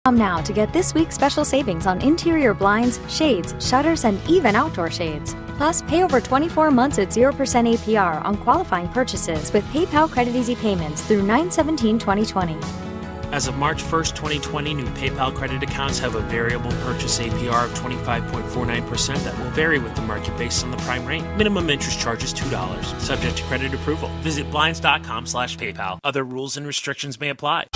Come now to get this week's special savings on interior blinds, shades, shutters, and even outdoor shades. Plus, pay over 24 months at 0% APR on qualifying purchases with PayPal Credit Easy payments through 9/17/2020. As of March 1st, 2020, new PayPal credit accounts have a variable purchase APR of 25.49% that will vary with the market based on the prime rate. Minimum interest charge is $2, subject to credit approval. Visit blinds.com/PayPal. Other rules and restrictions may apply.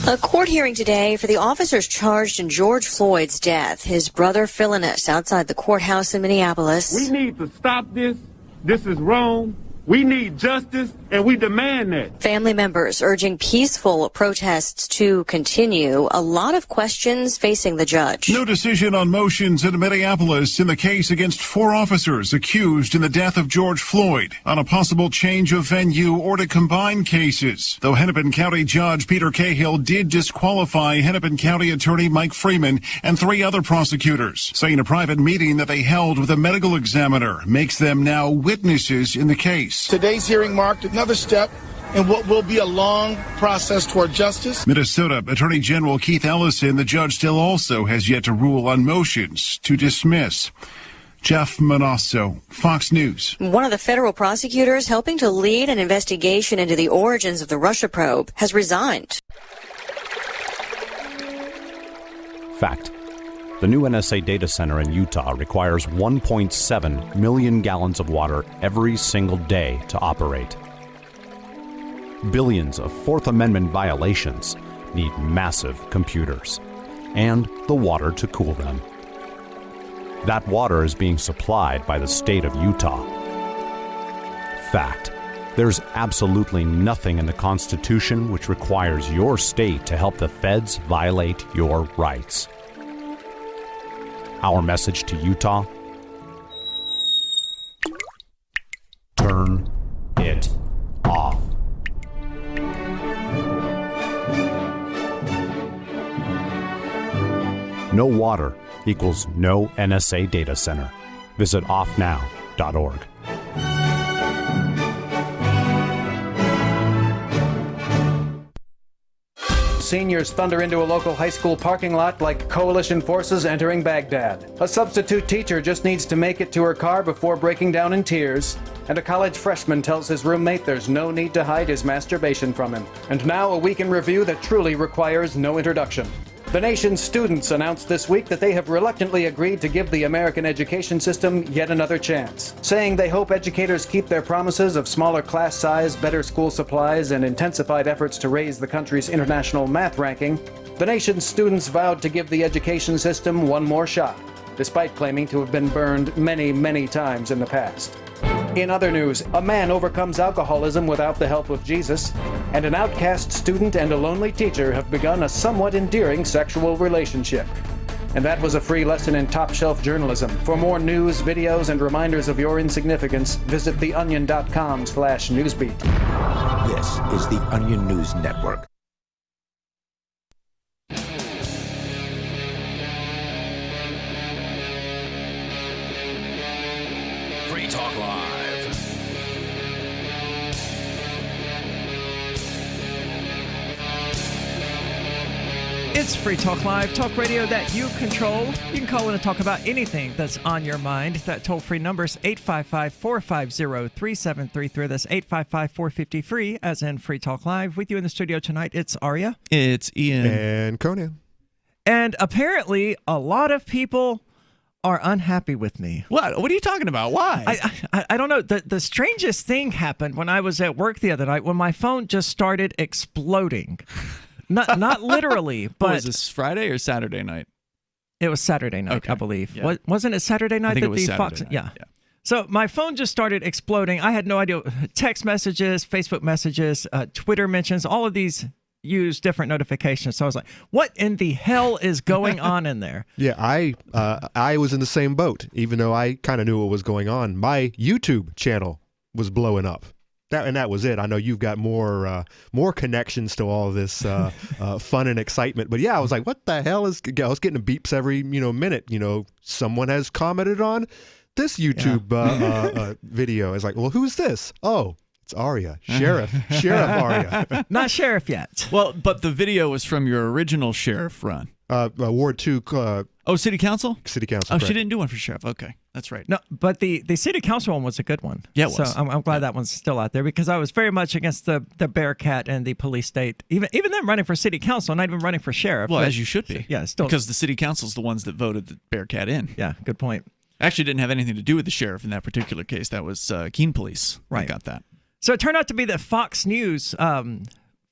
A court hearing today for the officers charged in George Floyd's death. His brother filling us outside the courthouse in Minneapolis. We need to stop this. This is wrong. We need justice, and we demand that. Family members urging peaceful protests to continue. A lot of questions facing the judge. No decision on motions in Minneapolis in the case against 4 officers accused in the death of George Floyd on a possible change of venue or to combine cases. Though Hennepin County Judge Peter Cahill did disqualify Hennepin County Attorney Mike Freeman and 3 other prosecutors, saying a private meeting that they held with a medical examiner makes them now witnesses in the case. Today's hearing marked another step in what will be a long process toward justice. Minnesota Attorney General Keith Ellison, the judge still also has yet to rule on motions to dismiss. Jeff Manasso, Fox News. One of the federal prosecutors helping to lead an investigation into the origins of the Russia probe has resigned. Fact. The new NSA data center in Utah requires 1.7 million gallons of water every single day to operate. Billions of Fourth Amendment violations need massive computers and the water to cool them. That water is being supplied by the state of Utah. Fact. There's absolutely nothing in the Constitution which requires your state to help the feds violate your rights. Our message to Utah: turn it off. No water equals no NSA data center. Visit offnow.org. Seniors thunder into a local high school parking lot like coalition forces entering Baghdad. A substitute teacher just needs to make it to her car before breaking down in tears. And a college freshman tells his roommate there's no need to hide his masturbation from him. And now a week in review that truly requires no introduction. The nation's students announced this week that they have reluctantly agreed to give the American education system yet another chance, saying they hope educators keep their promises of smaller class size, better school supplies, and intensified efforts to raise the country's international math ranking. The nation's students vowed to give the education system one more shot, despite claiming to have been burned many, many times in the past. In other news, a man overcomes alcoholism without the help of Jesus, and an outcast student and a lonely teacher have begun a somewhat endearing sexual relationship. And that was a free lesson in top-shelf journalism. For more news, videos, and reminders of your insignificance, visit theonion.com/newsbeat. This is the Onion News Network. Free Talk Live. It's Free Talk Live, talk radio that you control. You can call in and talk about anything that's on your mind. That toll-free number is 855-450-3733. That's 855-450-FREE, as in Free Talk Live. With you in the studio tonight, it's Aria. It's Ian. And Conan. And apparently, a lot of people are unhappy with me. What? What are you talking about? Why? I don't know. The strangest thing happened when I was at work the other night when my phone just started exploding. Not literally, but... Was this Friday or Saturday night? It was Saturday night, okay. I believe. Yeah. Wasn't it Saturday night? I think it was Saturday night. Yeah. So my phone just started exploding. I had no idea. Text messages, Facebook messages, Twitter mentions, all of these use different notifications. So I was like, what in the hell is going on in there? Yeah, I was in the same boat, even though I kind of knew what was going on. My YouTube channel was blowing up. That was it. I know you've got more connections to all this fun and excitement, but yeah, I was like, "What the hell is?" I was getting beeps every minute. Someone has commented on this YouTube video. It's like, well, who's this? Oh, it's Aria, Sheriff Aria. Not Sheriff yet. Well, but the video was from your original Sheriff run. Ward 2. City council? City council. Oh, correct. she didn't do one for sheriff. Okay, that's right. No, but the city council one was a good one. Yeah, it was. So I'm glad that one's still out there because I was very much against the Bearcat and the police state. Even them running for city council, not even running for sheriff. Well, as you should be. Yeah, still. Because the city council's the ones that voted the Bearcat in. Yeah, good point. Actually didn't have anything to do with the sheriff in that particular case. That was Keene Police. Right. Got that. So it turned out to be that Fox News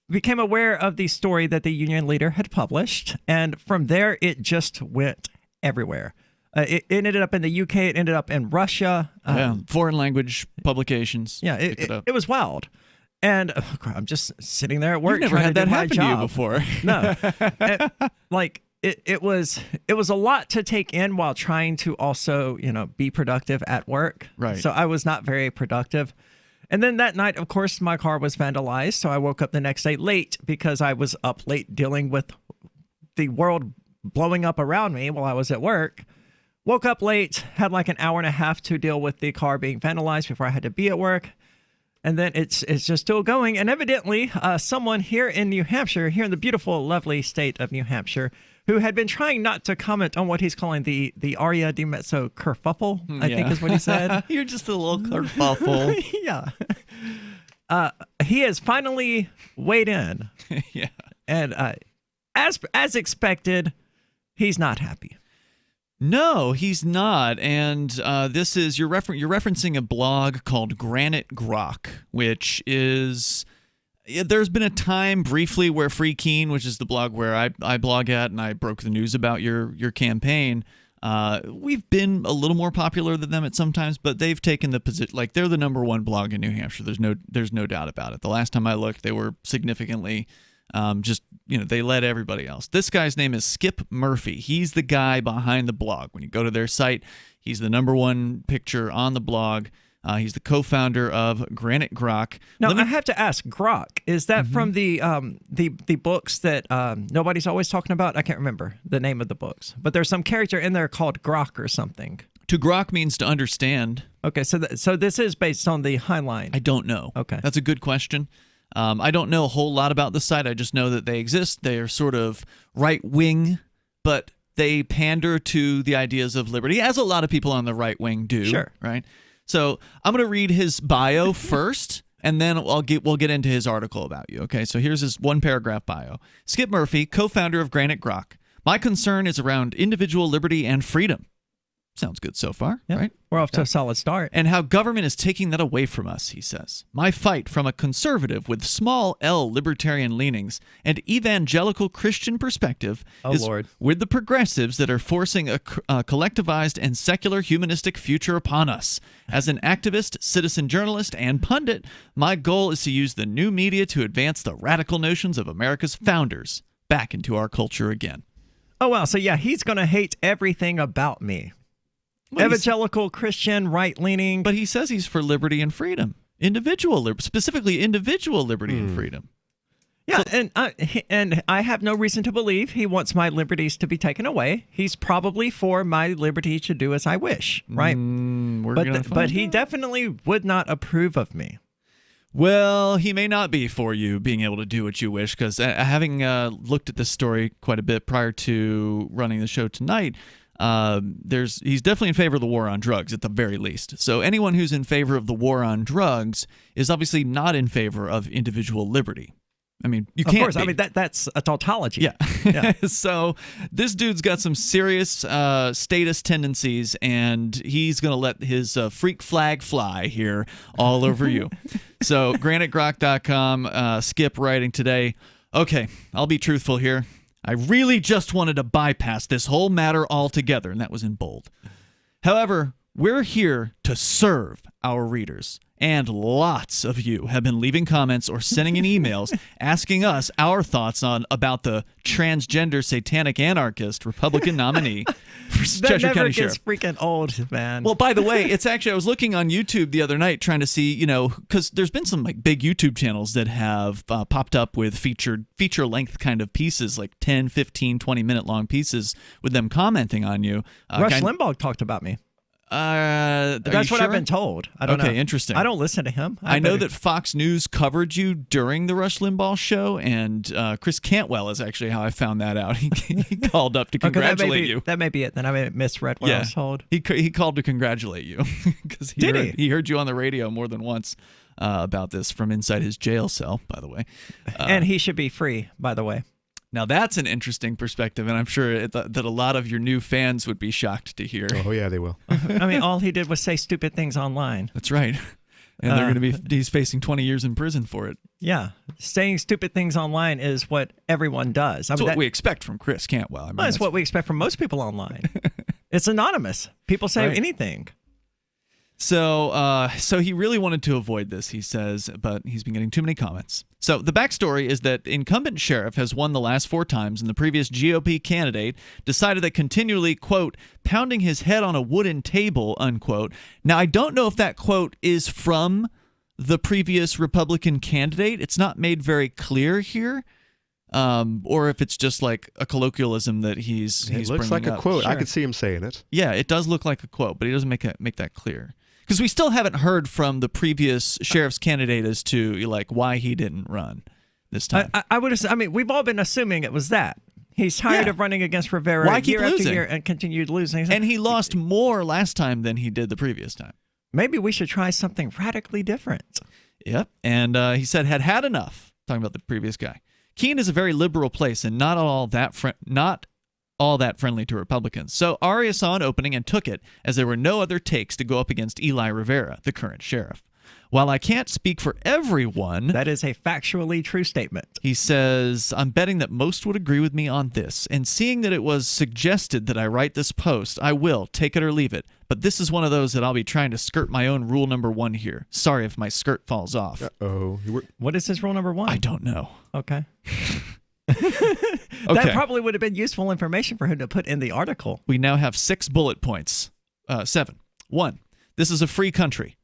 became aware of the story that the union leader had published, and from there it just went everywhere. It ended up in the UK. It ended up in Russia. Foreign language publications. Yeah, it was wild. And I'm just sitting there at work. You've never had that happen to you before. No, It was a lot to take in while trying to also be productive at work. Right. So I was not very productive. And then that night, of course, my car was vandalized. So I woke up the next day late because I was up late dealing with the world blowing up around me while I was at work. Woke up late, had like an hour and a half to deal with the car being vandalized before I had to be at work. And then it's just still going. And evidently, someone here in New Hampshire, here in the beautiful, lovely state of New Hampshire, who had been trying not to comment on what he's calling the Aria DiMezzo kerfuffle, I think is what he said. You're just a little kerfuffle. Yeah. He has finally weighed in. Yeah. And as expected, he's not happy. No, he's not. And this is you're referencing a blog called Granite Grok, which is there's been a time briefly where Free Keene, which is the blog where I blog at, and I broke the news about your campaign. We've been a little more popular than them at some times, but they've taken the position like they're the #1 blog in New Hampshire. There's no doubt about it. The last time I looked, they were significantly. They led everybody else. This guy's name is Skip Murphy. He's the guy behind the blog. When you go to their site, he's the #1 picture on the blog. He's the co-founder of Granite Grok. Now, I have to ask, Grok, is that from the books that nobody's always talking about? I can't remember the name of the books, but there's some character in there called Grok or something. To grok means to understand. Okay, so this is based on the Highline. I don't know. Okay. That's a good question. I don't know a whole lot about the site. I just know that they exist. They are sort of right-wing, but they pander to the ideas of liberty, as a lot of people on the right wing do. Sure. Right? So I'm going to read his bio first, and then we'll get into his article about you. Okay, so here's his one-paragraph bio. Skip Murphy, co-founder of Granite Grok. My concern is around individual liberty and freedom. Sounds good so far, right? We're off to a solid start. And how government is taking that away from us, he says. My fight from a conservative with small L libertarian leanings and evangelical Christian perspective is with the progressives that are forcing a collectivized and secular humanistic future upon us. As an activist, citizen journalist, and pundit, my goal is to use the new media to advance the radical notions of America's founders back into our culture again. Oh, wow. So, yeah, he's going to hate everything about me. Well, evangelical, Christian, right-leaning. But he says he's for liberty and freedom. Specifically individual liberty and freedom. Yeah, and I have no reason to believe he wants my liberties to be taken away. He's probably for my liberty to do as I wish, right? But he definitely would not approve of me. Well, he may not be for you being able to do what you wish, because having looked at this story quite a bit prior to running the show tonight, he's definitely in favor of the war on drugs at the very least. So anyone who's in favor of the war on drugs is obviously not in favor of individual liberty. I mean, you can't. Of course, be. I mean that's a tautology. Yeah. So this dude's got some serious status tendencies, and he's going to let his freak flag fly here all over you. So granitegrok.com, Skip writing today. Okay, I'll be truthful here. I really just wanted to bypass this whole matter altogether, and that was in bold. However, we're here to serve our readers, and lots of you have been leaving comments or sending in emails asking us our thoughts about the transgender satanic anarchist Republican nominee for Cheshire County Sheriff. That never gets freaking old, man. Well, by the way, it's actually, I was looking on YouTube the other night trying to see, because there's been some like big YouTube channels that have popped up with feature-length kind of pieces, like 10, 15, 20-minute long pieces with them commenting on you. Rush Limbaugh talked about me. That's what I've been told. I don't know. Okay, interesting. I don't listen to him. I know that Fox News covered you during the Rush Limbaugh show, and Chris Cantwell is actually how I found that out. He called up to congratulate you. That may be it. Then I misread what I was told. He called to congratulate you because he heard you on the radio more than once about this from inside his jail cell, by the way. And he should be free, by the way. Now, that's an interesting perspective, and I'm sure that a lot of your new fans would be shocked to hear. Oh, yeah, they will. I mean, all he did was say stupid things online. That's right. And they're going to he's facing 20 years in prison for it. Yeah. Saying stupid things online is what everyone does. That's what we expect from Chris Cantwell. I mean, that's what we expect from most people online. It's anonymous. People say anything. So he really wanted to avoid this, he says, but he's been getting too many comments. So the backstory is that incumbent sheriff has won the last 4 times, and the previous GOP candidate decided that continually, quote, pounding his head on a wooden table, unquote. Now, I don't know if that quote is from the previous Republican candidate. It's not made very clear here. Or if it's just like a colloquialism that he's It looks like a quote. Sure. I could see him saying it. Yeah, it does look like a quote, but he doesn't make that clear. Because we still haven't heard from the previous sheriff's candidate as to like why he didn't run this time. I mean, we've all been assuming it was that. He's tired of running against Rivera year after year and continued losing. And he lost more last time than he did the previous time. Maybe we should try something radically different. Yep. And he said had enough, talking about the previous guy. Keene is a very liberal place and not all that friendly to Republicans. So Aria saw an opening and took it, as there were no other takes to go up against Eli Rivera, the current sheriff. While I can't speak for everyone... That is a factually true statement. He says, I'm betting that most would agree with me on this. And seeing that it was suggested that I write this post, I will, take it or leave it. But this is one of those that I'll be trying to skirt my own rule number 1 here. Sorry if my skirt falls off. Uh-oh. What is his rule number 1? I don't know. Okay. That probably would have been useful information for him to put in the article. We now have 6 bullet points. 7. 1. This is a free country.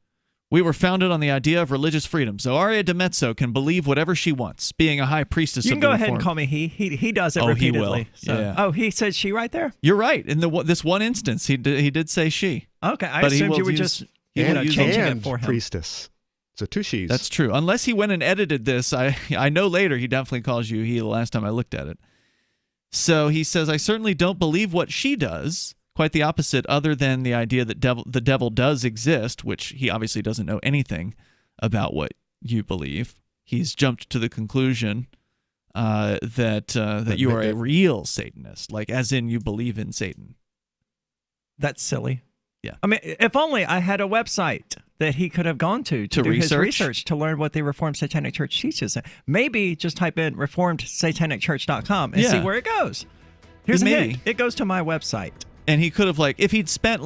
We were founded on the idea of religious freedom, so Aria DiMezzo can believe whatever she wants, being a high priestess of the You can go ahead reform. and call me he. He does it repeatedly. He will. So. Yeah. Oh, he said she right there? You're right. In this one instance, he did say she. Okay, I assumed you were just changing it for him. Priestess. So 2 she's. That's true. Unless he went and edited this, I know later he definitely calls you he the last time I looked at it. So he says, I certainly don't believe what she does. Quite the opposite, other than the idea that the devil does exist, which he obviously doesn't know anything about what you believe. He's jumped to the conclusion that you are a real Satanist, like as in you believe in Satan. That's silly. Yeah. I mean, if only I had a website that he could have gone to do his research to learn what the Reformed Satanic Church teaches. Maybe just type in reformedsatanicchurch.com and see where it goes. Here's a hint. It goes to my website. And he could have, if he'd spent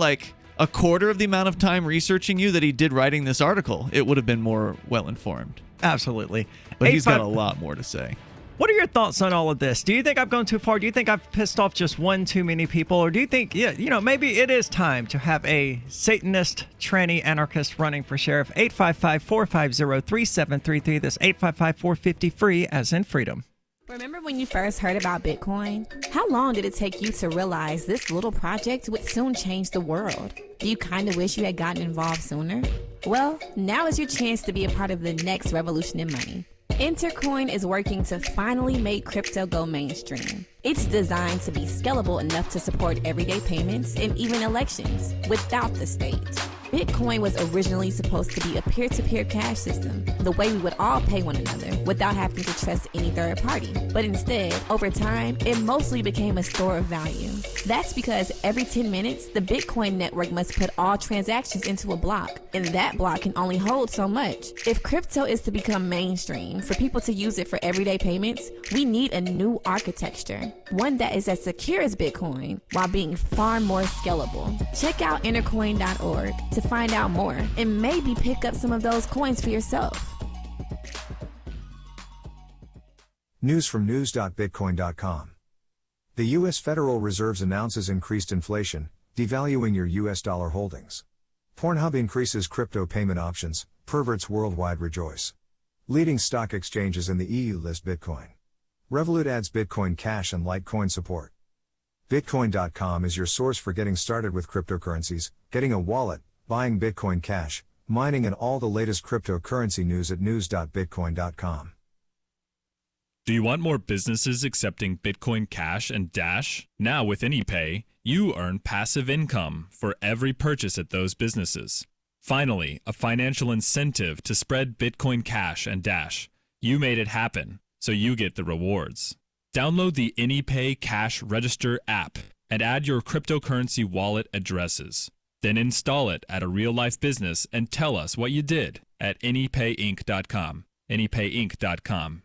a quarter of the amount of time researching you that he did writing this article, it would have been more well-informed. Absolutely. But he's got a lot more to say. What are your thoughts on all of this? Do you think I've gone too far? Do you think I've pissed off just one too many people? Or do you think, maybe it is time to have a Satanist, tranny, anarchist running for sheriff? 855-450-3733. That's 855-450-FREE, as in freedom. Remember when you first heard about Bitcoin? How long did it take you to realize this little project would soon change the world? Do you kind of wish you had gotten involved sooner? Well, now is your chance to be a part of the next revolution in money. Intercoin is working to finally make crypto go mainstream. It's designed to be scalable enough to support everyday payments and even elections without the state. Bitcoin was originally supposed to be a peer-to-peer cash system, the way we would all pay one another without having to trust any third party. But instead, over time, it mostly became a store of value. That's because every 10 minutes, the Bitcoin network must put all transactions into a block, and that block can only hold so much. If crypto is to become mainstream, for people to use it for everyday payments, we need a new architecture, one that is as secure as Bitcoin while being far more scalable. Check out intercoin.org to find out more and maybe pick up some of those coins for yourself. News from news.bitcoin.com. The U.S. Federal Reserve announces increased inflation, devaluing your U.S. dollar holdings. Pornhub increases crypto payment options, perverts worldwide rejoice. Leading stock exchanges in the EU list Bitcoin. Revolut adds Bitcoin Cash and Litecoin support. Bitcoin.com is your source for getting started with cryptocurrencies, getting a wallet, buying Bitcoin Cash, mining, and all the latest cryptocurrency news at news.bitcoin.com. Do you want more businesses accepting Bitcoin Cash and Dash? Now with AnyPay, you earn passive income for every purchase at those businesses. Finally, a financial incentive to spread Bitcoin Cash and Dash. You made it happen, so you get the rewards. Download the AnyPay Cash Register app and add your cryptocurrency wallet addresses. Then install it at a real-life business and tell us what you did at anypayinc.com. anypayinc.com.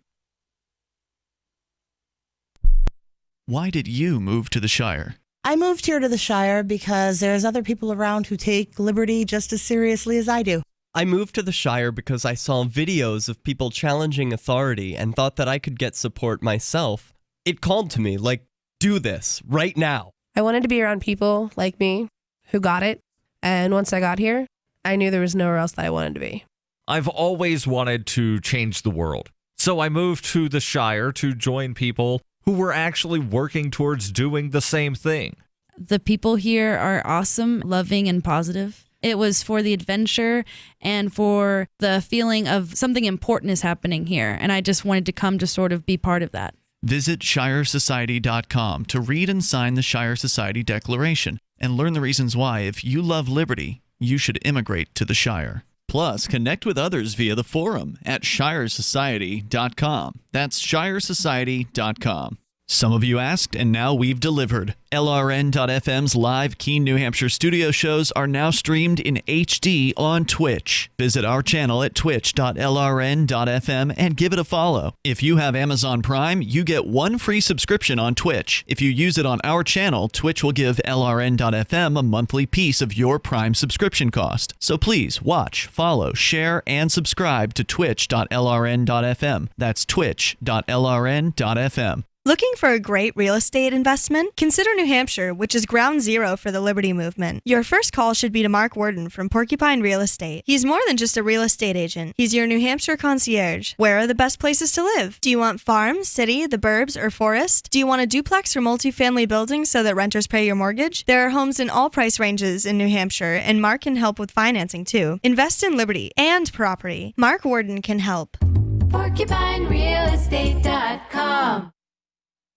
Why did you move to the Shire? I moved here to the Shire because there's other people around who take liberty just as seriously as I do. I moved to the Shire because I saw videos of people challenging authority and thought that I could get support myself. It called to me, like, do this, right now. I wanted to be around people like me who got it, and once I got here, I knew there was nowhere else that I wanted to be. I've always wanted to change the world, so I moved to the Shire to join people who were actually working towards doing the same thing. The people here are awesome, loving, and positive. It was for the adventure and for the feeling of something important is happening here, and I just wanted to come to sort of be part of that. Visit ShireSociety.com to read and sign the Shire Society Declaration and learn the reasons why, if you love liberty, you should immigrate to the Shire. Plus, connect with others via the forum at ShireSociety.com. That's ShireSociety.com. Some of you asked, and now we've delivered. LRN.FM's live Keene, New Hampshire studio shows are now streamed in HD on Twitch. Visit our channel at twitch.lrn.fm and give it a follow. If you have Amazon Prime, you get one free subscription on Twitch. If you use it on our channel, Twitch will give LRN.FM a monthly piece of your Prime subscription cost. So please watch, follow, share, and subscribe to twitch.lrn.fm. That's twitch.lrn.fm. Looking for a great real estate investment? Consider New Hampshire, which is ground zero for the Liberty Movement. Your first call should be to Mark Worden from Porcupine Real Estate. He's more than just a real estate agent. He's your New Hampshire concierge. Where are the best places to live? Do you want farm, city, the burbs, or forest? Do you want a duplex or multifamily building so that renters pay your mortgage? There are homes in all price ranges in New Hampshire, and Mark can help with financing too. Invest in liberty and property. Mark Worden can help. PorcupineRealEstate.com.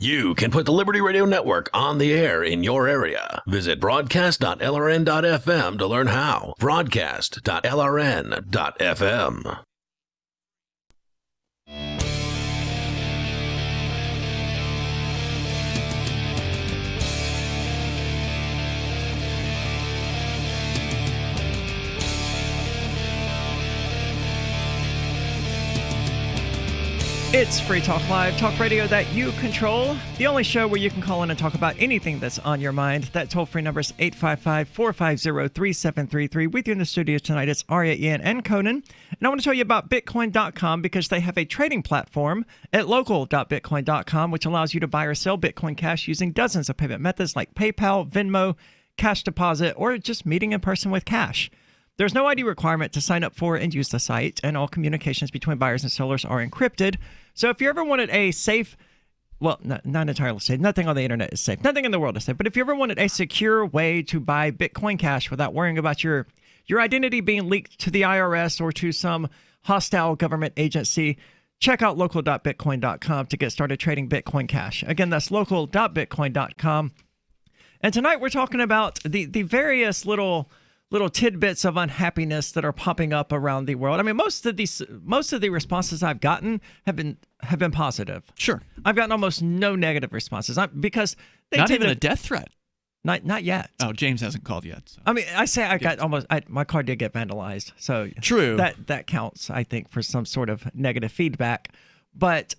You can put the Liberty Radio Network on the air in your area. Visit broadcast.lrn.fm to learn how. Broadcast.lrn.fm. It's Free Talk Live, talk radio that you control. The only show where you can call in and talk about anything that's on your mind. That toll-free number is 855-450-3733. With you in the studio tonight, it's Aria, Ian, and Conan. And I want to tell you about Bitcoin.com because they have a trading platform at local.bitcoin.com, which allows you to buy or sell Bitcoin Cash using dozens of payment methods like PayPal, Venmo, cash deposit, or just meeting in person with cash. There's no ID requirement to sign up for and use the site, and all communications between buyers and sellers are encrypted. So if you ever wanted a safe, well, not entirely safe, nothing on the internet is safe, nothing in the world is safe, but if you ever wanted a secure way to buy Bitcoin Cash without worrying about your identity being leaked to the IRS or to some hostile government agency, check out local.bitcoin.com to get started trading Bitcoin Cash. Again, that's local.bitcoin.com. And tonight we're talking about the various little tidbits of unhappiness that are popping up around the world. I mean, most of the responses I've gotten have been positive. Sure, I've gotten almost no negative responses because they not even a death threat. Not yet. Oh, James hasn't called yet. So. I mean, I say I got my car did get vandalized, so true. That counts, I think, for some sort of negative feedback. But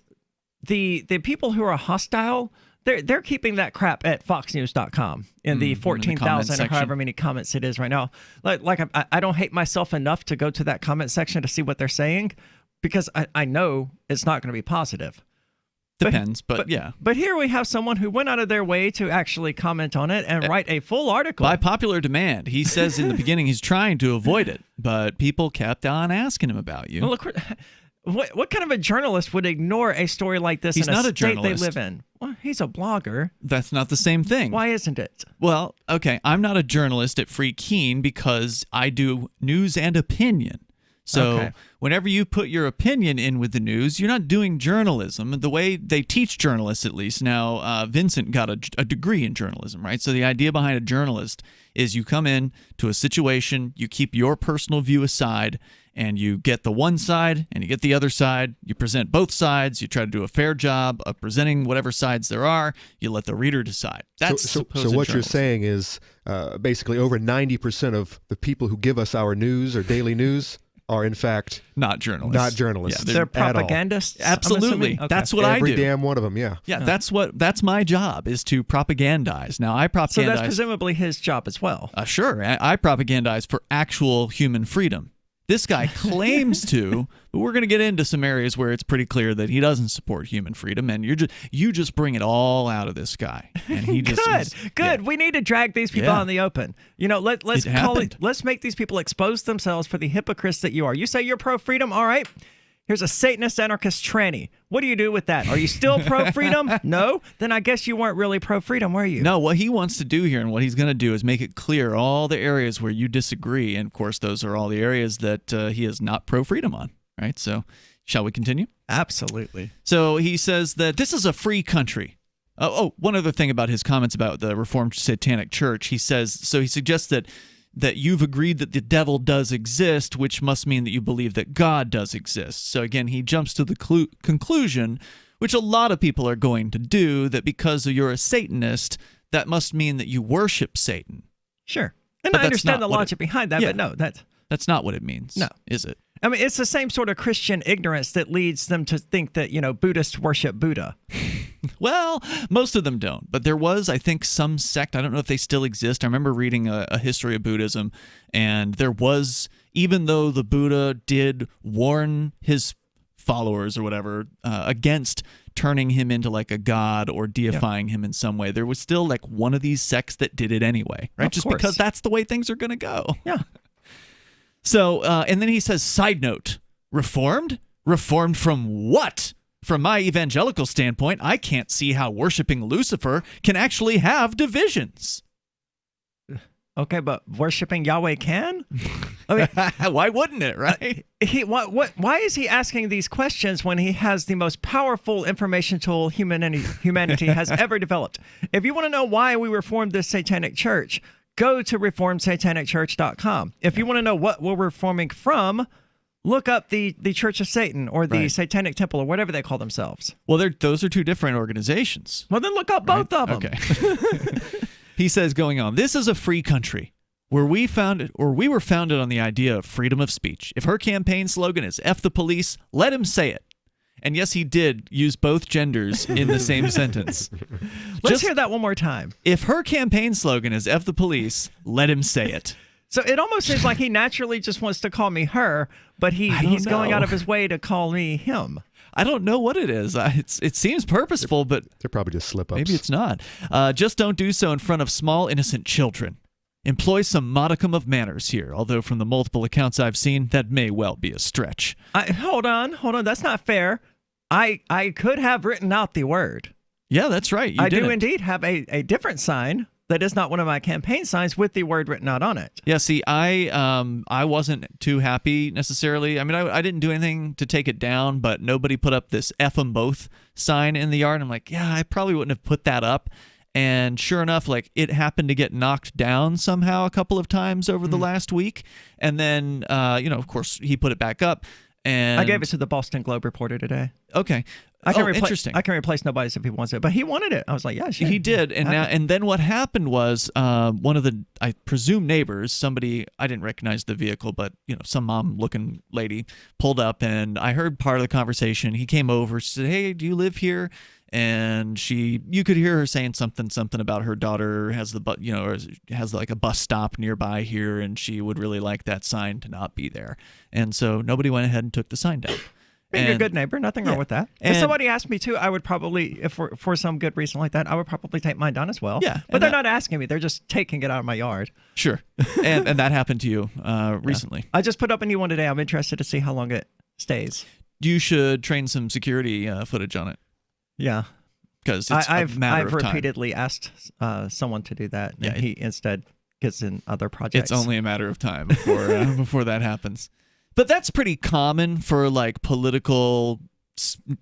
the people who are hostile, they're keeping that crap at foxnews.com in the 14,000 or however many comments it is right now. Like I don't hate myself enough to go to that comment section to see what they're saying because I know it's not going to be positive. Depends, but yeah. But here we have someone who went out of their way to actually comment on it and write a full article. By popular demand. He says in the beginning he's trying to avoid it, but people kept on asking him about you. Well, look, What kind of a journalist would ignore a story like this He's in a not a state they journalist. live in? Well, he's a blogger. That's not the same thing. Why isn't it? Well, okay, I'm not a journalist at Free Keene because I do news and opinion. So whenever you put your opinion in with the news, you're not doing journalism the way they teach journalists, at least. Now, Vincent got a degree in journalism, right? So the idea behind a journalist is you come in to a situation, you keep your personal view aside, and you get the one side and you get the other side. You present both sides. You try to do a fair job of presenting whatever sides there are. You let the reader decide. That's so what you're saying is basically over 90% of the people who give us our news or daily news are in fact not journalists. Not journalists. Yeah, they're propagandists. Absolutely. Okay. That's what I do. Every damn one of them. Yeah. Yeah, that's my job is to propagandize. Now I propagandize. So that's presumably his job as well. Sure, I propagandize for actual human freedom. This guy claims to, but we're going to get into some areas where it's pretty clear that he doesn't support human freedom, and you just bring it all out of this guy. And he just Good. Yeah. We need to drag these people out in the open. You know, let's make these people expose themselves for the hypocrites that you are. You say you're pro-freedom, all right? Here's a Satanist anarchist tranny. What do you do with that? Are you still pro-freedom? No? Then I guess you weren't really pro-freedom, were you? No, what he wants to do here and what he's going to do is make it clear all the areas where you disagree. And, of course, those are all the areas that he is not pro-freedom on, right? So shall we continue? Absolutely. So he says that this is a free country. One other thing about his comments about the Reformed Satanic Church. He suggests that you've agreed that the devil does exist, which must mean that you believe that God does exist. So again, he jumps to the conclusion, which a lot of people are going to do, that because you're a Satanist, that must mean that you worship Satan. Sure. And I understand the logic behind that, but no, that's not what it means. No. Is it? I mean, it's the same sort of Christian ignorance that leads them to think that, Buddhists worship Buddha. Well, most of them don't. But there was, I think, some sect. I don't know if they still exist. I remember reading a history of Buddhism, and there was, even though the Buddha did warn his followers or whatever against turning him into like a god or deifying him in some way, there was still like one of these sects that did it anyway, right? Just because that's the way things are going to go. Yeah. So, and then he says, side note, reformed? Reformed from what? From my evangelical standpoint, I can't see how worshiping Lucifer can actually have divisions. Okay, but worshiping Yahweh can? I mean, why wouldn't it, right? Why is he asking these questions when he has the most powerful information tool humanity has ever developed? If you want to know why we reformed this satanic church, go to reformedsatanicchurch.com. If you want to know what we're reforming from, look up the Church of Satan or the Satanic Temple or whatever they call themselves. Well, those are two different organizations. Well, then look up both of them. Okay. He says, going on, this is a free country where we were founded on the idea of freedom of speech. If her campaign slogan is F the police, let him say it. And yes, he did use both genders in the same sentence. Let's hear that one more time. If her campaign slogan is F the police, let him say it. So it almost seems like he naturally just wants to call me her, but he's going out of his way to call me him. I don't know what it is. It seems purposeful, but they're probably just slip-ups. Maybe it's not. Just don't do so in front of small, innocent children. Employ some modicum of manners here, although from the multiple accounts I've seen, that may well be a stretch. Hold on. That's not fair. I could have written out the word. Yeah, that's right. I do indeed have a different sign that is not one of my campaign signs with the word written out on it. Yeah, see, I wasn't too happy necessarily. I mean, I didn't do anything to take it down, but nobody put up this F them both sign in the yard. I'm like, yeah, I probably wouldn't have put that up. And sure enough, like it happened to get knocked down somehow a couple of times over the last week. And then, of course, he put it back up. And I gave it to the Boston Globe Reporter today. Okay. Interesting. I can replace nobody's if he wants it, but he wanted it. I was like, yeah, sure. He did. And then what happened was one of the, I presume, neighbors, somebody, I didn't recognize the vehicle, but some mom-looking lady pulled up, and I heard part of the conversation. He came over. She said, "Hey, do you live here?" And you could hear her saying something about her daughter has like a bus stop nearby here, and she would really like that sign to not be there. And so nobody went ahead and took the sign down. Being a good neighbor, nothing wrong with that. If somebody asked me to, I would probably, if for some good reason like that, I would probably take mine down as well. Yeah, but they're not asking me; they're just taking it out of my yard. Sure, and that happened to you recently. I just put up a new one today. I'm interested to see how long it stays. You should train some security footage on it. Yeah. Because it's I've a matter of time. repeatedly asked someone to do that, and he instead gets in other projects. It's only a matter of time before before that happens. But that's pretty common for like political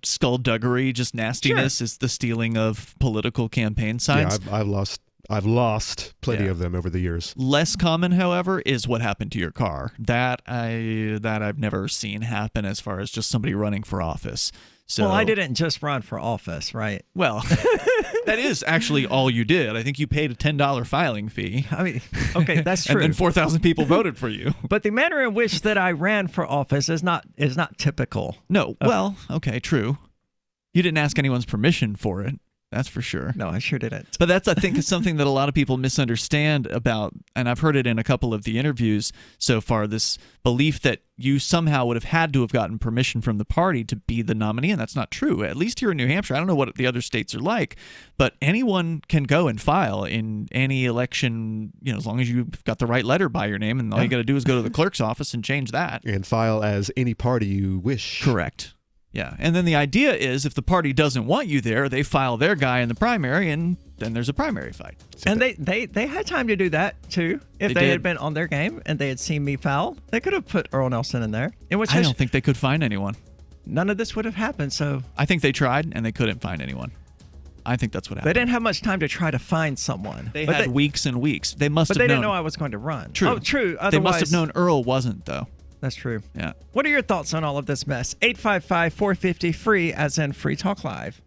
skullduggery, just nastiness. Is the stealing of political campaign signs. Yeah, I've lost plenty of them over the years. Less common, however, is what happened to your car. That I've never seen happen as far as just somebody running for office. So, well, I didn't just run for office, right? Well, that is actually all you did. I think you paid a $10 filing fee. I mean, okay, that's true. And then 4,000 people voted for you. But the manner in which that I ran for office is not typical. No, well, okay, true. You didn't ask anyone's permission for it. That's for sure. No, I sure didn't. But that's, I think, is something that a lot of people misunderstand about, and I've heard it in a couple of the interviews so far, this belief that you somehow would have had to have gotten permission from the party to be the nominee, and that's not true. At least here in New Hampshire, I don't know what the other states are like, but anyone can go and file in any election, as long as you've got the right letter by your name, and all you got to do is go to the clerk's office and change that. And file as any party you wish. Correct. Yeah, and then the idea is if the party doesn't want you there, they file their guy in the primary, and then there's a primary fight. And they had time to do that, too. If they had been on their game and they had seen me foul, they could have put Earl Nelson in there. In which I don't think they could find anyone. None of this would have happened, so... I think they tried, and they couldn't find anyone. I think that's what happened. They didn't have much time to try to find someone. They had weeks and weeks. They must have known. But they didn't know I was going to run. True. Oh, true. Otherwise, they must have known Earl wasn't, though. That's true. Yeah. What are your thoughts on all of this mess? 855-450-FREE, as in Free Talk Live.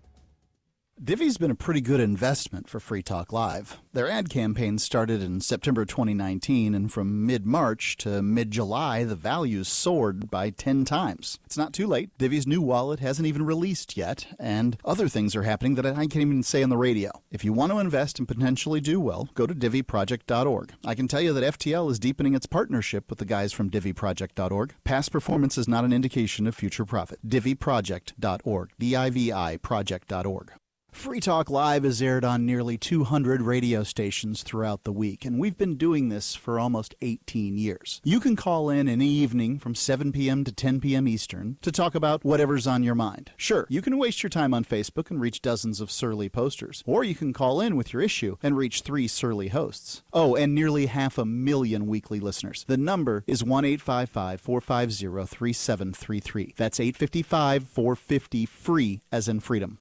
Divvy's been a pretty good investment for Free Talk Live. Their ad campaign started in September 2019, and from mid-March to mid-July, the values soared by 10 times. It's not too late. Divvy's new wallet hasn't even released yet, and other things are happening that I can't even say on the radio. If you want to invest and potentially do well, go to divvyproject.org. I can tell you that FTL is deepening its partnership with the guys from divvyproject.org. Past performance is not an indication of future profit. divvyproject.org. DIVI project.org. Free Talk Live is aired on nearly 200 radio stations throughout the week, and we've been doing this for almost 18 years. You can call in any evening from 7 p.m. to 10 p.m. Eastern to talk about whatever's on your mind. Sure, you can waste your time on Facebook and reach dozens of surly posters, or you can call in with your issue and reach 3 surly hosts. Oh, and nearly 500,000 weekly listeners. The number is 1-855-450-3733. That's 855-450-FREE, as in freedom.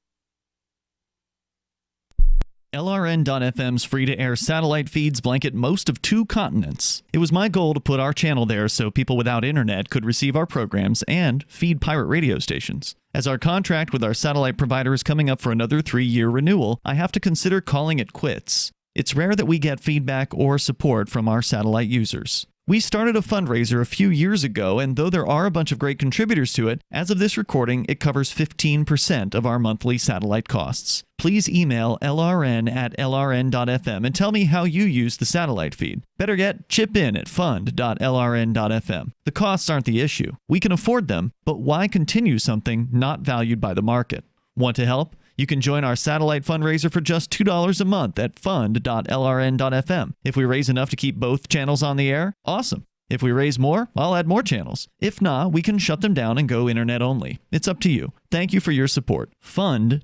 LRN.FM's free-to-air satellite feeds blanket most of 2 continents. It was my goal to put our channel there so people without internet could receive our programs and feed pirate radio stations. As our contract with our satellite provider is coming up for another 3-year renewal, I have to consider calling it quits. It's rare that we get feedback or support from our satellite users. We started a fundraiser a few years ago, and though there are a bunch of great contributors to it, as of this recording, it covers 15% of our monthly satellite costs. Please email lrn@lrn.fm and tell me how you use the satellite feed. Better yet, chip in at fund.lrn.fm. The costs aren't the issue. We can afford them, but why continue something not valued by the market? Want to help? You can join our satellite fundraiser for just $2 a month at fund.lrn.fm. If we raise enough to keep both channels on the air, awesome. If we raise more, I'll add more channels. If not, we can shut them down and go internet only. It's up to you. Thank you for your support. Fund.lrn.fm.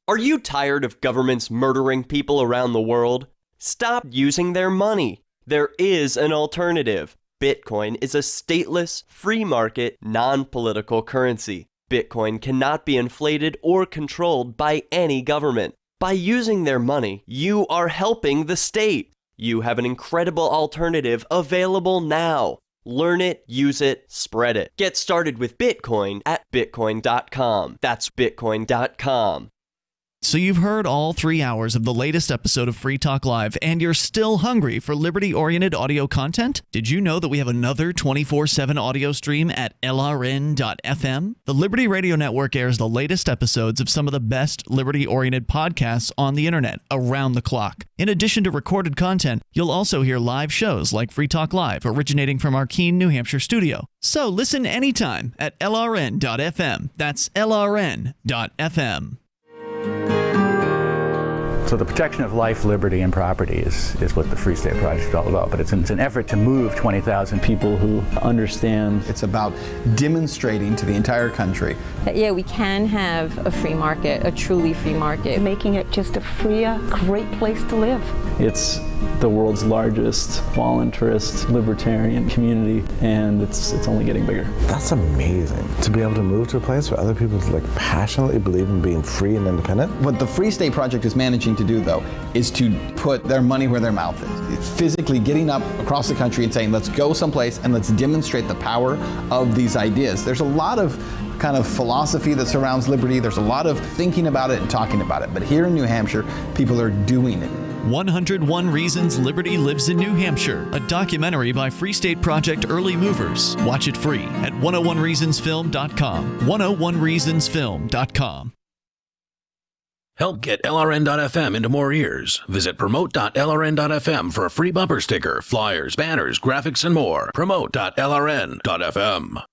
Are you tired of governments murdering people around the world? Stop using their money. There is an alternative. Bitcoin is a stateless, free market, non-political currency. Bitcoin cannot be inflated or controlled by any government. By using their money, you are helping the state. You have an incredible alternative available now. Learn it, use it, spread it. Get started with Bitcoin at bitcoin.com. That's bitcoin.com. So you've heard all 3 hours of the latest episode of Free Talk Live, and you're still hungry for liberty-oriented audio content? Did you know that we have another 24/7 audio stream at lrn.fm? The Liberty Radio Network airs the latest episodes of some of the best liberty-oriented podcasts on the internet around the clock. In addition to recorded content, you'll also hear live shows like Free Talk Live, originating from our Keene, New Hampshire studio. So listen anytime at lrn.fm. That's lrn.fm. So the protection of life, liberty, and property is what the Free State Project is all about. But it's an effort to move 20,000 people who understand. It's about demonstrating to the entire country that, yeah, we can have a free market, a truly free market. Making it just a freer, great place to live. It's the world's largest voluntarist libertarian community, and it's only getting bigger. That's amazing, to be able to move to a place where other people passionately believe in being free and independent. What the Free State Project is managing to do, though, is to put their money where their mouth is. It's physically getting up across the country and saying, let's go someplace and let's demonstrate the power of these ideas. There's a lot of kind of philosophy that surrounds liberty. There's a lot of thinking about it and talking about it. But here in New Hampshire, people are doing it. 101 Reasons Liberty Lives in New Hampshire, a documentary by Free State Project early movers. Watch it free at 101reasonsfilm.com. 101reasonsfilm.com. Help get LRN.FM into more ears. Visit promote.lrn.fm for a free bumper sticker, flyers, banners, graphics, and more. Promote.lrn.fm.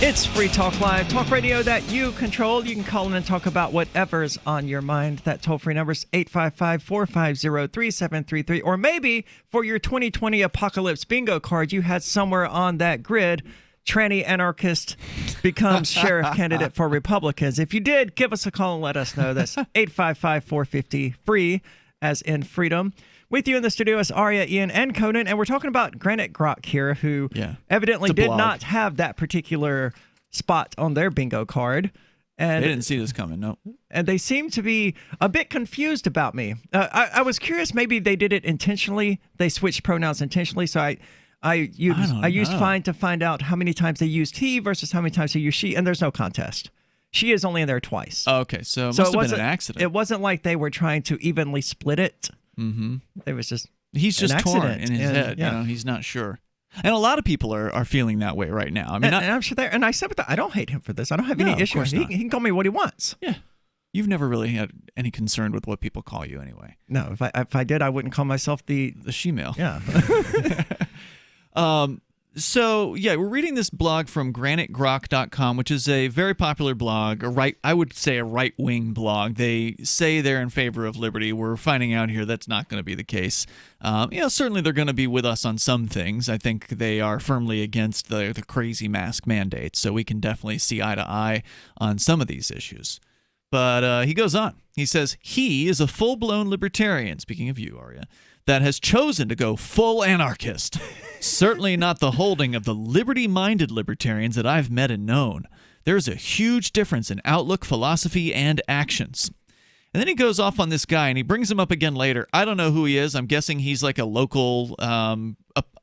It's Free Talk Live, talk radio that you control. You can call in and talk about whatever's on your mind. That toll-free number is 855-450-3733. Or maybe for your 2020 Apocalypse Bingo card, you had somewhere on that grid, tranny anarchist becomes sheriff candidate for Republicans. If you did, give us a call and let us know. That's 855-450-FREE, as in freedom. With you in the studio is Aria, Ian, and Conan, and we're talking about Granite Grok here, who evidently did not have that particular spot on their bingo card. And they didn't see this coming, no. And they seem to be a bit confused about me. I was curious, maybe they did it intentionally. They switched pronouns intentionally, so I used find to find out how many times they used he versus how many times they used she, and there's no contest. She is only in there twice. Oh, okay, so it must have been an accident. It wasn't like they were trying to evenly split it. Mm-hmm. It was just he's just torn in his head. Yeah. You know, he's not sure, and a lot of people are feeling that way right now. I mean, and I'm sure there. And I said with that, I don't hate him for this. I don't have any issue. He can call me what he wants. Yeah, you've never really had any concern with what people call you anyway. No, if I did, I wouldn't call myself the she-male. Yeah. So, yeah, we're reading this blog from granitegrok.com, which is a very popular blog, I would say a right-wing blog. They say they're in favor of liberty. We're finding out here that's not going to be the case. Certainly they're going to be with us on some things. I think they are firmly against the crazy mask mandates, so we can definitely see eye to eye on some of these issues. But he goes on. He says, he is a full-blown libertarian, speaking of you, Aria, that has chosen to go full anarchist. Certainly not the holding of the liberty-minded libertarians that I've met and known. There's a huge difference in outlook, philosophy, and actions. And then he goes off on this guy, and he brings him up again later. I don't know who he is. I'm guessing he's like a local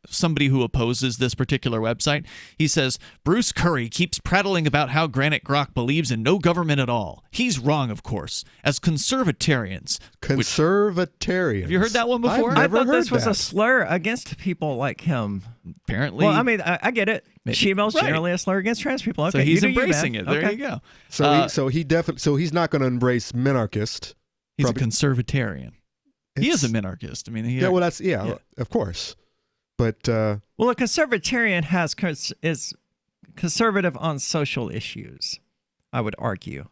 somebody who opposes this particular website. He says, Bruce Curry keeps prattling about how Granite Grok believes in no government at all. He's wrong, of course. As conservatarians. Conservatarians. Have you heard that one before? I thought this was a slur against people like him. Apparently. Well, I mean, I get it. She-male's generally a slur against trans people. Okay, so he's embracing it. There you go. So he's not going to embrace minarchist. He's a conservatarian. He is a minarchist. I mean, of course. But a conservatarian is conservative on social issues, I would argue.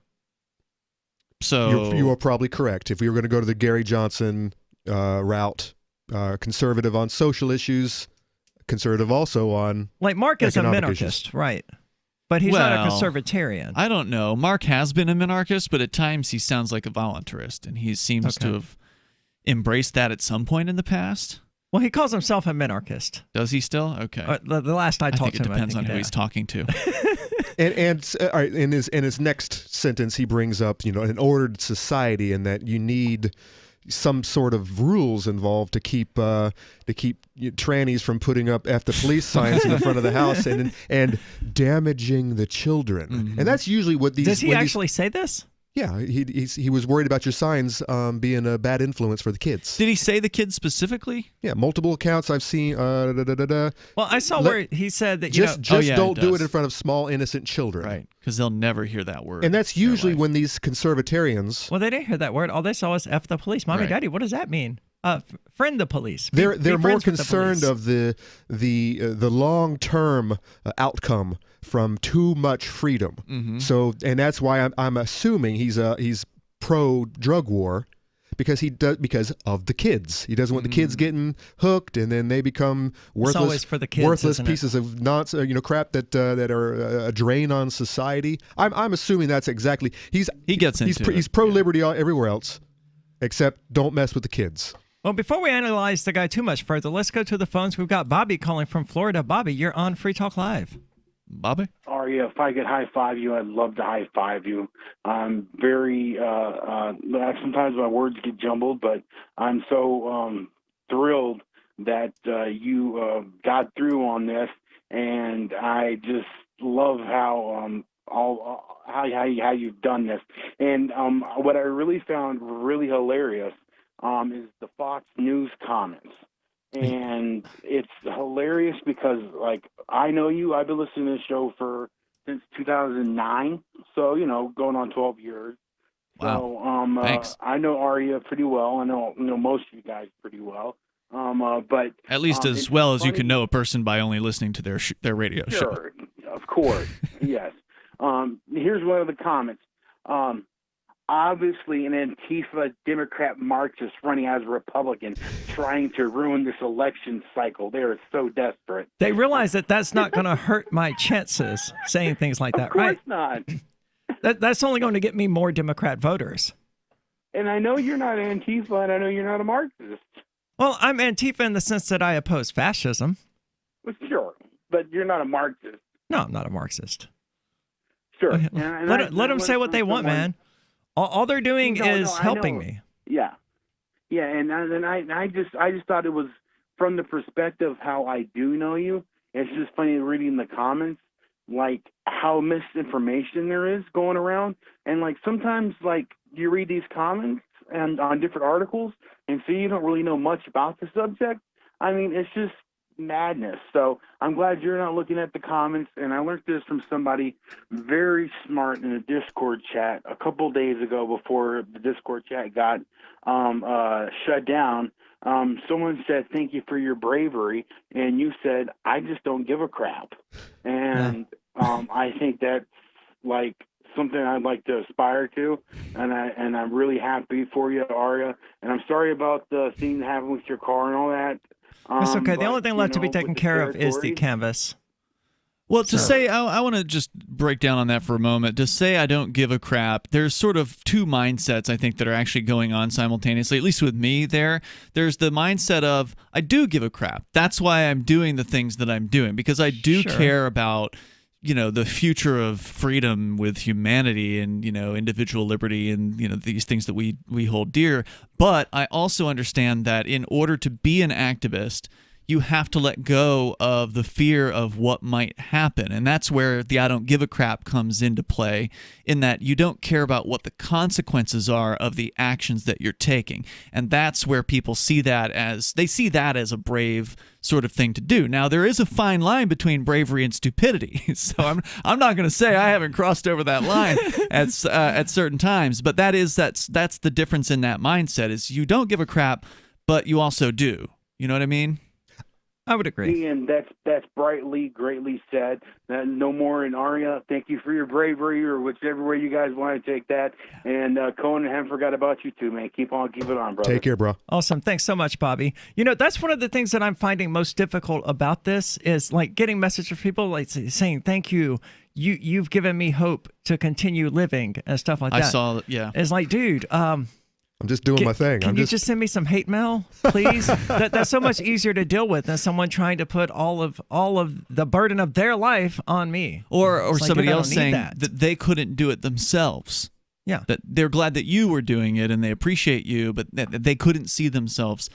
So you are probably correct. If we were going to go to the Gary Johnson route, conservative on social issues, conservative also on like Mark is a minarchist, issues. Right? But he's not a conservatarian. I don't know. Mark has been a minarchist, but at times he sounds like a voluntarist, and he seems to have embraced that at some point in the past. Well, he calls himself a minarchist. Does he still? Okay. The last I talked to him, it depends on who he's talking to. and all right, in his next sentence, he brings up an ordered society, and that you need some sort of rules involved to keep trannies from putting up "F the police" signs in the front of the house and damaging the children. Mm-hmm. And that's usually what these. Does he actually say this? Yeah, he was worried about your signs being a bad influence for the kids. Did he say the kids specifically? Yeah, multiple accounts I've seen. Well, I saw where he said that just don't do it in front of small innocent children. Right, because they'll never hear that word. And that's usually when these conservatarians. Well, they didn't hear that word. All they saw was "F the police." Mommy, Daddy, what does that mean? Friend the police. They're more concerned of the long-term outcome from too much freedom. Mm-hmm. So, and that's why I'm assuming he's pro drug war, because of the kids. He doesn't want the kids getting hooked, and then they become worthless pieces of nonsense, crap that are a drain on society. I'm assuming that's exactly he's pro liberty everywhere else, except don't mess with the kids. Well, before we analyze the guy too much further, let's go to the phones. We've got Bobby calling from Florida. Bobby, you're on Free Talk Live. Bobby? Aria, if I could high-five you, I'd love to high-five you. I'm very, sometimes my words get jumbled, but I'm so thrilled that you got through on this, and I just love how how you've done this. And what I really found really hilarious is the Fox News comments. And it's hilarious because, like, I know you. I've been listening to this show since 2009, so, going on 12 years. Wow. So, thanks. I know Aria pretty well. I know most of you guys pretty well. But at least as well as you can know a person by only listening to their radio show. Sure, of course, yes. Here's one of the comments. Obviously, an Antifa Democrat Marxist running as a Republican, trying to ruin this election cycle. They are so desperate. They realize that that's not going to hurt my chances saying things like that, right? Of course not. That's only going to get me more Democrat voters. And I know you're not Antifa, and I know you're not a Marxist. Well, I'm Antifa in the sense that I oppose fascism. Well, sure, but you're not a Marxist. No, I'm not a Marxist. Sure. Let them say what they want, man. All they're doing is helping me. Yeah, and I just thought it was from the perspective how I do know you. It's just funny reading the comments, like how misinformation there is going around, and like sometimes like you read these comments and on different articles, and so you don't really know much about the subject. I mean, it's just madness. So I'm glad you're not looking at the comments. And I learned this from somebody very smart in a Discord chat a couple of days ago before the Discord chat got shut down. Someone said, "Thank you for your bravery," and you said, "I just don't give a crap." And I think that's like something I'd like to aspire to, and I'm really happy for you, Aria. And I'm sorry about the thing that happened with your car and all that. That's okay. The only thing left to be taken care of is the canvas. Well, to say, I want to just break down on that for a moment. To say I don't give a crap, there's sort of two mindsets, I think, that are actually going on simultaneously, at least with me there. There's the mindset of, I do give a crap. That's why I'm doing the things that I'm doing, because I do care about, the future of freedom with humanity and, individual liberty and, these things that we hold dear. But I also understand that in order to be an activist, you have to let go of the fear of what might happen. And that's where the I don't give a crap comes into play, in that you don't care about what the consequences are of the actions that you're taking. And that's where people see that as a brave sort of thing to do. Now, there is a fine line between bravery and stupidity. So I'm not going to say I haven't crossed over that line at certain times, but that's the difference in that mindset, is you don't give a crap, but you also do. You know what I mean? I would agree. And that's greatly said. No more. And Aria, thank you for your bravery, or whichever way you guys want to take that. And Conan, I haven't forgot about you too, man. Keep it on, brother. Take care, bro. Awesome. Thanks so much, Bobby. That's one of the things that I'm finding most difficult about this is like getting messages from people like saying, "Thank you. You've given me hope to continue living," and stuff like that. I saw that. Yeah. It's like, dude, I'm just doing my thing. Can you just send me some hate mail, please? That's so much easier to deal with than someone trying to put all of the burden of their life on me. Or somebody else saying that they couldn't do it themselves. Yeah. That they're glad that you were doing it and they appreciate you, but that they couldn't see themselves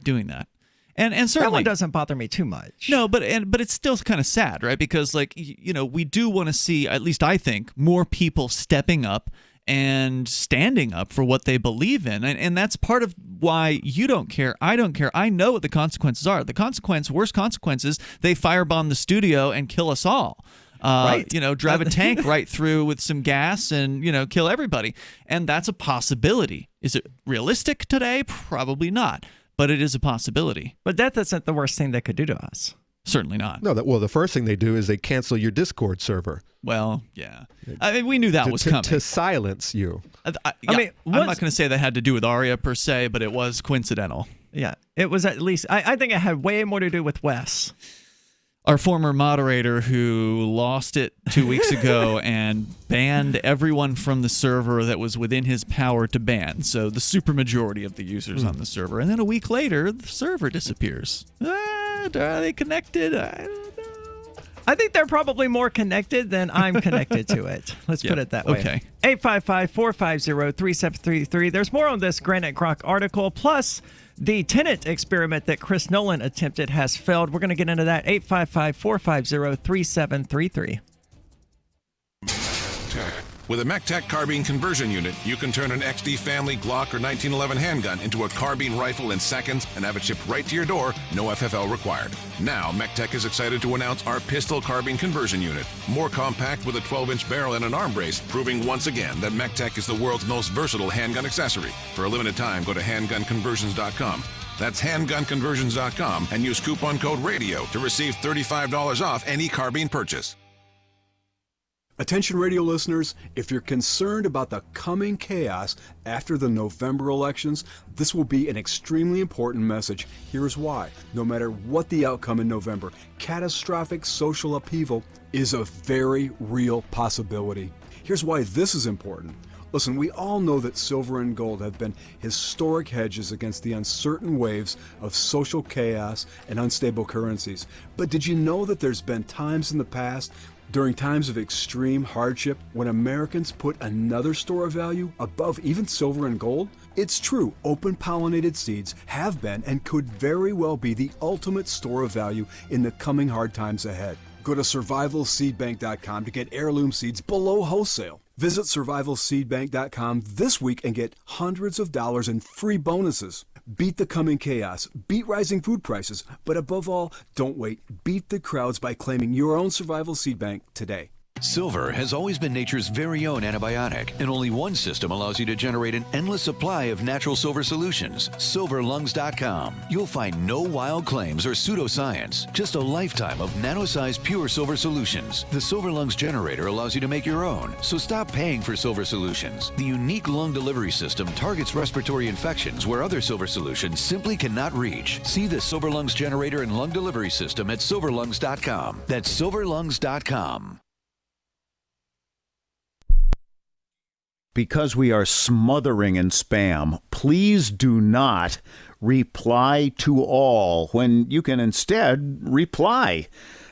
doing that. And certainly that one doesn't bother me too much. No, but it's still kind of sad, right? Because we do want to see, at least I think, more people stepping up and standing up for what they believe in. And that's part of why you don't care, I don't care. I know what the consequences are. The worst consequences, they firebomb the studio and kill us all. Right. Drive a tank right through with some gas and, kill everybody. And that's a possibility. Is it realistic today? Probably not. But it is a possibility. But death isn't the worst thing they could do to us. Certainly not. No, the first thing they do is they cancel your Discord server. Well, yeah. I mean, we knew that was coming. To silence you. I mean, I'm not going to say that had to do with Aria per se, but it was coincidental. Yeah, it was at least. I think it had way more to do with Wes. Our former moderator who lost it 2 weeks ago and banned everyone from the server that was within his power to ban. So the supermajority of the users on the server. And then a week later, the server disappears. Are they connected? I don't know. I think they're probably more connected than I'm connected to it. Let's put it that way. Okay. 855-450-3733. There's more on this Granite Grok article. Plus, the tenant experiment that Chris Nolan attempted has failed. We're going to get into that. 855-450-3733. With a MechTech carbine conversion unit, you can turn an XD family Glock or 1911 handgun into a carbine rifle in seconds and have it shipped right to your door, no FFL required. Now, MechTech is excited to announce our pistol carbine conversion unit. More compact with a 12-inch barrel and an arm brace, proving once again that MechTech is the world's most versatile handgun accessory. For a limited time, go to handgunconversions.com. That's handgunconversions.com and use coupon code RADIO to receive $35 off any carbine purchase. Attention radio listeners, if you're concerned about the coming chaos after the November elections, this will be an extremely important message. Here's why. No matter what the outcome in November, catastrophic social upheaval is a very real possibility. Here's why this is important. Listen, we all know that silver and gold have been historic hedges against the uncertain waves of social chaos and unstable currencies. But did you know that there's been times in the past during times of extreme hardship, when Americans put another store of value above even silver and gold? It's true, open pollinated seeds have been and could very well be the ultimate store of value in the coming hard times ahead. Go to survivalseedbank.com to get heirloom seeds below wholesale. Visit survivalseedbank.com this week and get hundreds of dollars in free bonuses. Beat the coming chaos, beat rising food prices, but above all, don't wait. Beat the crowds by claiming your own Survival Seed Bank today. Silver has always been nature's very own antibiotic, and only one system allows you to generate an endless supply of natural silver solutions. SilverLungs.com. You'll find no wild claims or pseudoscience, just a lifetime of nano-sized pure silver solutions. The Silver Lungs generator allows you to make your own, so stop paying for silver solutions. The unique lung delivery system targets respiratory infections where other silver solutions simply cannot reach. See the Silver Lungs generator and lung delivery system at SilverLungs.com. That's SilverLungs.com. Because we are smothering in spam, please do not reply to all when you can instead reply.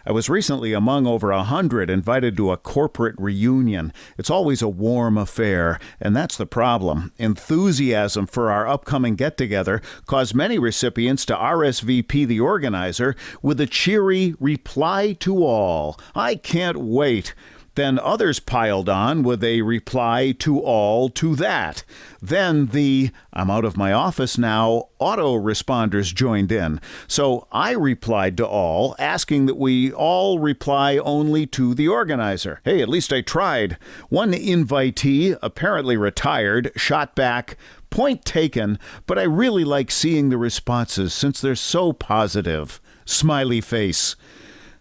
I was recently among over 100 invited to a corporate reunion. It's always a warm affair, and that's the problem. Enthusiasm for our upcoming get-together caused many recipients to RSVP the organizer with a cheery reply to all. I can't wait. Then others piled on with a reply to all to that. Then the "I'm out of my office now" autoresponders joined in. So I replied to all, asking that we all reply only to the organizer. Hey, at least I tried. One invitee, apparently retired, shot back, "Point taken, but I really like seeing the responses since they're so positive." Smiley face.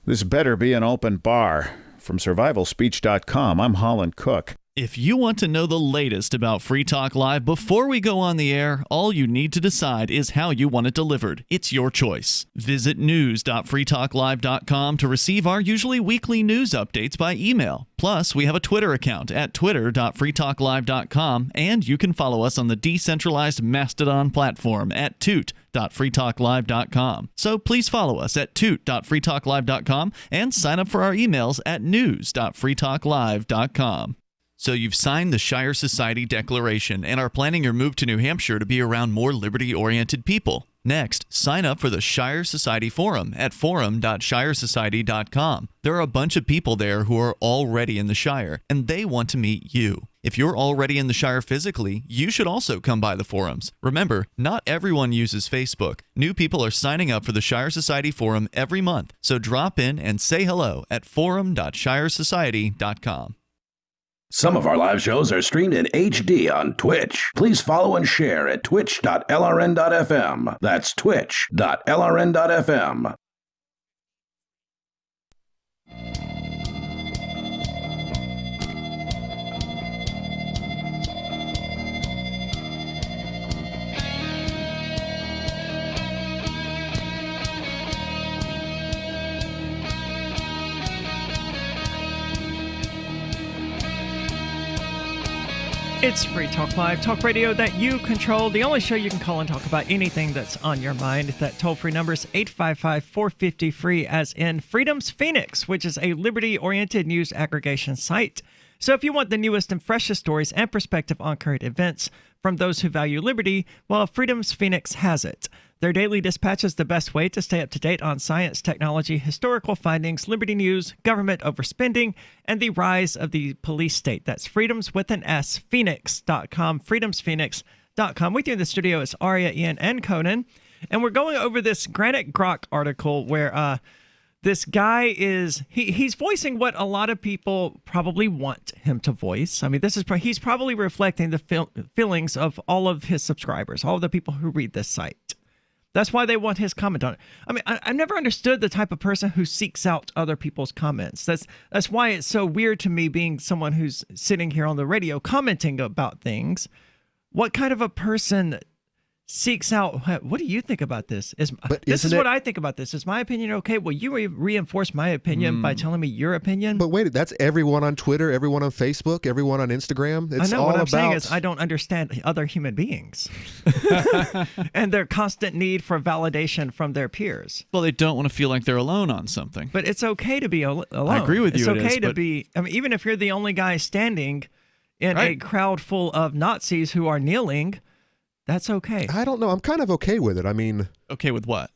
This better be an open bar. From survivalspeech.com, I'm Holland Cook. If you want to know the latest about Free Talk Live before we go on the air, all you need to decide is how you want it delivered. It's your choice. Visit news.freetalklive.com to receive our usually weekly news updates by email. Plus, we have a Twitter account at twitter.freetalklive.com, and you can follow us on the decentralized Mastodon platform at toot.freetalklive.com. So please follow us at toot.freetalklive.com and sign up for our emails at news.freetalklive.com. So you've signed the Shire Society Declaration and are planning your move to New Hampshire to be around more liberty-oriented people. Next, sign up for the Shire Society Forum at forum.shiresociety.com. There are a bunch of people there who are already in the Shire, and they want to meet you. If you're already in the Shire physically, you should also come by the forums. Remember, not everyone uses Facebook. New people are signing up for the Shire Society Forum every month, so drop in and say hello at forum.shiresociety.com. Some of our live shows are streamed in HD on Twitch. Please follow and share at twitch.lrn.fm. That's twitch.lrn.fm. It's Free Talk Live, talk radio that you control. The only show you can call and talk about anything that's on your mind. That toll-free number is 855-450-FREE, as in Freedom's Phoenix, which is a liberty-oriented news aggregation site. So if you want the newest and freshest stories and perspective on current events from those who value liberty, well, Freedom's Phoenix has it. Their daily dispatch is the best way to stay up to date on science, technology, historical findings, liberty news, government overspending, and the rise of the police state. That's freedoms with an S, phoenix.com, freedomsphoenix.com. With you in the studio is Aria, Ian, and Conan. And we're going over this Granite Grok article where this guy is, he's voicing what a lot of people probably want him to voice. I mean, he's probably reflecting the feelings of all of his subscribers, all of the people who read this site. That's why they want his comment on it. I mean, I've never understood the type of person who seeks out other people's comments. That's why it's so weird to me, being someone who's sitting here on the radio commenting about things. What kind of a person seeks out? What do you think about this? This is what I think about this. Is my opinion okay? Well, you reinforce my opinion by telling me your opinion. But wait, that's everyone on Twitter, everyone on Facebook, everyone on Instagram. It's I know all what I'm saying is I don't understand other human beings and their constant need for validation from their peers. Well, they don't want to feel like they're alone on something. But it's okay to be alone. I agree with you. It's okay to be. I mean, even if you're the only guy standing in a crowd full of Nazis who are kneeling. That's okay. I don't know. I'm kind of okay with it. I mean, okay with what?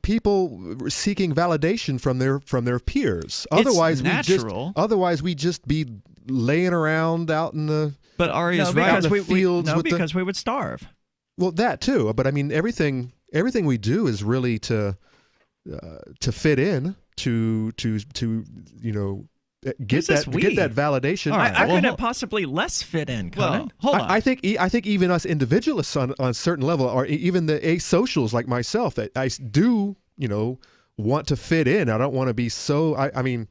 People seeking validation from their peers. Otherwise, natural. Otherwise, we just be laying around out in the. But Aria's right. Out in the fields because we would starve. Well, that too. But I mean, everything we do is really to fit in, to get that validation. I couldn't possibly less fit in, Conan. Hold on. I think even us individualists on a certain level, or even the asocials like myself, that I do want to fit in. I don't want to be so. I mean,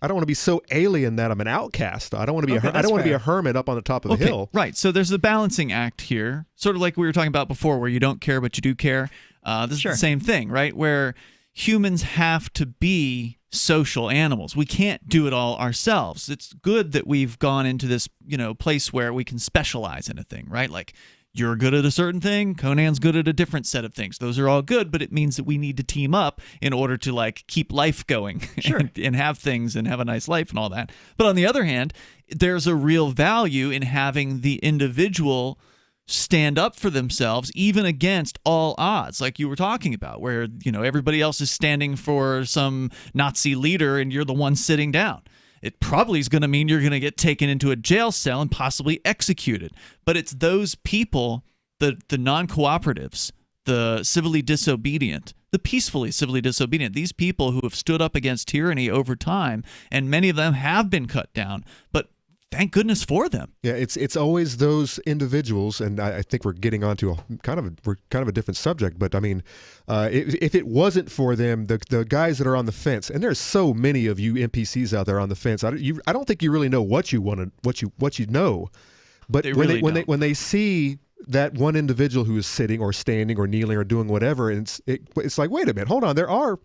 I don't want to be so alien that I'm an outcast. I don't want to be. I don't want to be a hermit up on the top of a hill. Right. So there's a balancing act here, sort of like we were talking about before, where you don't care but you do care. This is the same thing, right? Where humans have to be social animals. We can't do it all ourselves. It's good that we've gone into this, place where we can specialize in a thing, right? Like you're good at a certain thing, Conan's good at a different set of things. Those are all good, but it means that we need to team up in order to keep life going and have things and have a nice life and all that. But on the other hand, there's a real value in having the individual stand up for themselves even against all odds, like you were talking about, where everybody else is standing for some Nazi leader and you're the one sitting down. It probably is going to mean you're going to get taken into a jail cell and possibly executed. But it's those people, the non-cooperatives, the civilly disobedient, the peacefully civilly disobedient, these people who have stood up against tyranny over time, and many of them have been cut down, but thank goodness for them. Yeah, it's always those individuals, and I think we're getting onto a kind of a different subject. But I mean, if it wasn't for them, the guys that are on the fence, and there's so many of you NPCs out there on the fence. I don't think you really know what you want to what you know. But when they see that one individual who is sitting or standing or kneeling or doing whatever, and it's like, wait a minute, hold on, there are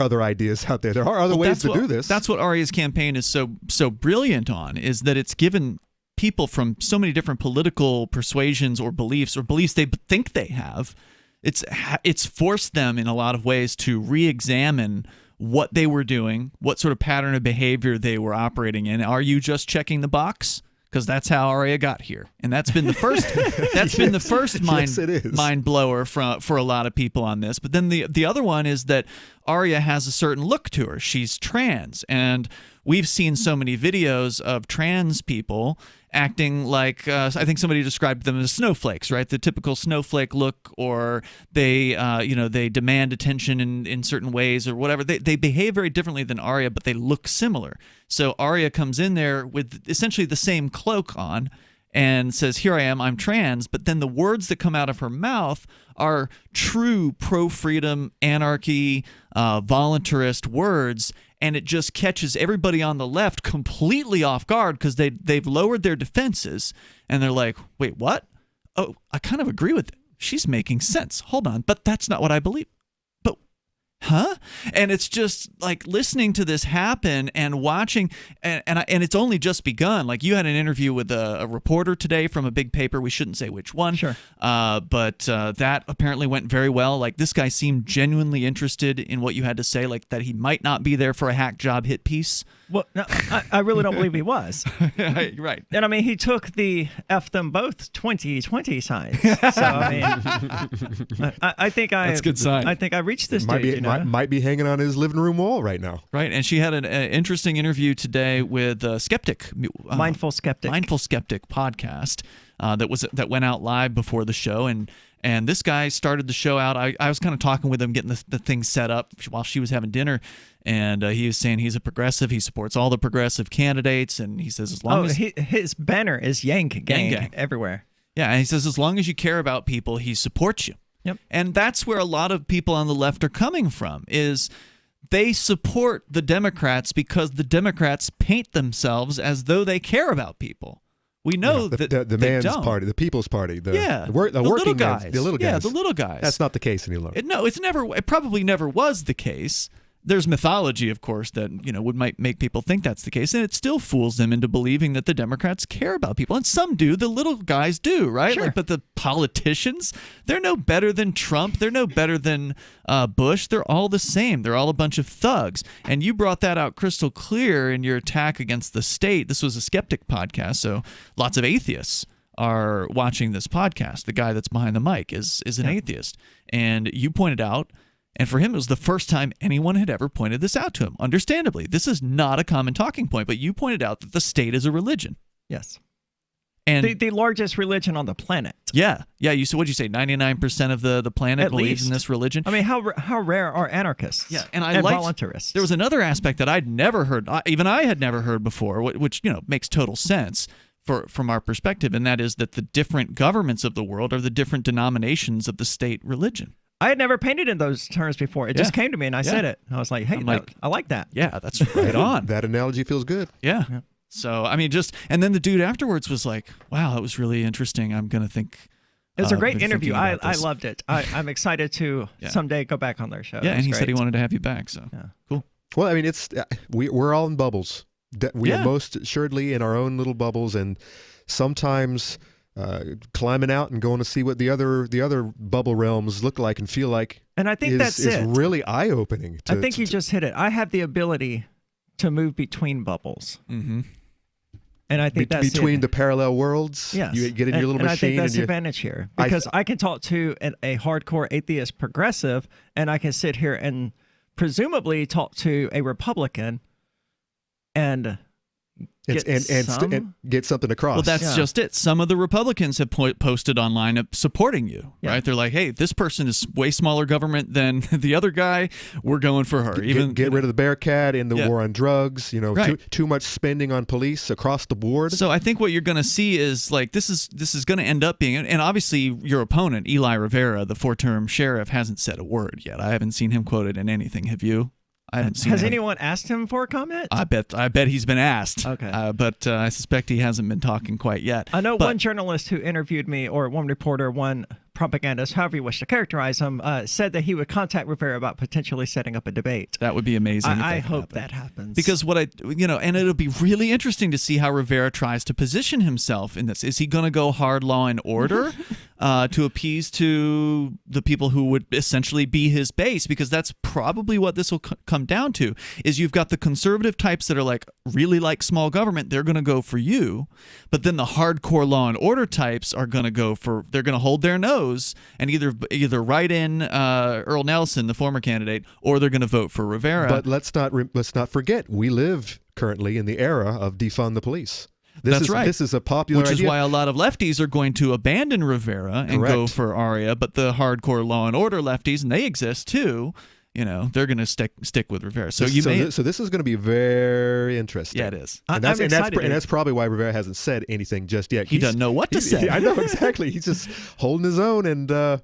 other ideas out there. There are other ways to do this. That's what Aria's campaign is so brilliant on, is that it's given people from so many different political persuasions or beliefs they think they have. It's forced them in a lot of ways to re-examine what they were doing, what sort of pattern of behavior they were operating in. Are you just checking the box? because that's how Aria got here, and that's been the first. That's been the first mind blower for a lot of people on this. But then the other one is that Aria has a certain look to her. She's trans, and we've seen so many videos of trans people acting like I think somebody described them as snowflakes, right? The typical snowflake look, or they they demand attention in certain ways or whatever. They behave very differently than Aria, but they look similar. So Aria comes in there with essentially the same cloak on and says, "Here I am, I'm trans," but then the words that come out of her mouth are true pro-freedom, anarchy, voluntarist words, and it just catches everybody on the left completely off guard because they've lowered their defenses, and they're like, "Wait, what? Oh, I kind of agree with it. She's making sense. Hold on, but that's not what I believe." Huh? And it's just like listening to this happen and watching, and it's only just begun. Like, you had an interview with a reporter today from a big paper. We shouldn't say which one. Sure. But that apparently went very well. Like, this guy seemed genuinely interested in what you had to say, like that he might not be there for a hack job hit piece. Well, no, I really don't believe he was. Right. And I mean, he took the F them both 2020 signs. So, I mean, I think that's a good sign. I think I reached this stage. Might be hanging on his living room wall right now. Right, and she had an interesting interview today with Skeptic, Mindful Skeptic podcast that went out live before the show, and this guy started the show out. I was kind of talking with him, getting the thing set up while she was having dinner, and he was saying he's a progressive. He supports all the progressive candidates, and he says as long as his banner is Yank Gang everywhere. Yeah, and he says as long as you care about people, he supports you. Yep. And that's where a lot of people on the left are coming from, is they support the Democrats because the Democrats paint themselves as though they care about people. We know that the they man's don't. party, the people's party, the little working guys. man's, the little guys. Yeah, the little guys. That's not the case any longer. It probably never was the case. There's mythology, of course, that might make people think that's the case, and it still fools them into believing that the Democrats care about people. And some do. The little guys do, right? Sure. But the politicians, they're no better than Trump. They're no better than Bush. They're all the same. They're all a bunch of thugs. And you brought that out crystal clear in your attack against the state. This was a Skeptic podcast, so lots of atheists are watching this podcast. The guy that's behind the mic is an atheist. And you pointed out, and for him, it was the first time anyone had ever pointed this out to him. Understandably, this is not a common talking point, but you pointed out that the state is a religion. Yes. And the largest religion on the planet. Yeah. You said, what'd you say? 99% of the planet At believes least. in this religion. I mean, how rare are anarchists? Yeah, and liked, voluntarists. There was another aspect that I'd never heard, even I had never heard before, which makes total sense from our perspective, and that is that the different governments of the world are the different denominations of the state religion. I had never painted in those terms before. It just came to me, and I said it. I was like, hey, I like that. Yeah, that's right on. That analogy feels good. Yeah. So, I mean, and then the dude afterwards was like, wow, that was really interesting. I'm going to think. It was a great interview. I loved it. I'm excited to someday go back on their show. Yeah, and he said he wanted to have you back. So, cool. Well, I mean, we're all in bubbles. We are most assuredly in our own little bubbles, and sometimes climbing out and going to see what the other bubble realms look like and feel like. And I think that's it. Really eye-opening. I think you just hit it. I have the ability to move between bubbles. Mm-hmm. And I think that's between the parallel worlds. Yes. You get in your little machine. And I think that's the advantage here, because I can talk to a hardcore atheist progressive, and I can sit here and presumably talk to a Republican and get something across. Well, that's just it. Some of the Republicans have posted online supporting you, right? They're like, hey, this person is way smaller government than the other guy. We're going for her. Get rid of the Bearcat in the war on drugs. Right. Too much spending on police across the board. So I think what you're going to see is like this is going to end up being, and obviously your opponent, Eli Rivera, the 4-term sheriff, hasn't said a word yet. I haven't seen him quoted in anything. Have you? I haven't seen Has anyone asked him for a comment? I bet he's been asked. Okay. But I suspect he hasn't been talking quite yet. I know one journalist who interviewed me, or one reporter, one propagandist, however you wish to characterize him, said that he would contact Rivera about potentially setting up a debate. That would be amazing. I hope that happens. Because and it'll be really interesting to see how Rivera tries to position himself in this. Is he going to go hard law and order? to appease to the people who would essentially be his base, because that's probably what this will come down to, is you've got the conservative types that are like really like small government. They're going to go for you. But then the hardcore law and order types are going to they're going to hold their nose and either write in Earl Nelson, the former candidate, or they're going to vote for Rivera. But let's not forget, we live currently in the era of defund the police. That's right. This is a popular idea. Which is why a lot of lefties are going to abandon Rivera and go for Aria, but the hardcore law and order lefties, and they exist too, they're going to stick with Rivera. So this is going to be very interesting. Yeah, it is. And that's probably why Rivera hasn't said anything just yet. He doesn't know what to say. I know, exactly. He's just holding his own, and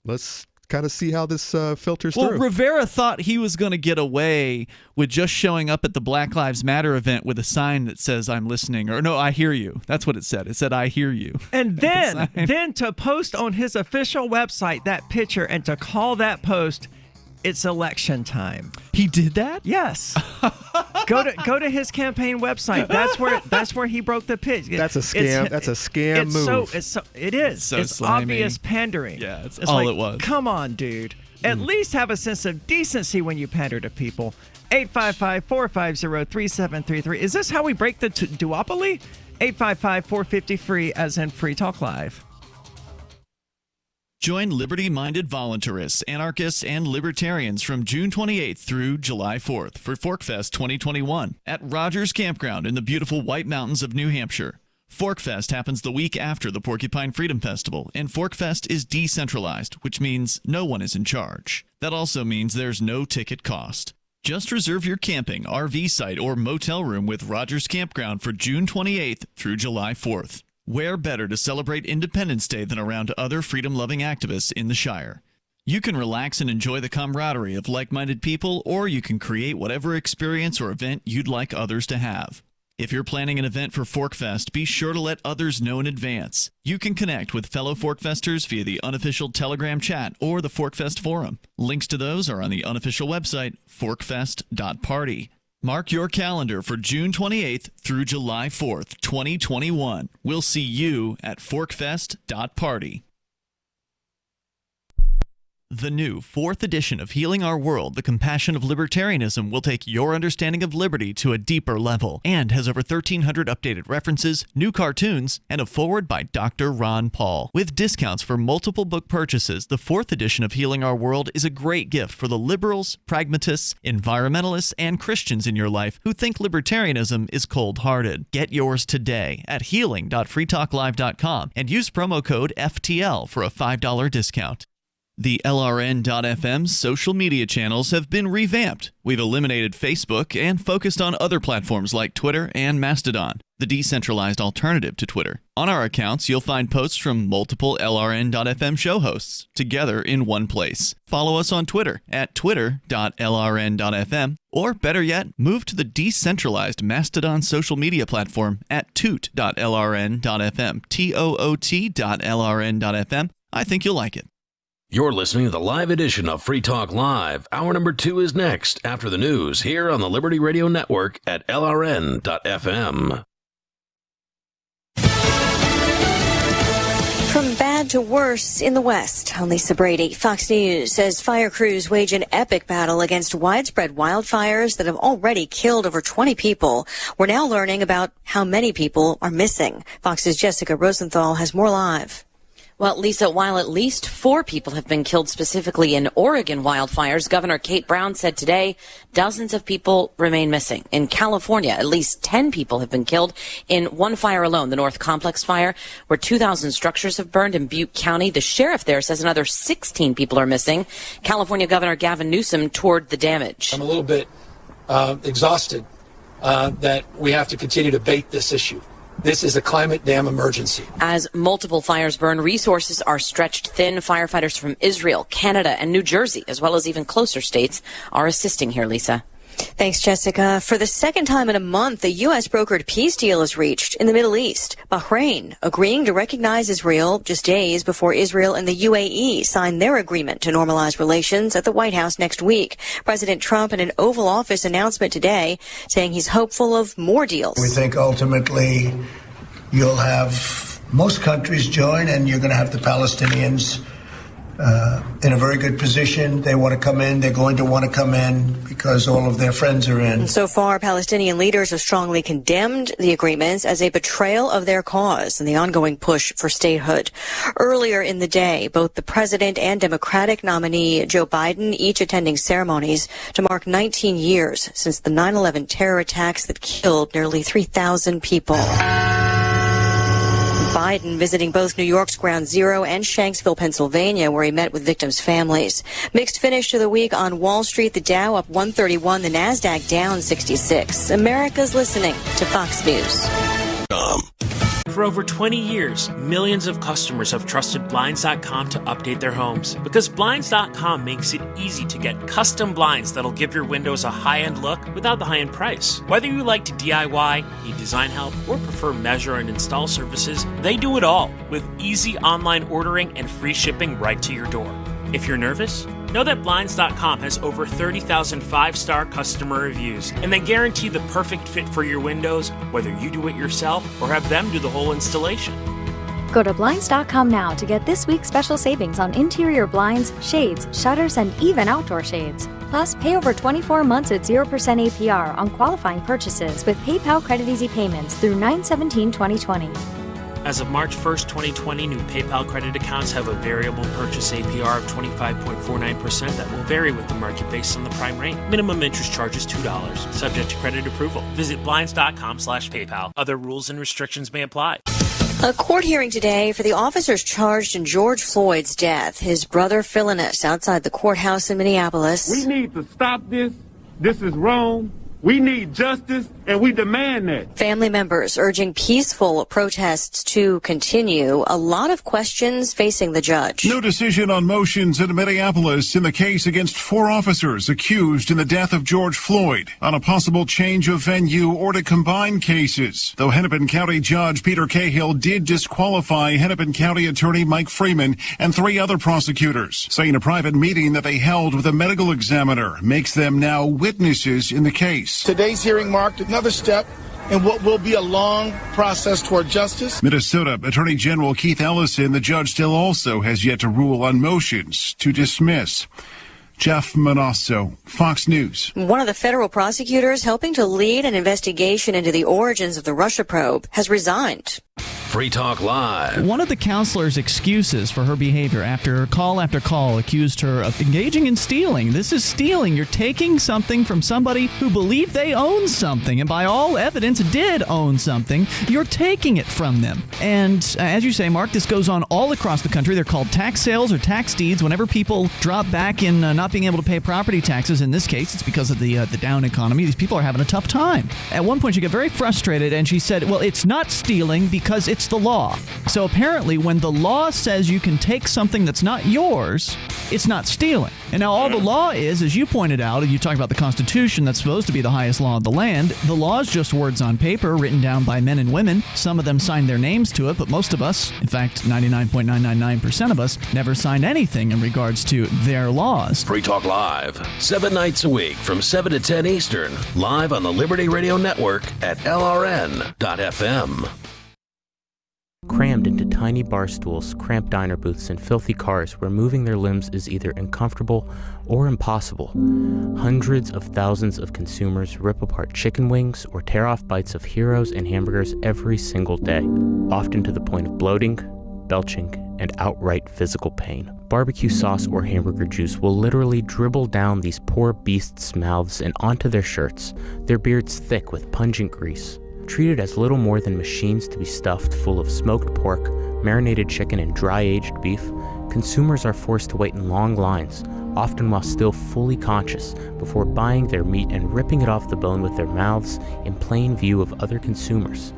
let's kind of see how this filters through. Well, Rivera thought he was going to get away with just showing up at the Black Lives Matter event with a sign that says, "I'm listening," or "No, I hear you." That's what it said. It said, "I hear you." And then to post on his official website that picture and to call that post, "It's election time." He did that? Yes. Go to his campaign website. That's where he broke the pitch. That's a scam. That's a scam move. It is. So it's slimy. Obvious pandering. Yeah, it's all like, it was. Come on, dude. At least have a sense of decency when you pander to people. 855-450-3733. Is this how we break the duopoly? 855-450-FREE, as in Free Talk Live. Join liberty-minded voluntarists, anarchists, and libertarians from June 28th through July 4th for ForkFest 2021 at Rogers Campground in the beautiful White Mountains of New Hampshire. ForkFest happens the week after the Porcupine Freedom Festival, and ForkFest is decentralized, which means no one is in charge. That also means there's no ticket cost. Just reserve your camping, RV site, or motel room with Rogers Campground for June 28th through July 4th. Where better to celebrate Independence Day than around other freedom-loving activists in the Shire? You can relax and enjoy the camaraderie of like-minded people, or you can create whatever experience or event you'd like others to have. If you're planning an event for ForkFest, be sure to let others know in advance. You can connect with fellow ForkFesters via the unofficial Telegram chat or the ForkFest forum. Links to those are on the unofficial website, forkfest.party. Mark your calendar for June 28th through July 4th, 2021. We'll see you at forkfest.party. The new 4th edition of Healing Our World, The Compassion of Libertarianism, will take your understanding of liberty to a deeper level and has over 1,300 updated references, new cartoons, and a foreword by Dr. Ron Paul. With discounts for multiple book purchases, the 4th edition of Healing Our World is a great gift for the liberals, pragmatists, environmentalists, and Christians in your life who think libertarianism is cold-hearted. Get yours today at healing.freetalklive.com and use promo code FTL for a $5 discount. The LRN.FM social media channels have been revamped. We've eliminated Facebook and focused on other platforms like Twitter and Mastodon, the decentralized alternative to Twitter. On our accounts, you'll find posts from multiple LRN.FM show hosts together in one place. Follow us on Twitter at twitter.lrn.fm, or better yet, move to the decentralized Mastodon social media platform at toot.lrn.fm, toot.lrn.fm. I think you'll like it. You're listening to the live edition of Free Talk Live. Hour number 2 is next after the news here on the Liberty Radio Network at LRN.FM. From bad to worse in the West, I'm Lisa Brady. Fox News says fire crews wage an epic battle against widespread wildfires that have already killed over 20 people. We're now learning about how many people are missing. Fox's Jessica Rosenthal has more live. Well, Lisa, while at least 4 people have been killed specifically in Oregon wildfires, Governor Kate Brown said today dozens of people remain missing. In California, at least 10 people have been killed in one fire alone, the North Complex fire, where 2,000 structures have burned in Butte County. The sheriff there says another 16 people are missing. California Governor Gavin Newsom toured the damage. I'm a little bit exhausted that we have to continue to bait this issue. This is a climate dam emergency. As multiple fires burn, resources are stretched thin. Firefighters from Israel, Canada, and New Jersey, as well as even closer states, are assisting here, Lisa. Thanks, Jessica. For the second time in a month, a U.S. brokered peace deal is reached in the Middle East. Bahrain agreeing to recognize Israel just days before Israel and the UAE sign their agreement to normalize relations at the White House next week. President Trump in an Oval Office announcement today saying he's hopeful of more deals. We think ultimately you'll have most countries join, and you're going to have the Palestinians in a very good position. They want to come in. They're going to want to come in because all of their friends are in. And so far, Palestinian leaders have strongly condemned the agreements as a betrayal of their cause and the ongoing push for statehood. Earlier in the day, both the president and Democratic nominee Joe Biden each attending ceremonies to mark 19 years since the 9/11 terror attacks that killed nearly 3,000 people. Biden visiting both New York's Ground Zero and Shanksville, Pennsylvania, where he met with victims' families. Mixed finish to the week on Wall Street. The Dow up 131, the NASDAQ down 66. America's listening to Fox News. For over 20 years, millions of customers have trusted Blinds.com to update their homes. Because Blinds.com makes it easy to get custom blinds that'll give your windows a high-end look without the high-end price. Whether you like to DIY, need design help, or prefer measure and install services, they do it all with easy online ordering and free shipping right to your door. If you're nervous, know that Blinds.com has over 30,000 5-star customer reviews, and they guarantee the perfect fit for your windows, whether you do it yourself or have them do the whole installation. Go to Blinds.com now to get this week's special savings on interior blinds, shades, shutters, and even outdoor shades. Plus, pay over 24 months at 0% APR on qualifying purchases with PayPal Credit Easy payments through 9/17/2020. As of March 1st, 2020, new PayPal credit accounts have a variable purchase APR of 25.49% that will vary with the market based on the prime rate. Minimum interest charge is $2, subject to credit approval. Visit Blinds.com/PayPal. Other rules and restrictions may apply. A court hearing today for the officers charged in George Floyd's death. His brother filling us outside the courthouse in Minneapolis. We need to stop this. This is wrong. We need justice, and we demand that. Family members urging peaceful protests to continue. A lot of questions facing the judge. No decision on motions in Minneapolis in the case against 4 officers accused in the death of George Floyd on a possible change of venue or to combine cases. Though Hennepin County Judge Peter Cahill did disqualify Hennepin County Attorney Mike Freeman and 3 other prosecutors, saying a private meeting that they held with a medical examiner makes them now witnesses in the case. Today's hearing marked another step in what will be a long process toward justice. Minnesota Attorney General Keith Ellison, the judge still also has yet to rule on motions to dismiss. Jeff Manasso, Fox News. One of the federal prosecutors helping to lead an investigation into the origins of the Russia probe has resigned. Free Talk Live. One of the counselor's excuses for her behavior after call accused her of engaging in stealing. This is stealing. You're taking something from somebody who believed they owned something, and by all evidence did own something. You're taking it from them. And as you say, Mark, this goes on all across the country. They're called tax sales or tax deeds. Whenever people drop back in not being able to pay property taxes, in this case, it's because of the down economy. These people are having a tough time. At one point, she got very frustrated, and she said, well, it's not stealing because it's the law. So apparently when the law says you can take something that's not yours, it's not stealing. And now all the law is, as you pointed out, and you talk about the Constitution that's supposed to be the highest law of the land, the law is just words on paper written down by men and women. Some of them signed their names to it, but most of us, in fact 99.999% of us, never signed anything in regards to their laws. Free Talk Live, 7 nights a week from 7 to 10 Eastern, live on the Liberty Radio Network at LRN.FM. Crammed into tiny bar stools, cramped diner booths, and filthy cars where moving their limbs is either uncomfortable or impossible, hundreds of thousands of consumers rip apart chicken wings or tear off bites of Heroes and hamburgers every single day, often to the point of bloating, belching, and outright physical pain. Barbecue sauce or hamburger juice will literally dribble down these poor beasts' mouths and onto their shirts, their beards thick with pungent grease. Treated as little more than machines to be stuffed full of smoked pork, marinated chicken, and dry-aged beef, consumers are forced to wait in long lines, often while still fully conscious, before buying their meat and ripping it off the bone with their mouths in plain view of other consumers.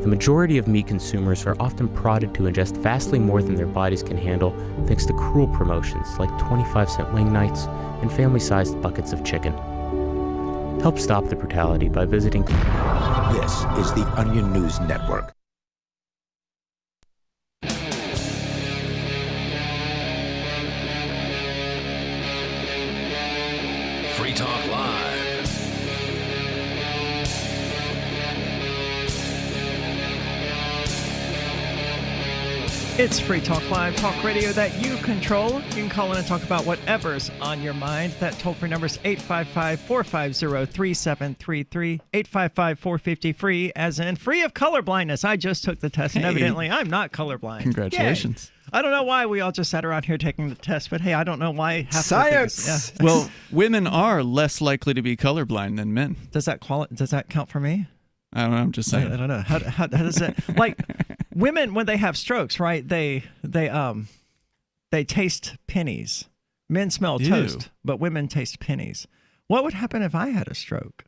The majority of meat consumers are often prodded to ingest vastly more than their bodies can handle thanks to cruel promotions like 25-cent wing nights and family-sized buckets of chicken. Help stop the brutality by visiting. This is the Onion News Network. Free Talk Live. It's Free Talk Live, talk radio that you control. You can call in and talk about whatever's on your mind. That toll-free number is 855-450-3733, 855-450-FREE, as in free of colorblindness. I just took the test, and evidently I'm not colorblind. Congratulations. Yay. I don't know why we all just sat around here taking the test, but hey, I don't know why. Science! Well, women are less likely to be colorblind than men. Does that count for me? I don't know. I'm just saying. I don't know. How does it... Like, women, when they have strokes, right, they taste pennies. Men smell toast, but women taste pennies. What would happen if I had a stroke?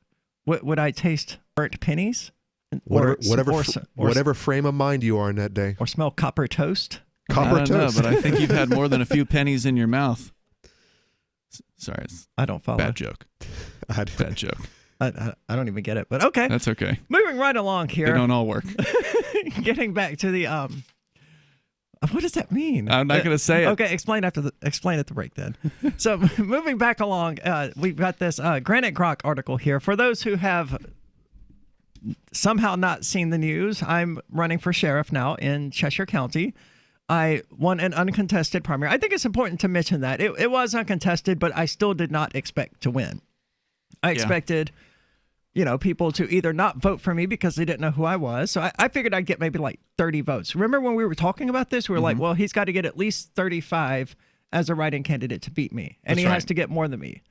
Would I taste burnt pennies? Whatever frame of mind you are in that day. Or smell copper toast? I don't know, but I think you've had more than a few pennies in your mouth. Sorry. I don't follow. Bad joke. Bad joke. I don't even get it, but okay. That's okay. Moving right along here. They don't all work. Getting back to the what does that mean? I'm not going to say it. Okay, explain at the break then. So moving back along, we've got this Granite Grok article here. For those who have somehow not seen the news, I'm running for sheriff now in Cheshire County. I won an uncontested primary. I think it's important to mention that. It was uncontested, but I still did not expect to win. I expected... people to either not vote for me because they didn't know who I was. So I figured I'd get maybe like 30 votes. Remember when we were talking about this? We were like, well, he's got to get at least 35 as a write-in candidate to beat me. And he has to get more than me.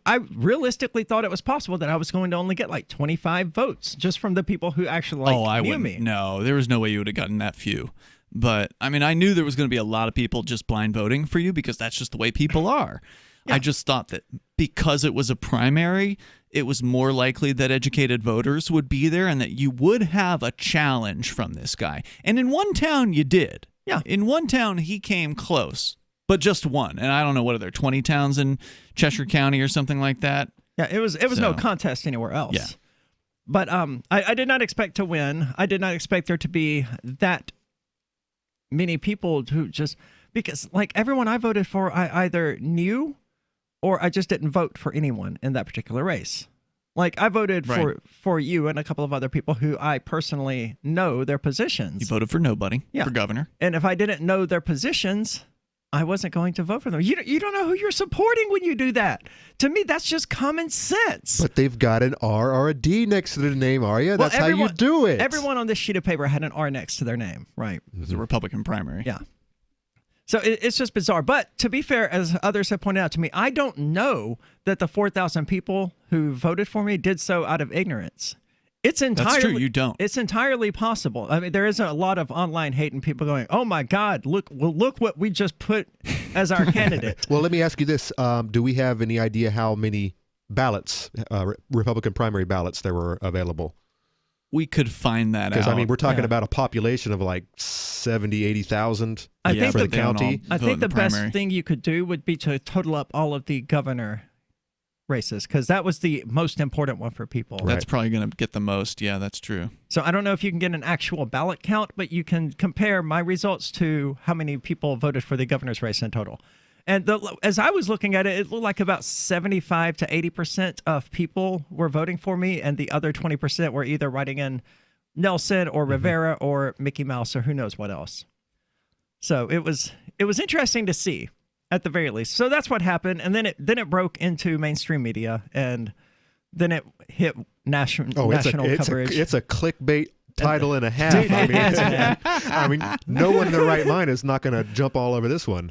I realistically thought it was possible that I was going to only get like 25 votes just from the people who actually knew me. No, there was no way you would have gotten that few. But, I mean, I knew there was going to be a lot of people just blind voting for you because that's just the way people are. Yeah. I just thought that because it was a primary, it was more likely that educated voters would be there and that you would have a challenge from this guy. And in one town, you did. Yeah. In one town, he came close, but just one. And I don't know, what are there, 20 towns in Cheshire County or something like that? Yeah, it was no contest anywhere else. Yeah. But I did not expect to win. I did not expect there to be that many people who just... Because, like, everyone I voted for, I either knew... or I just didn't vote for anyone in that particular race. Like, I voted for you and a couple of other people who I personally know their positions. You voted for nobody for governor. And if I didn't know their positions, I wasn't going to vote for them. You don't know who you're supporting when you do that. To me, that's just common sense. But they've got an R or a D next to their name, Aria. That's how you do it. Everyone on this sheet of paper had an R next to their name, right? It was a Republican primary. Yeah. So it's just bizarre. But to be fair, as others have pointed out to me, I don't know that the 4,000 people who voted for me did so out of ignorance. That's true. You don't. It's entirely possible. I mean, there is a lot of online hate and people going, "Oh my God, look what we just put as our candidate." Well, let me ask you this: do we have any idea how many ballots, Republican primary ballots, there were available? We could find that out. Because, I mean, we're talking about a population of like 70, 80,000 for the county. I think the best thing you could do would be to total up all of the governor races, because that was the most important one for people. That's probably going to get the most. Yeah, that's true. So I don't know if you can get an actual ballot count, but you can compare my results to how many people voted for the governor's race in total. And as I was looking at it, it looked like about 75 to 80% of people were voting for me, and the other 20% were either writing in Nelson or Rivera or Mickey Mouse or who knows what else. So it was interesting to see, at the very least. So that's what happened, and then it broke into mainstream media, and then it hit national coverage. It's a clickbait title and a half. Dude, I mean, no one in their right mind is not going to jump all over this one.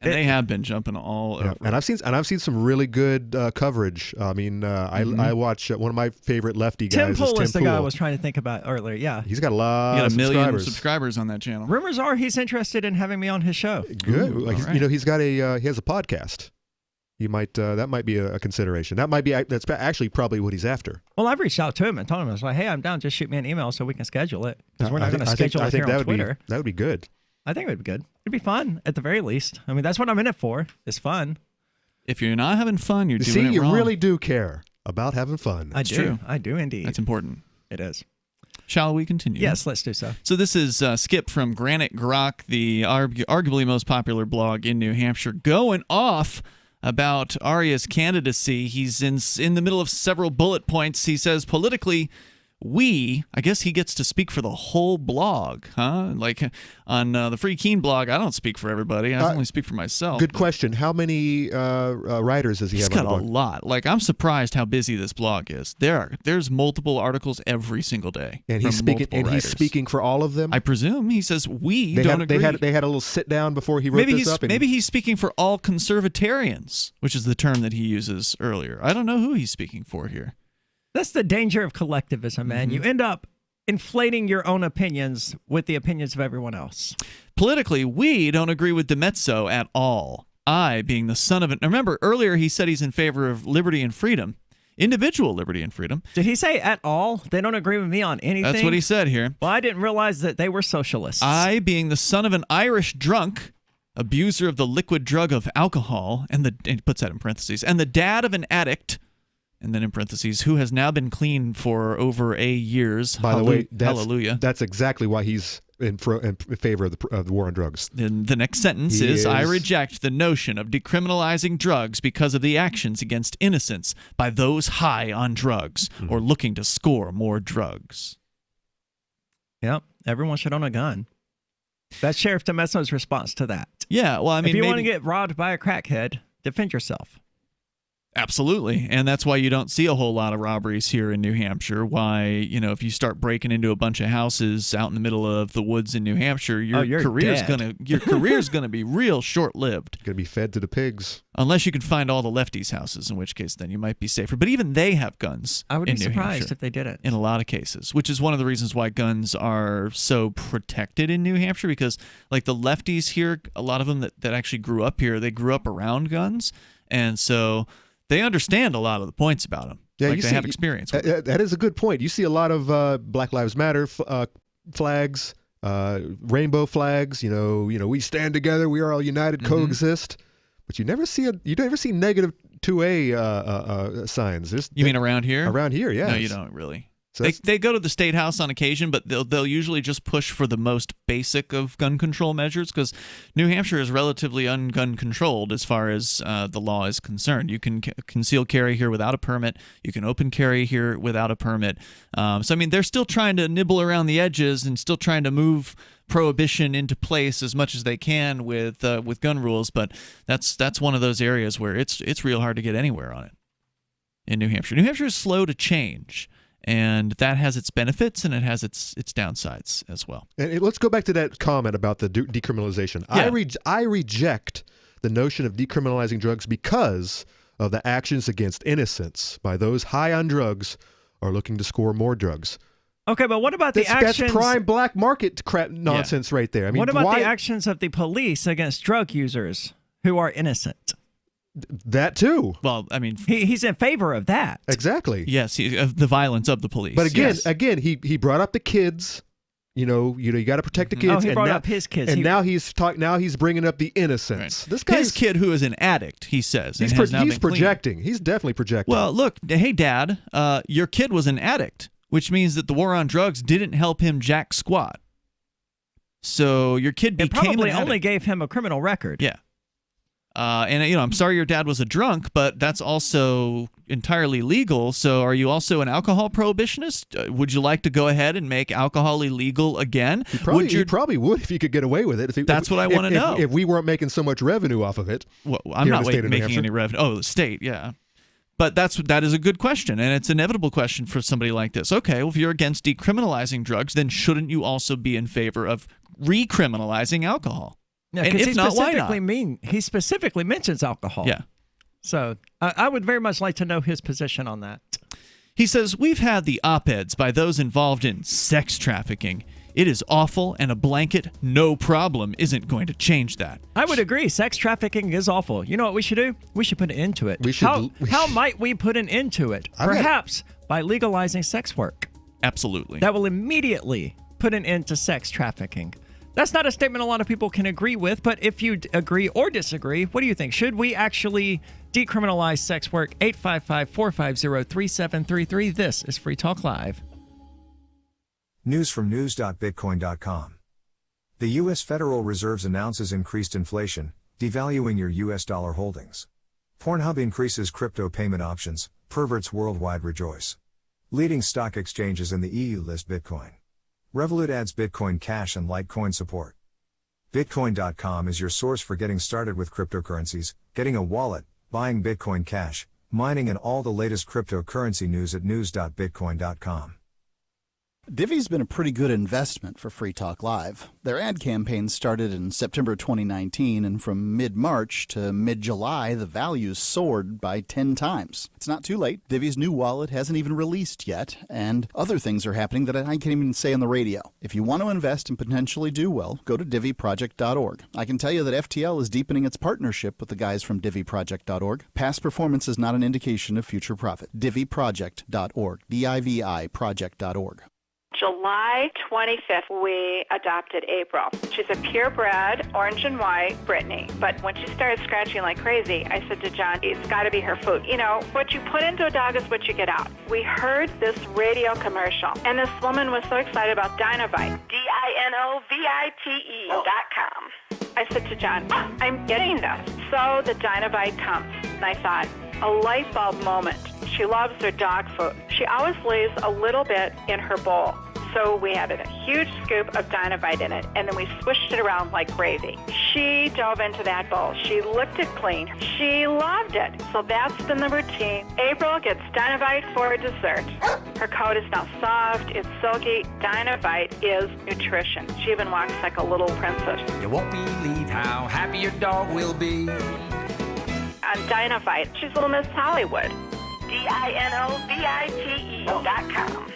And they have been jumping all over. And I've seen some really good coverage. I mean, I watch one of my favorite lefty guys. Tim Pool is the guy I was trying to think about earlier. Yeah, he's got a lot. He got of 1 million subscribers on that channel. Rumors are he's interested in having me on his show. Good. He's got he has a podcast. You might that might be a consideration. That's actually probably what he's after. Well, I've reached out to him and told him, I was like, hey, I'm down. Just shoot me an email so we can schedule it, because we're not going to schedule it here on Twitter. That would be good. I think it would be good. It'd be fun, at the very least. I mean, that's what I'm in it for. It's fun. If you're not having fun, you're doing it wrong. See, you really do care about having fun. That's true. I do indeed. That's important. It is. Shall we continue? Yes, let's do so. So this is Skip from Granite Grok, the arguably most popular blog in New Hampshire, going off about Aria's candidacy. He's in the middle of several bullet points. He says, politically, I guess he gets to speak for the whole blog, huh? Like on the Free Keen blog, I don't speak for everybody. I only speak for myself. Good question. How many writers does he have on the blog? He's got a lot. Like, I'm surprised how busy this blog is. There's multiple articles every single day. And he's speaking for all of them? I presume. He says we don't agree. They had a little sit down before he wrote this up. Maybe he's speaking for all conservatarians, which is the term that he uses earlier. I don't know who he's speaking for here. That's the danger of collectivism, man. You end up inflating your own opinions with the opinions of everyone else. Politically, we don't agree with DiMezzo at all. I, being the son of remember, earlier he said he's in favor of liberty and freedom. Individual liberty and freedom. Did he say at all? They don't agree with me on anything? That's what he said here. Well, I didn't realize that they were socialists. I, being the son of an Irish drunk, abuser of the liquid drug of alcohol, and he puts that in parentheses, and the dad of an addict, and then in parentheses, who has now been clean for over a years. By the way, hallelujah. That's exactly why he's in favor of the war on drugs. Then the next sentence is, I reject the notion of decriminalizing drugs because of the actions against innocents by those high on drugs or looking to score more drugs. Yep, everyone should own a gun. That's Sheriff DiMezzo's response to that. Yeah, well, I mean, if you want to get robbed by a crackhead, defend yourself. Absolutely. And that's why you don't see a whole lot of robberies here in New Hampshire. Why, if you start breaking into a bunch of houses out in the middle of the woods in New Hampshire, your career's gonna be real short-lived. Gonna be fed to the pigs. Unless you can find all the lefties' houses, in which case then you might be safer. But even they have guns. I would be New surprised Hampshire, if they didn't. in a lot of cases, which is one of the reasons why guns are so protected in New Hampshire, because like the lefties here, a lot of them that actually grew up here, they grew up around guns, and so they understand a lot of the points about them. Yeah, they have experience with it. That is a good point. You see a lot of Black Lives Matter flags, rainbow flags. We stand together. We are all united, coexist. But you never see negative 2A signs. You mean around here? Around here, yeah. No, you don't really. So they go to the State House on occasion, but they'll usually just push for the most basic of gun control measures, because New Hampshire is relatively un-gun controlled as far as the law is concerned. You can conceal carry here without a permit. You can open carry here without a permit. So, I mean, they're still trying to nibble around the edges and still trying to move prohibition into place as much as they can with gun rules, but that's one of those areas where it's real hard to get anywhere on it in New Hampshire. New Hampshire is slow to change. And that has its benefits and it has its downsides as well. And let's go back to that comment about the decriminalization. Yeah. I reject the notion of decriminalizing drugs because of the actions against innocents by those high on drugs or looking to score more drugs. Okay, but what about the actions? That's prime black market crap nonsense right there. I mean, what about the actions of the police against drug users who are innocent? That too. Well, I mean, he's in favor of that. Exactly. Yes, of the violence of the police. But again, he brought up the kids. You got to protect the kids. He brought up his kids. And now he's bringing up the innocents. Right. This guy's his kid, who is an addict, he says. He's projecting. Clean. He's definitely projecting. Well, look, hey, Dad, your kid was an addict, which means that the war on drugs didn't help him jack squat. So your kid became an addict. Probably only gave him a criminal record. Yeah. And I'm sorry your dad was a drunk, but that's also entirely legal. So are you also an alcohol prohibitionist? Would you like to go ahead and make alcohol illegal again? He probably would if he could get away with it. That's what I want to know. If we weren't making so much revenue off of it. Well, I'm not making any revenue. Oh, the state, yeah. But that is a good question, and it's an inevitable question for somebody like this. Okay, well, if you're against decriminalizing drugs, then shouldn't you also be in favor of recriminalizing alcohol? Yeah, because he specifically mentions alcohol. Yeah. So I would very much like to know his position on that. He says, we've had the op-eds by those involved in sex trafficking. It is awful, and a blanket no problem isn't going to change that. I would agree. Sex trafficking is awful. You know what we should do? We should put an end to it. How might we put an end to it? Perhaps by legalizing sex work. Absolutely. That will immediately put an end to sex trafficking. That's not a statement a lot of people can agree with, but if you agree or disagree, what do you think? Should we actually decriminalize sex work? 855-450-3733. This is Free Talk Live. News from news.bitcoin.com. The U.S. Federal Reserve announces increased inflation, devaluing your U.S. dollar holdings. Pornhub increases crypto payment options, perverts worldwide rejoice. Leading stock exchanges in the EU list Bitcoin. Revolut adds Bitcoin Cash and Litecoin support. Bitcoin.com is your source for getting started with cryptocurrencies, getting a wallet, buying Bitcoin Cash, mining, and all the latest cryptocurrency news at news.bitcoin.com. Divi's been a pretty good investment for Free Talk Live. Their ad campaign started in September 2019, and from mid-March to mid-July, the values soared by 10 times. It's not too late. Divi's new wallet hasn't even released yet, and other things are happening that I can't even say on the radio. If you want to invest and potentially do well, go to diviproject.org. I can tell you that FTL is deepening its partnership with the guys from diviproject.org. Past performance is not an indication of future profit. diviproject.org. D-I-V-I project.org. July 25th, we adopted April. She's a purebred, orange and white Brittany. But when she started scratching like crazy, I said to John, it's got to be her food. You know, what you put into a dog is what you get out. We heard this radio commercial, and this woman was so excited about Dinovite, DINOVITE.com. I said to John, I'm getting this. So the Dinovite comes, and I thought, a light bulb moment. She loves her dog food. She always leaves a little bit in her bowl. So we had a huge scoop of Dinovite in it, and then we swished it around like gravy. She dove into that bowl. She licked it clean. She loved it. So that's been the routine. April gets Dinovite for dessert. Her coat is now soft. It's silky. Dinovite is nutrition. She even walks like a little princess. You won't believe how happy your dog will be. On Dinovite, she's Little Miss Hollywood. DINOVITE.com.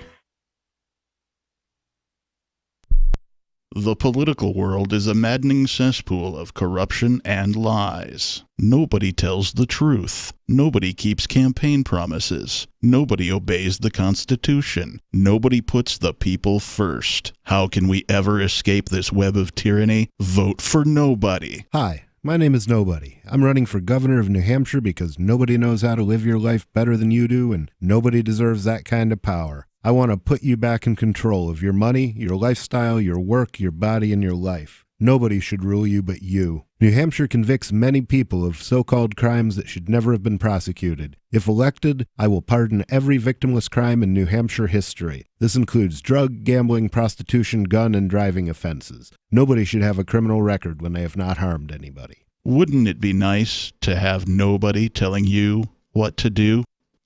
The political world is a maddening cesspool of corruption and lies. Nobody tells the truth. Nobody keeps campaign promises. Nobody obeys the Constitution. Nobody puts the people first. How can we ever escape this web of tyranny? Vote for nobody. Hi, my name is Nobody. I'm running for governor of New Hampshire because nobody knows how to live your life better than you do, and nobody deserves that kind of power. I want to put you back in control of your money, your lifestyle, your work, your body, and your life. Nobody should rule you but you. New Hampshire convicts many people of so-called crimes that should never have been prosecuted. If elected, I will pardon every victimless crime in New Hampshire history. This includes drug, gambling, prostitution, gun, and driving offenses. Nobody should have a criminal record when they have not harmed anybody. Wouldn't it be nice to have nobody telling you what to do?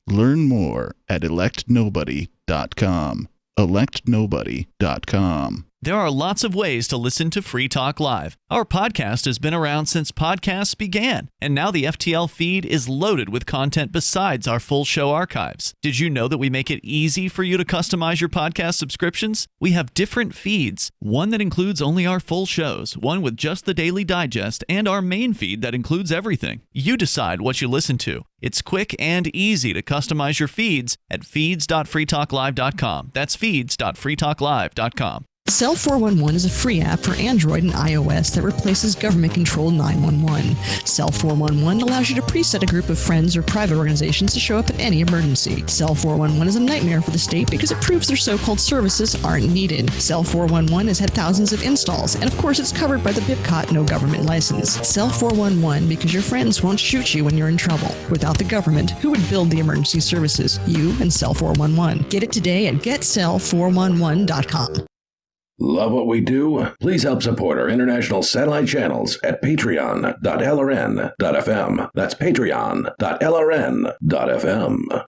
Learn more at electnobody.com. electnobody.com. There are lots of ways to listen to Free Talk Live. Our podcast has been around since podcasts began, and now the FTL feed is loaded with content besides our full show archives. Did you know that we make it easy for you to customize your podcast subscriptions? We have different feeds, one that includes only our full shows, one with just the Daily Digest, and our main feed that includes everything. You decide what you listen to. It's quick and easy to customize your feeds at feeds.freetalklive.com. That's feeds.freetalklive.com. Cell 411 is a free app for Android and iOS that replaces government-controlled 911. Cell 411 allows you to preset a group of friends or private organizations to show up at any emergency. Cell 411 is a nightmare for the state because it proves their so-called services aren't needed. Cell 411 has had thousands of installs, and of course it's covered by the BIPCOT no government license. Cell 411 because your friends won't shoot you when you're in trouble. Without the government, who would build the emergency services? You and Cell 411. Get it today at getcell411.com. Love what we do? Please help support our international satellite channels at patreon.lrn.fm. That's patreon.lrn.fm.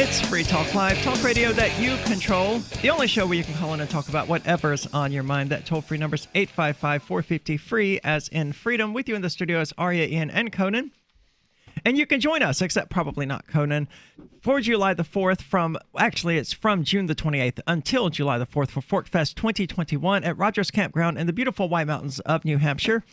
It's Free Talk Live, talk radio that you control. The only show where you can call in and talk about whatever's on your mind. That toll-free number is 855-450-FREE, as in freedom. With you in the studio is Aria, Ian, and Conan. And you can join us, except probably not Conan, for July the 4th it's from June the 28th until July the 4th for Fork Fest 2021 at Rogers Campground in the beautiful White Mountains of New Hampshire.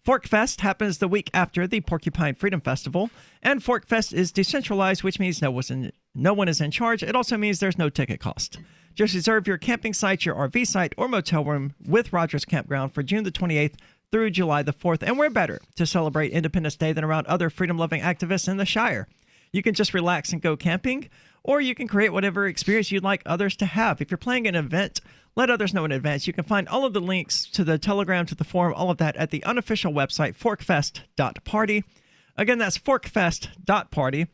Fork Fest happens the week after the Porcupine Freedom Festival, and Fork Fest is decentralized, which means no one is in charge. It also means there's no ticket cost. Just reserve your camping site, your RV site, or motel room with Rogers Campground for June the 28th through July the 4th. And we're better to celebrate Independence Day than around other freedom-loving activists in the Shire. You can just relax and go camping, or you can create whatever experience you'd like others to have. If you're planning an event, let others know in advance. You can find all of the links to the Telegram, to the forum, all of that at the unofficial website, forkfest.party. Again, that's forkfest.party.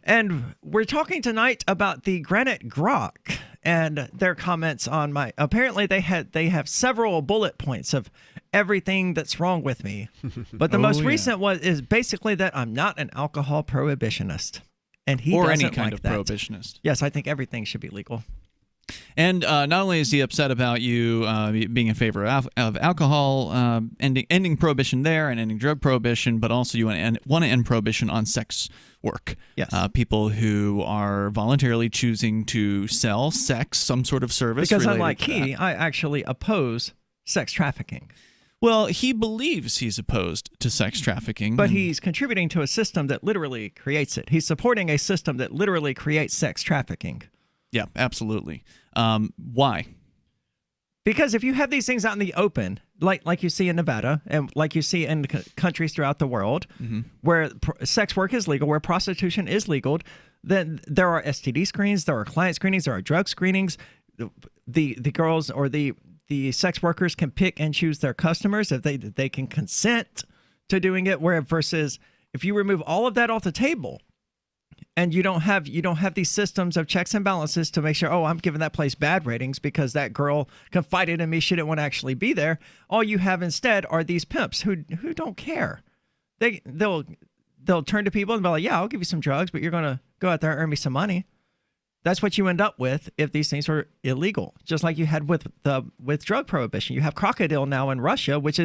And we're talking tonight about the Granite grok and their comments on my. Apparently, they have several bullet points of everything that's wrong with me. But the most recent is basically that I'm not an alcohol prohibitionist, and he or doesn't any kind like of that. prohibitionist. Yes, I think everything should be legal. And not only is he upset about you being in favor of alcohol, ending prohibition there and ending drug prohibition, but also you want to end prohibition on sex work. Yes. People who are voluntarily choosing to sell sex, some sort of service. Because unlike I actually oppose sex trafficking. Well, he believes he's opposed to sex trafficking. But he's contributing to a system that literally creates it. He's supporting a system that literally creates sex trafficking. Yeah, absolutely. Why? Because if you have these things out in the open, like you see in Nevada and like you see in countries throughout the world, where sex work is legal, where prostitution is legal, then there are STD screenings, there are client screenings, there are drug screenings. The girls or the sex workers can pick and choose their customers if they can consent to doing it. Where versus if you remove all of that off the table, and you don't have these systems of checks and balances to make sure, I'm giving that place bad ratings because that girl confided in me she didn't want to actually be there. All you have instead are these pimps who don't care. They'll turn to people and be like, yeah, I'll give you some drugs, but you're going to go out there and earn me some money. That's what you end up with if these things are illegal. Just like you had with drug prohibition. You have crocodile now in Russia, which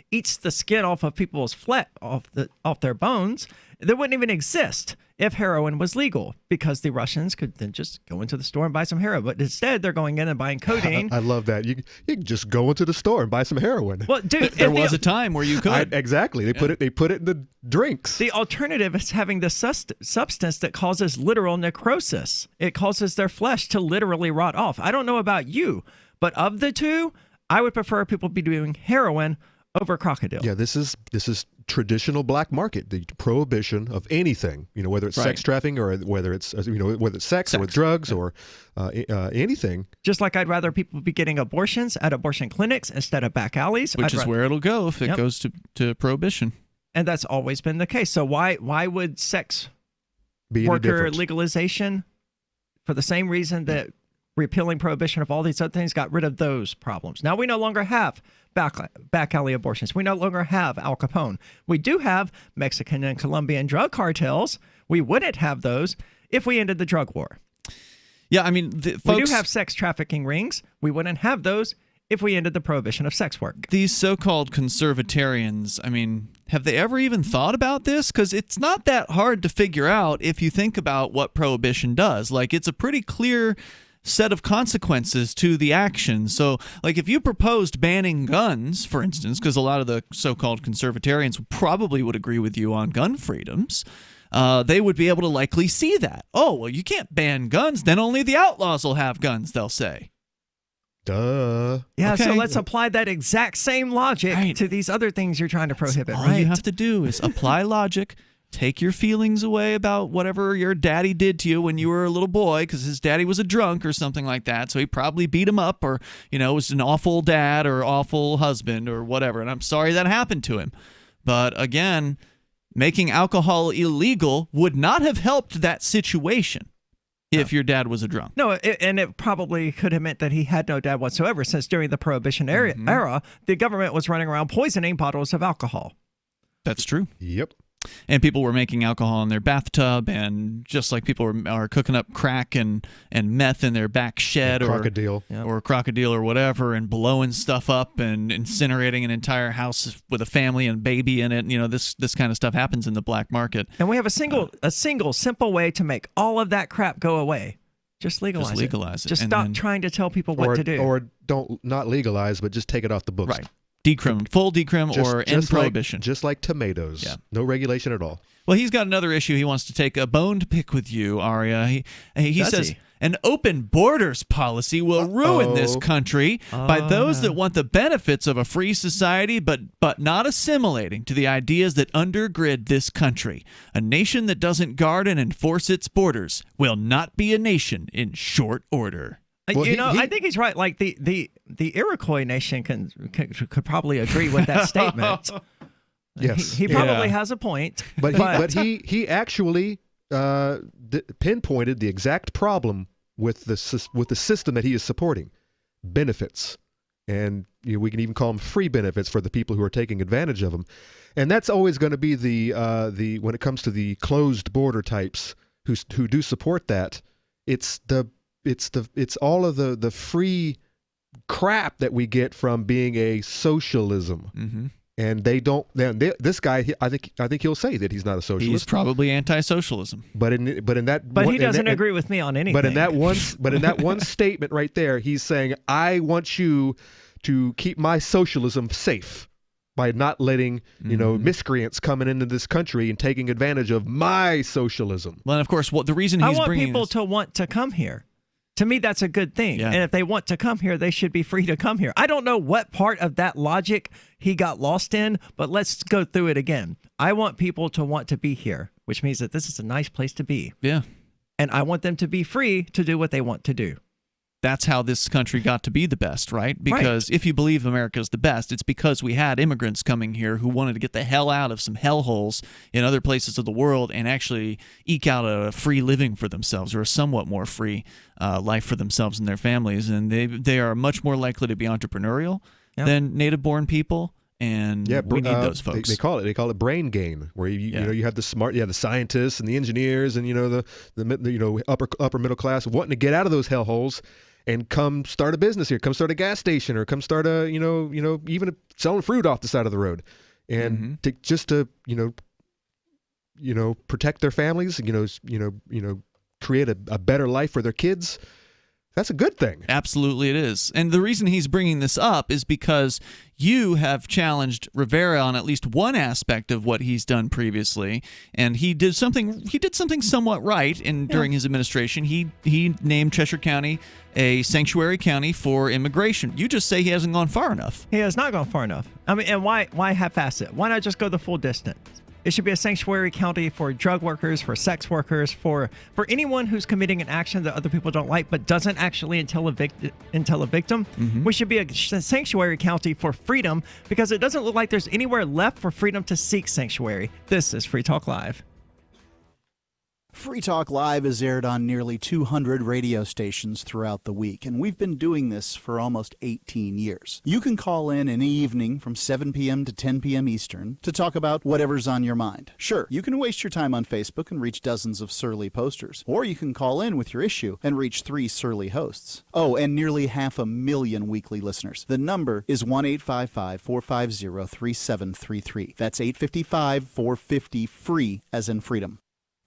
eats the skin off of people's flesh, off their bones. That wouldn't even exist if heroin was legal, because the Russians could then just go into the store and buy some heroin. But instead, they're going in and buying codeine. I love that. You can just go into the store and buy some heroin. Well, dude, there was a time where you could. Exactly. They put it in the drinks. The alternative is having the substance that causes literal necrosis. It causes their flesh to literally rot off. I don't know about you, but of the two, I would prefer people be doing heroin over crocodile. Yeah, this is traditional black market, the prohibition of anything, whether it's sex trafficking or whether it's sex or drugs or anything. Just like I'd rather people be getting abortions at abortion clinics instead of back alleys. Which is where it'll go if it goes to prohibition. And that's always been the case. So why would sex worker legalization, for the same reason that repealing prohibition of all these other things got rid of those problems? Now we no longer have back alley abortions. We no longer have Al Capone. We do have Mexican and Colombian drug cartels. We wouldn't have those if we ended the drug war. Yeah, I mean, we do have sex trafficking rings. We wouldn't have those if we ended the prohibition of sex work. These so-called conservatarians, I mean, have they ever even thought about this? Because it's not that hard to figure out if you think about what prohibition does. Like, it's a pretty clear set of consequences to the action. So, like, if you proposed banning guns, for instance, because a lot of the so-called conservatarians probably would agree with you on gun freedoms, they would be able to likely see that. Oh, well, you can't ban guns, then only the outlaws will have guns, they'll say. Duh. Yeah, okay. So let's apply that exact same logic to these other things you're trying to prohibit, all right? All you have to do is apply logic. Take your feelings away about whatever your daddy did to you when you were a little boy, because his daddy was a drunk or something like that. So he probably beat him up, or, was an awful dad or awful husband or whatever. And I'm sorry that happened to him. But again, making alcohol illegal would not have helped that situation if your dad was a drunk. No, and it probably could have meant that he had no dad whatsoever, since during the Prohibition era, the government was running around poisoning bottles of alcohol. That's true. Yep. And people were making alcohol in their bathtub, and just like people are cooking up crack and meth in their back shed, or crocodile or whatever, and blowing stuff up and incinerating an entire house with a family and baby in it. This kind of stuff happens in the black market. And we have a single simple way to make all of that crap go away. Just legalize it. Just stop trying to tell people what to do. Or not legalize, but just take it off the books. Right. Decrim, full decrim, or end prohibition. Just like tomatoes. Yeah. No regulation at all. Well, he's got another issue he wants to take a bone to pick with you, Aria. He says an open borders policy will ruin this country by those that want the benefits of a free society but not assimilating to the ideas that undergird this country. A nation that doesn't guard and enforce its borders will not be a nation in short order. Well, I think he's right. Like the Iroquois nation could probably agree with that statement. Yes, he probably has a point. But he actually pinpointed the exact problem with the system that he is supporting: benefits, and we can even call them free benefits for the people who are taking advantage of them. And that's always going to be the when it comes to the closed border types who do support that. It's all of the free crap that we get from being a socialism. Mm-hmm. And they don't. This guy, I think he'll say that he's not a socialist. He's probably anti-socialism. But he doesn't agree with me on anything. But in that one statement right there, he's saying, I want you to keep my socialism safe by not letting miscreants coming into this country and taking advantage of my socialism. Well, and of course, the reason he's bringing people to want to come here. To me, that's a good thing. Yeah. And if they want to come here, they should be free to come here. I don't know what part of that logic he got lost in, but let's go through it again. I want people to want to be here, which means that this is a nice place to be. Yeah. And I want them to be free to do what they want to do. That's how this country got to be the best, right? Because if you believe America's the best, it's because we had immigrants coming here who wanted to get the hell out of some hellholes in other places of the world and actually eke out a free living for themselves, or a somewhat more free life for themselves and their families. And they are much more likely to be entrepreneurial than native-born people. And we need those folks. They call it brain gain, where you have the smart, the scientists and the engineers, and the upper middle class wanting to get out of those hellholes and come start a business here, come start a gas station, or come start even selling fruit off the side of the road, and to protect their families, create a better life for their kids. That's a good thing. Absolutely it is. And the reason he's bringing this up is because you have challenged Rivera on at least one aspect of what he's done previously, and he did something somewhat right during his administration. He named Cheshire County a sanctuary county for immigration. You just say he hasn't gone far enough. He has not gone far enough. I mean, and why half-ass it? Why not just go the full distance? It should be a sanctuary county for drug workers, for sex workers, for anyone who's committing an action that other people don't like but doesn't actually entail a victim. Mm-hmm. We should be a sanctuary county for freedom, because it doesn't look like there's anywhere left for freedom to seek sanctuary. This is Free Talk Live. Free Talk Live is aired on nearly 200 radio stations throughout the week, and we've been doing this for almost 18 years. You can call in any evening from 7 p.m. to 10 p.m. Eastern to talk about whatever's on your mind. Sure, you can waste your time on Facebook and reach dozens of surly posters, or you can call in with your issue and reach 3 surly hosts. Oh, and nearly 500,000 weekly listeners. The number is 1-855-450-3733. That's 855-450-FREE, as in freedom.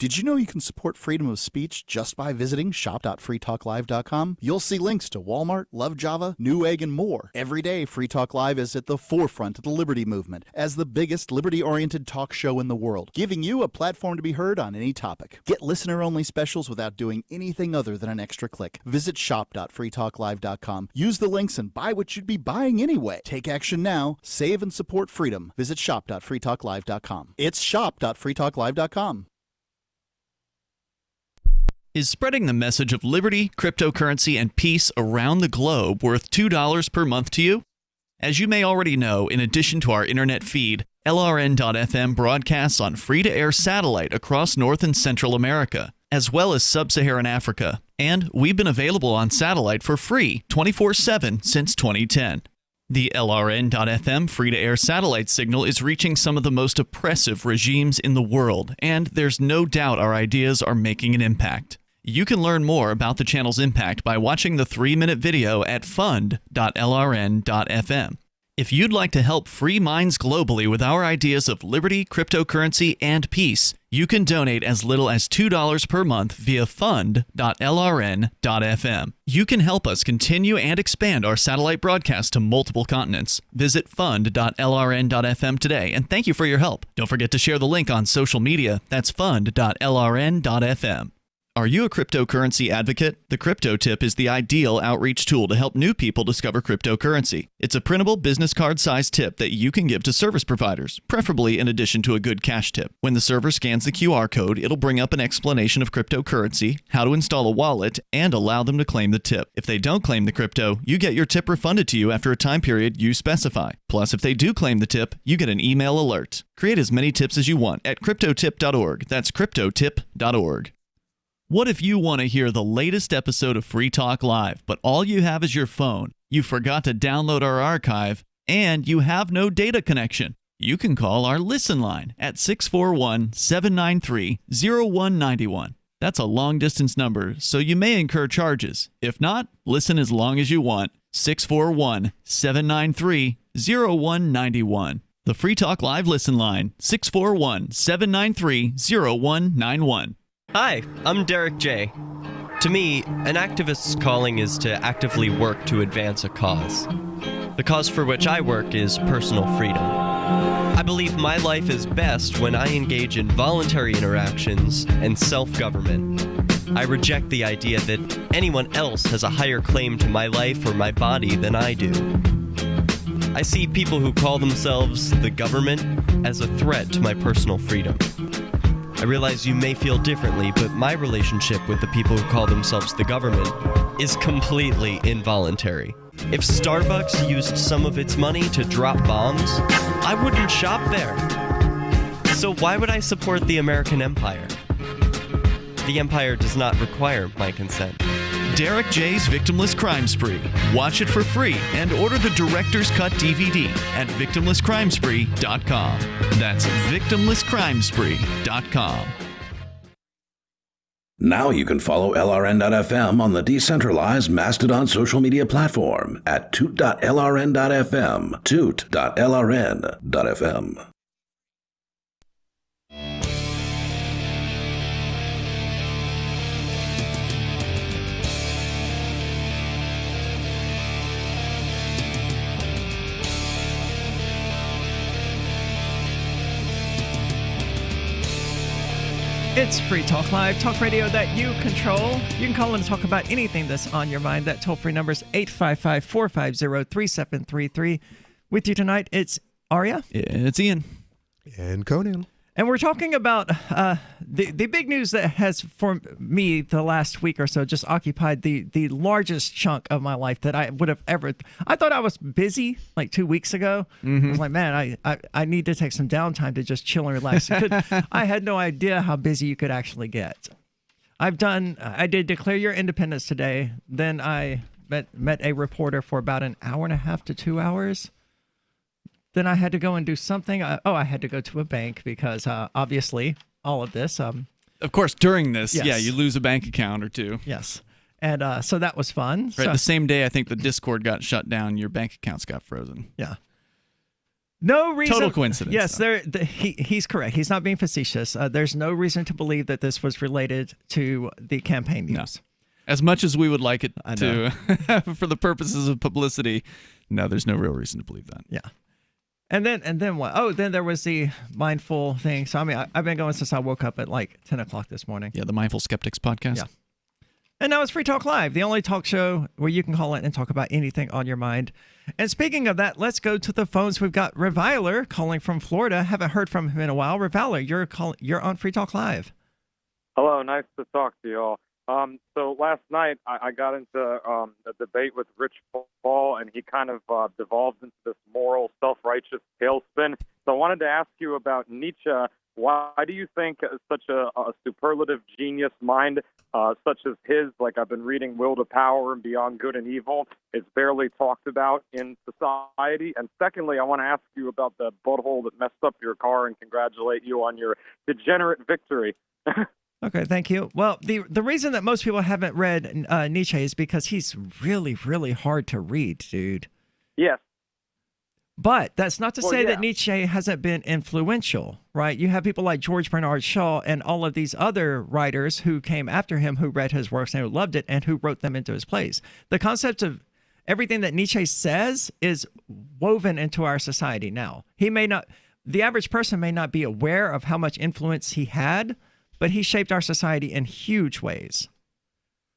Did you know you can support freedom of speech just by visiting shop.freetalklive.com? You'll see links to Walmart, Love Java, Newegg, and more. Every day, Free Talk Live is at the forefront of the liberty movement as the biggest liberty-oriented talk show in the world, giving you a platform to be heard on any topic. Get listener-only specials without doing anything other than an extra click. Visit shop.freetalklive.com. Use the links and buy what you'd be buying anyway. Take action now. Save and support freedom. Visit shop.freetalklive.com. It's shop.freetalklive.com. Is spreading the message of liberty, cryptocurrency, and peace around the globe worth $2 per month to you? As you may already know, in addition to our internet feed, LRN.FM broadcasts on free-to-air satellite across North and Central America, as well as Sub-Saharan Africa. And we've been available on satellite for free 24/7 since 2010. The LRN.FM free-to-air satellite signal is reaching some of the most oppressive regimes in the world, and there's no doubt our ideas are making an impact. You can learn more about the channel's impact by watching the 3-minute video at fund.lrn.fm. If you'd like to help free minds globally with our ideas of liberty, cryptocurrency, and peace, you can donate as little as $2 per month via fund.lrn.fm. You can help us continue and expand our satellite broadcast to multiple continents. Visit fund.lrn.fm today, and thank you for your help. Don't forget to share the link on social media. That's fund.lrn.fm. Are you a cryptocurrency advocate? The Crypto Tip is the ideal outreach tool to help new people discover cryptocurrency. It's a printable business card-sized tip that you can give to service providers, preferably in addition to a good cash tip. When the server scans the QR code, it'll bring up an explanation of cryptocurrency, how to install a wallet, and allow them to claim the tip. If they don't claim the crypto, you get your tip refunded to you after a time period you specify. Plus, if they do claim the tip, you get an email alert. Create as many tips as you want at cryptotip.org. That's cryptotip.org. What if you want to hear the latest episode of Free Talk Live, but all you have is your phone, you forgot to download our archive, and you have no data connection? You can call our Listen line at 641-793-0191. That's a long-distance number, so you may incur charges. If not, listen as long as you want. 641-793-0191. The Free Talk Live Listen line, 641-793-0191. Hi, I'm Derek J. To me, an activist's calling is to actively work to advance a cause. The cause for which I work is personal freedom. I believe my life is best when I engage in voluntary interactions and self-government. I reject the idea that anyone else has a higher claim to my life or my body than I do. I see people who call themselves the government as a threat to my personal freedom. I realize you may feel differently, but my relationship with the people who call themselves the government is completely involuntary. If Starbucks used some of its money to drop bombs, I wouldn't shop there. So why would I support the American empire? The empire does not require my consent. Derek J's Victimless Crime Spree. Watch it for free and order the Director's Cut DVD at victimlesscrimespree.com. That's victimlesscrimespree.com. Now you can follow LRN.FM on the decentralized Mastodon social media platform at toot.lrn.fm, toot.lrn.fm. It's Free Talk Live, talk radio that you control. You can call in to talk about anything that's on your mind. That toll-free number is 855-450-3733. With you tonight, it's Aria. It's Ian. And Conan. And we're talking about the big news that has, for me, the last week or so, just occupied the largest chunk of my life that I would have ever. I thought I was busy like 2 weeks ago. I was like, man, I need to take some downtime to just chill and relax. I had no idea how busy you could actually get. I did Declare Your Independence today. Then I met a reporter for about an hour and a half to 2 hours. Then I had to go and do something. I had to go to a bank because obviously all of this. Of course, during this, yes. Yeah, you lose a bank account or two. Yes. And so that was fun. Right, the same day I think the Discord got shut down, your bank accounts got frozen. Yeah. No reason. Total coincidence. Yes, he's correct. He's not being facetious. There's no reason to believe that this was related to the campaign news. No. As much as we would like it to, for the purposes of publicity, no, there's no real reason to believe that. Yeah. And then what? Oh, then there was the mindful thing. So, I mean, I've been going since I woke up at like 10 o'clock this morning. Yeah, the Mindful Skeptics podcast. Yeah. And now it's Free Talk Live, the only talk show where you can call in and talk about anything on your mind. And speaking of that, let's go to the phones. We've got Reviler calling from Florida. Haven't heard from him in a while. Reviler, you're on Free Talk Live. Hello, nice to talk to you all. So last night I got into a debate with Rich Paul, and he kind of devolved into this moral, self-righteous tailspin. So I wanted to ask you about Nietzsche. Why do you think such a superlative genius mind such as his, like I've been reading Will to Power and Beyond Good and Evil, is barely talked about in society? And secondly, I want to ask you about the butthole that messed up your car and congratulate you on your degenerate victory. Okay, thank you. Well, the reason that most people haven't read Nietzsche is because he's really, really hard to read, dude. Yes. But that's not to say that Nietzsche hasn't been influential, right? You have people like George Bernard Shaw and all of these other writers who came after him, who read his works and who loved it and who wrote them into his plays. The concept of everything that Nietzsche says is woven into our society now. The average person may not be aware of how much influence he had, but he shaped our society in huge ways.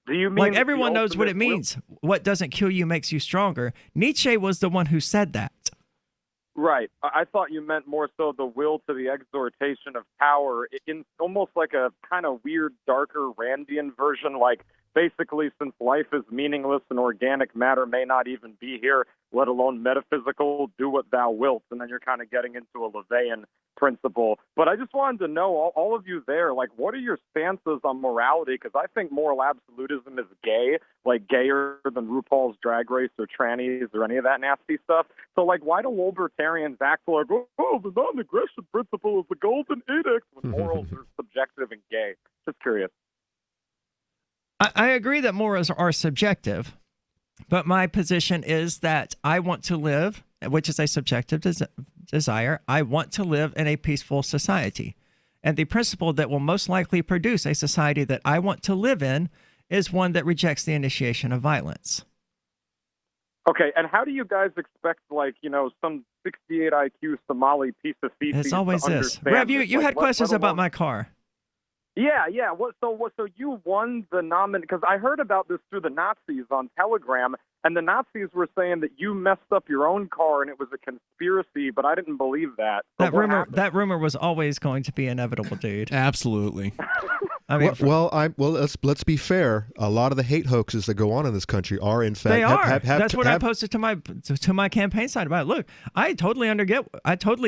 Do you mean like everyone knows what it means? What doesn't kill you makes you stronger. Nietzsche was the one who said that. Right. I thought you meant more so the will to the exhortation of power in almost like a kind of weird, darker Randian version. Like, basically, since life is meaningless and organic matter may not even be here, let alone metaphysical, do what thou wilt. And then you're kind of getting into a Levian principle. But I just wanted to know, all of you there, like, what are your stances on morality? Because I think moral absolutism is gay, like gayer than RuPaul's Drag Race or trannies or any of that nasty stuff. So, like, why do libertarians act like, oh, the non-aggression principle is the golden edict when morals are subjective and gay? Just curious. I agree that morals are subjective, but my position is that I want to live, which is a subjective desire, I want to live in a peaceful society. And the principle that will most likely produce a society that I want to live in is one that rejects the initiation of violence. Okay, and how do you guys expect, like, you know, some 68 IQ Somali piece of feces It's always to this. understand Rev, you this? had questions about my car. Yeah. So you won the because I heard about this through the Nazis on Telegram, and the Nazis were saying that you messed up your own car and it was a conspiracy, but I didn't believe that. So That rumor was always going to be inevitable, dude. Absolutely. I mean, let's be fair. A lot of the hate hoaxes that go on in this country are, in fact, they are. That's what I posted to my campaign site about. Look, I totally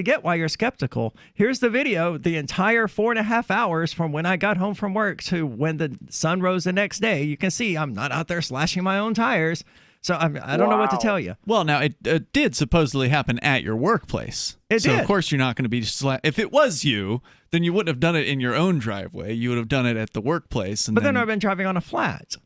get why you're skeptical. Here's the video: the entire 4.5 hours from when I got home from work to when the sun rose the next day. You can see I'm not out there slashing my own tires. So I don't know what to tell you. Well, now it did supposedly happen at your workplace. It so did. Of course you're not going to be if it was you, then you wouldn't have done it in your own driveway. You would have done it at the workplace. But then I've been driving on a flat.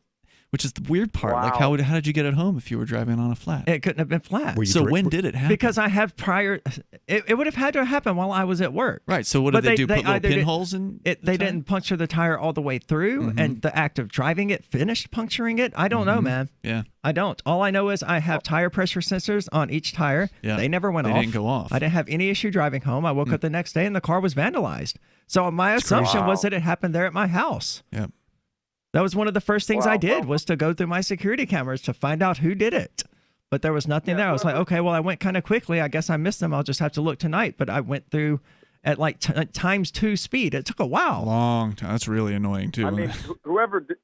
Which is the weird part. Like, how did you get it home if you were driving on a flat? It couldn't have been flat. So when did it happen? Because I have prior. It would have had to happen while I was at work. Right. So what did they do? Put little pinholes in it? They didn't puncture the tire all the way through, and the act of driving it finished puncturing it. I don't know, man. Yeah. I don't. All I know is I have tire pressure sensors on each tire. Yeah. They never went off. They didn't go off. I didn't have any issue driving home. I woke up the next day and the car was vandalized. So my assumption was that it happened there at my house. Yeah. That was one of the first things I did was to go through my security cameras to find out who did it. But there was nothing there. I was like, okay, well, I went kind of quickly. I guess I missed them. I'll just have to look tonight. But I went through at like ×2 speed. It took a while. Long time. That's really annoying too. I mean, whoever did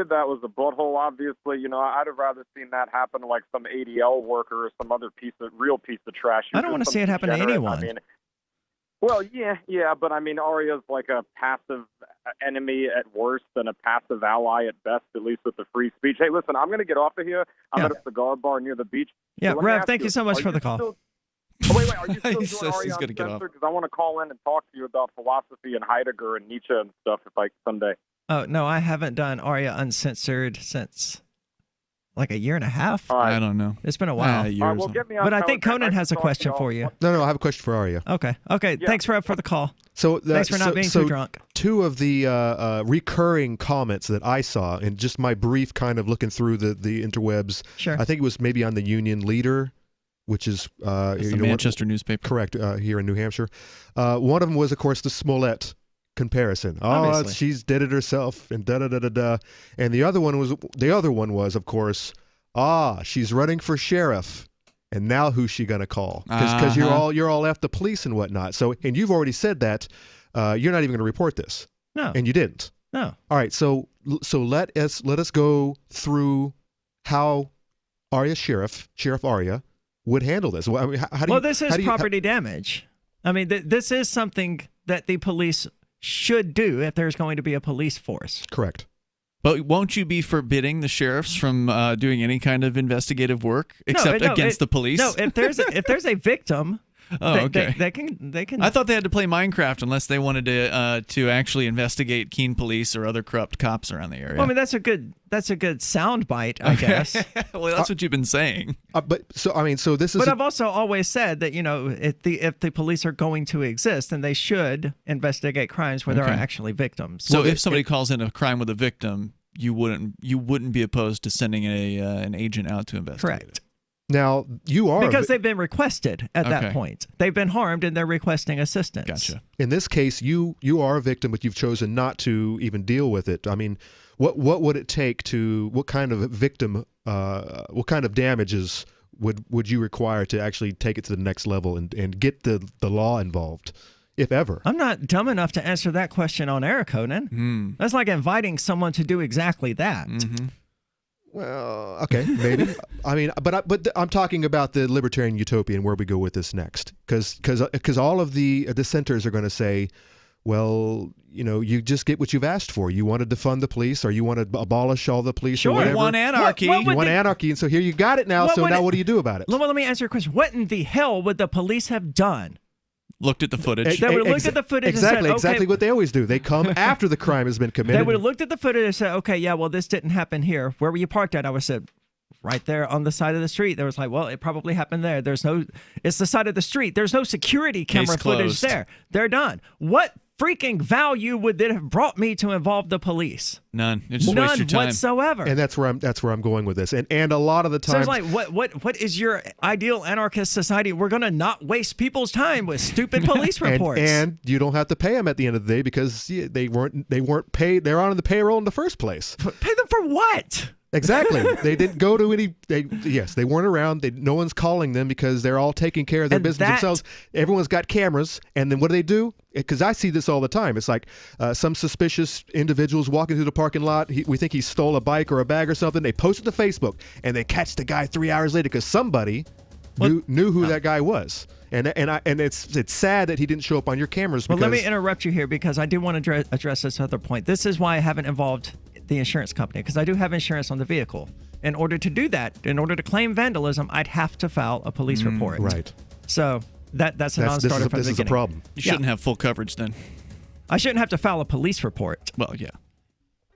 that was a butthole. Obviously, you know, I'd have rather seen that happen to like some ADL worker or some other real piece of trash. I don't want to see it happen to anyone. I mean, well, yeah, but I mean, Aria's like a passive enemy at worst and a passive ally at best, at least with the free speech. Hey, listen, I'm going to get off of here. I'm at a cigar bar near the beach. Yeah, so Rev, thank you so much for the call. Wait, are you still He doing says Aria he's gonna get off. Uncensored? Because I want to call in and talk to you about philosophy and Heidegger and Nietzsche and stuff if I someday. Oh, no, I haven't done Aria Uncensored since like a year and a half. I don't know. It's been a while. But I think Conan has a question for you. No, I have a question for Aria. Okay. Thanks, Rev, for the call. So thanks for not being too drunk. Two of the recurring comments that I saw, and just my brief kind of looking through the interwebs, Sure. I think it was maybe on the Union Leader, which is the Manchester newspaper. Correct, here in New Hampshire. One of them was, of course, the Smollett comparison. Obviously. She's did it herself, and da-da-da-da-da. And the other one was, of course, she's running for sheriff. And now who's she going to call? Because you're all after the police and whatnot. So, and you've already said that you're not even going to report this. No. And you didn't. No. All right. So let us go through how Sheriff Aria would handle this. Well, I mean, how do you? This is property damage. I mean, this is something that the police should do if there's going to be a police force. Correct. But won't you be forbidding the sheriffs from doing any kind of investigative work except against the police? No, if there's a victim, Oh, okay. They can. I thought they had to play Minecraft unless they wanted to actually investigate keen police or other corrupt cops around the area. Well, I mean, that's a good sound bite, I guess. Well, that's what you've been saying. But this is. But I've also always said that if the police are going to exist, then they should investigate crimes where there are actually victims. So if somebody calls in a crime with a victim, you wouldn't be opposed to sending an agent out to investigate. Correct. Now, you are... Because they've been requested at that point. They've been harmed and they're requesting assistance. Gotcha. In this case, you are a victim, but you've chosen not to even deal with it. I mean, what would it take to... What kind of victim... what kind of damages would you require to actually take it to the next level and get the law involved, if ever? I'm not dumb enough to answer that question on air, Conan. That's like inviting someone to do exactly that. Mm-hmm. Well, okay, maybe. I mean, but I'm talking about the libertarian utopia and where we go with this next, because all of the dissenters are going to say, well, you just get what you've asked for. You want to defund the police, or you want to abolish all the police, or whatever. You want anarchy. You want anarchy, and so here you got it now. So now what do you do about it? Well, let me answer your question. What in the hell would the police have done? Looked at the footage. They would have looked at the footage exactly, and said, exactly what they always do. They come after the crime has been committed. They would have looked at the footage and said, okay, yeah, well, this didn't happen here. Where were you parked at? I would have said, right there on the side of the street. There was like, well, it probably happened there. It's the side of the street. There's no security camera footage there. They're done. What freaking value would that have brought me to involve the police? None. It just wastes your time. Whatsoever. And that's where I'm going with this. And a lot of the time, so it's like, what is your ideal anarchist society? We're going to not waste people's time with stupid police reports. And you don't have to pay them at the end of the day because they weren't paid. They're on the payroll in the first place. Pay them for what? Exactly. They didn't go to any. They weren't around. No one's calling them because they're all taking care of their business themselves. Everyone's got cameras, and then what do? Because I see this all the time. It's like some suspicious individuals walking through the parking lot. We think he stole a bike or a bag or something. They post it to Facebook, and they catch the guy 3 hours later because somebody knew who that guy was. And it's sad that he didn't show up on your cameras. Well, let me interrupt you here because I do want to address this other point. This is why I haven't involved the insurance company, because I do have insurance on the vehicle. In order to do that, in order to claim vandalism, I'd have to file a police report. Right. So that's a non-starter from the beginning. This is a problem. You shouldn't have full coverage then. I shouldn't have to file a police report. Well, yeah.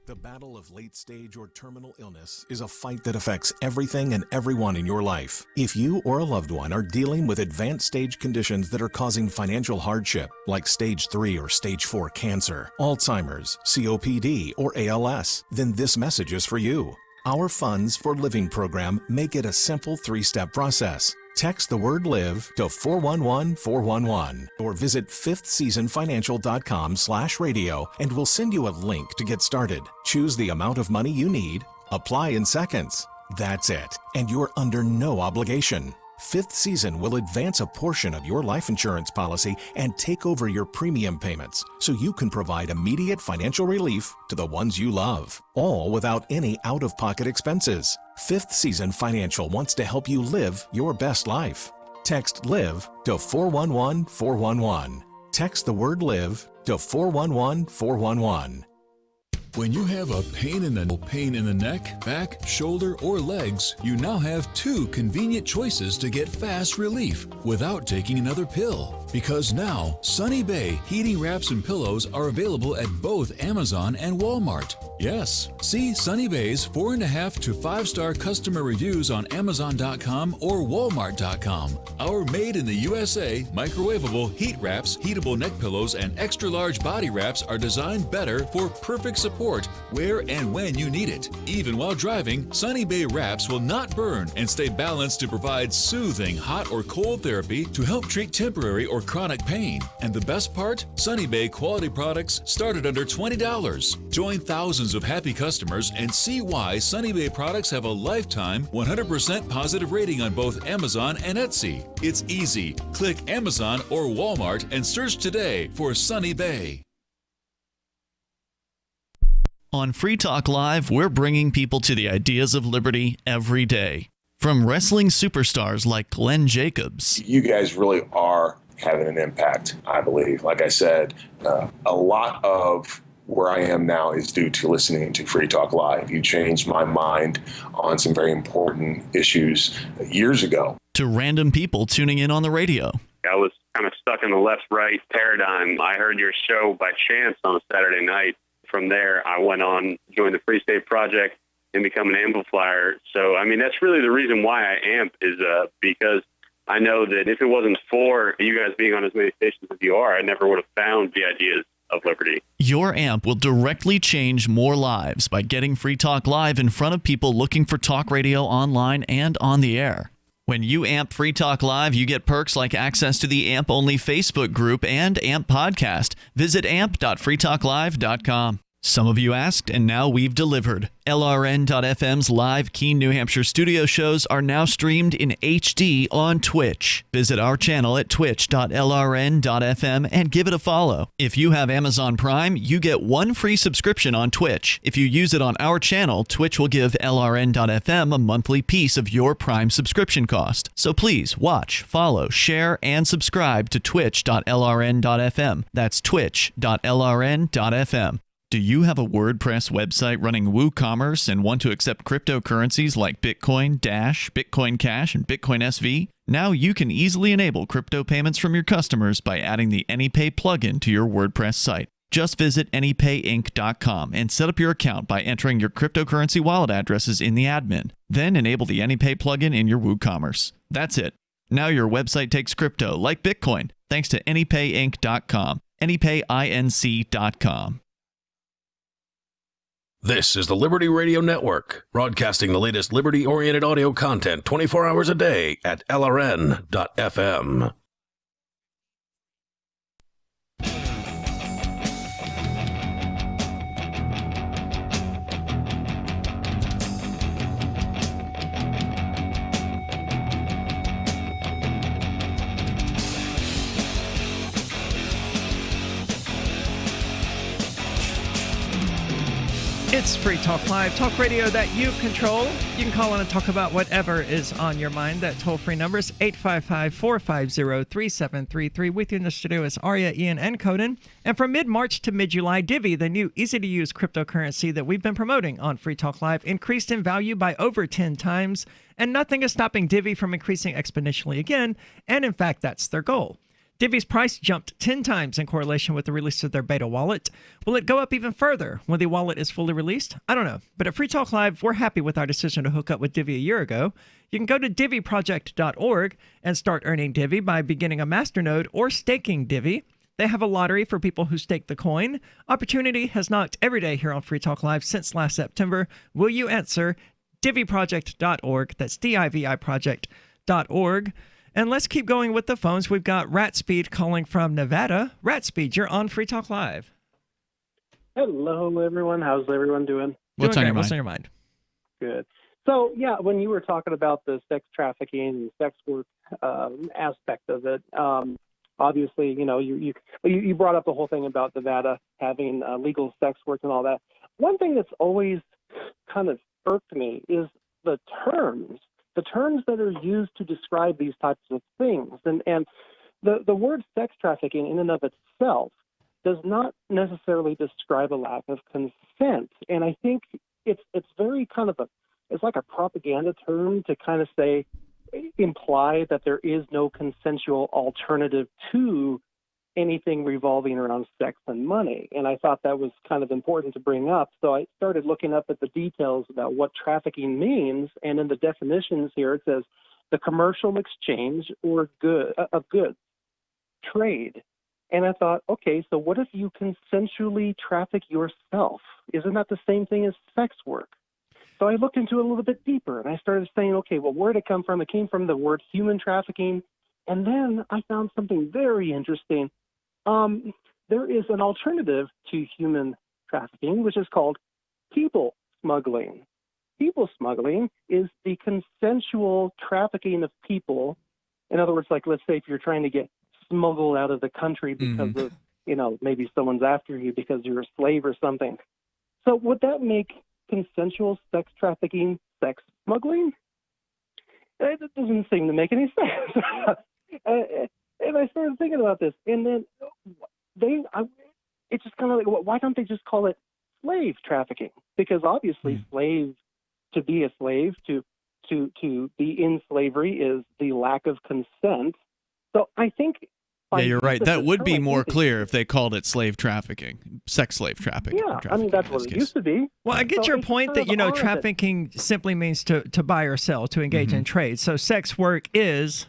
The battle of late-stage or terminal illness is a fight that affects everything and everyone in your life. If you or a loved one are dealing with advanced stage conditions that are causing financial hardship, like stage 3 or stage 4 cancer, Alzheimer's, COPD, or ALS, then this message is for you. Our Funds for Living program make it a simple 3-step process. Text the word LIVE to 411-411 or visit fifthseasonfinancial.com/radio and we'll send you a link to get started. Choose the amount of money you need, apply in seconds. That's it, and you're under no obligation. Fifth Season will advance a portion of your life insurance policy and take over your premium payments so you can provide immediate financial relief to the ones you love, all without any out-of-pocket expenses. Fifth Season Financial wants to help you live your best life. Text LIVE to 411-411. Text the word LIVE to 411-411. When you have a pain in the neck, back, shoulder, or legs, you now have 2 convenient choices to get fast relief without taking another pill. Because now, Sunny Bay heating wraps and pillows are available at both Amazon and Walmart. Yes, see Sunny Bay's 4.5 to 5-star customer reviews on Amazon.com or Walmart.com. Our made in the USA microwavable heat wraps, heatable neck pillows, and extra large body wraps are designed better for perfect support where and when you need it. Even while driving, Sunny Bay wraps will not burn and stay balanced to provide soothing hot or cold therapy to help treat temporary or chronic pain. And the best part? Sunny Bay quality products start at under $20. Join thousands of happy customers and see why Sunny Bay products have a lifetime 100% positive rating on both Amazon and Etsy. It's easy. Click Amazon or Walmart and search today for Sunny Bay. On Free Talk Live, we're bringing people to the ideas of liberty every day. From wrestling superstars like Glenn Jacobs. You guys really are having an impact, I believe. Like I said, a lot of where I am now is due to listening to Free Talk Live. You changed my mind on some very important issues years ago. To random people tuning in on the radio. I was kind of stuck in the left-right paradigm. I heard your show by chance on a Saturday night. From there, I went on, joined the Free State Project, and become an amplifier. So, I mean, that's really the reason why I amp is because I know that if it wasn't for you guys being on as many stations as you are, I never would have found the ideas of liberty. Your amp will directly change more lives by getting Free Talk Live in front of people looking for talk radio online and on the air. When you amp Free Talk Live, you get perks like access to the AMP-only Facebook group and AMP podcast. Visit amp.freetalklive.com. Some of you asked, and now we've delivered. LRN.FM's live Keene, New Hampshire studio shows are now streamed in HD on Twitch. Visit our channel at twitch.lrn.fm and give it a follow. If you have Amazon Prime, you get one free subscription on Twitch. If you use it on our channel, Twitch will give LRN.FM a monthly piece of your Prime subscription cost. So please watch, follow, share, and subscribe to twitch.lrn.fm. That's twitch.lrn.fm. Do you have a WordPress website running WooCommerce and want to accept cryptocurrencies like Bitcoin, Dash, Bitcoin Cash, and Bitcoin SV? Now you can easily enable crypto payments from your customers by adding the AnyPay plugin to your WordPress site. Just visit anypayinc.com and set up your account by entering your cryptocurrency wallet addresses in the admin. Then enable the AnyPay plugin in your WooCommerce. That's it. Now your website takes crypto like Bitcoin thanks to anypayinc.com. anypayinc.com. This is the Liberty Radio Network, broadcasting the latest liberty-oriented audio content 24 hours a day at LRN.FM. It's Free Talk Live, talk radio that you control. You can call in and talk about whatever is on your mind. That toll-free number is 855-450-3733. With you in the studio is Aria, Ian, and Conan. And from mid-March to mid-July, Divi, the new easy-to-use cryptocurrency that we've been promoting on Free Talk Live, increased in value by over 10 times. And nothing is stopping Divi from increasing exponentially again. And in fact, that's their goal. Divi's price jumped 10 times in correlation with the release of their beta wallet. Will it go up even further when the wallet is fully released? I don't know. But at Free Talk Live, we're happy with our decision to hook up with Divi a year ago. You can go to diviproject.org and start earning Divi by beginning a masternode or staking Divi. They have a lottery for people who stake the coin. Opportunity has knocked every day here on Free Talk Live since last September. Will you answer? diviproject.org. That's diviproject.org. And let's keep going with the phones. We've got Ratspeed calling from Nevada. Ratspeed, you're on Free Talk Live. Hello, everyone. How's everyone doing? What's on your mind? Good. So, yeah, when you were talking about the sex trafficking and sex work aspect of it, obviously, you know, you brought up the whole thing about Nevada having legal sex work and all that. One thing that's always kind of irked me is the terms that are used to describe these types of things. And the word sex trafficking in and of itself does not necessarily describe a lack of consent. And I think it's very kind of it's like a propaganda term to kind of imply that there is no consensual alternative to anything revolving around sex and money. And I thought that was kind of important to bring up. So I started looking up at the details about what trafficking means. And in the definitions here, it says the commercial exchange of goods, trade. And I thought, okay, so what if you consensually traffic yourself? Isn't that the same thing as sex work? So I looked into it a little bit deeper and I started saying, okay, well, where did it come from? It came from the word human trafficking. And then I found something very interesting. There is an alternative to human trafficking, which is called people smuggling. People smuggling is the consensual trafficking of people. In other words, like, let's say if you're trying to get smuggled out of the country because of, you know, maybe someone's after you because you're a slave or something. So would that make consensual sex trafficking sex smuggling? It doesn't seem to make any sense. And I started thinking about this, and then it's just kind of like, why don't they just call it slave trafficking? Because obviously, to be a slave, to be in slavery is the lack of consent, So I think. Yeah, you're right. That would be more clear if they called it slave trafficking, sex slave trafficking. Yeah, I mean, that's what it used to be. Well, I get So your it's point kind that, of odd trafficking simply means to buy or sell, to engage in trade. So sex work is,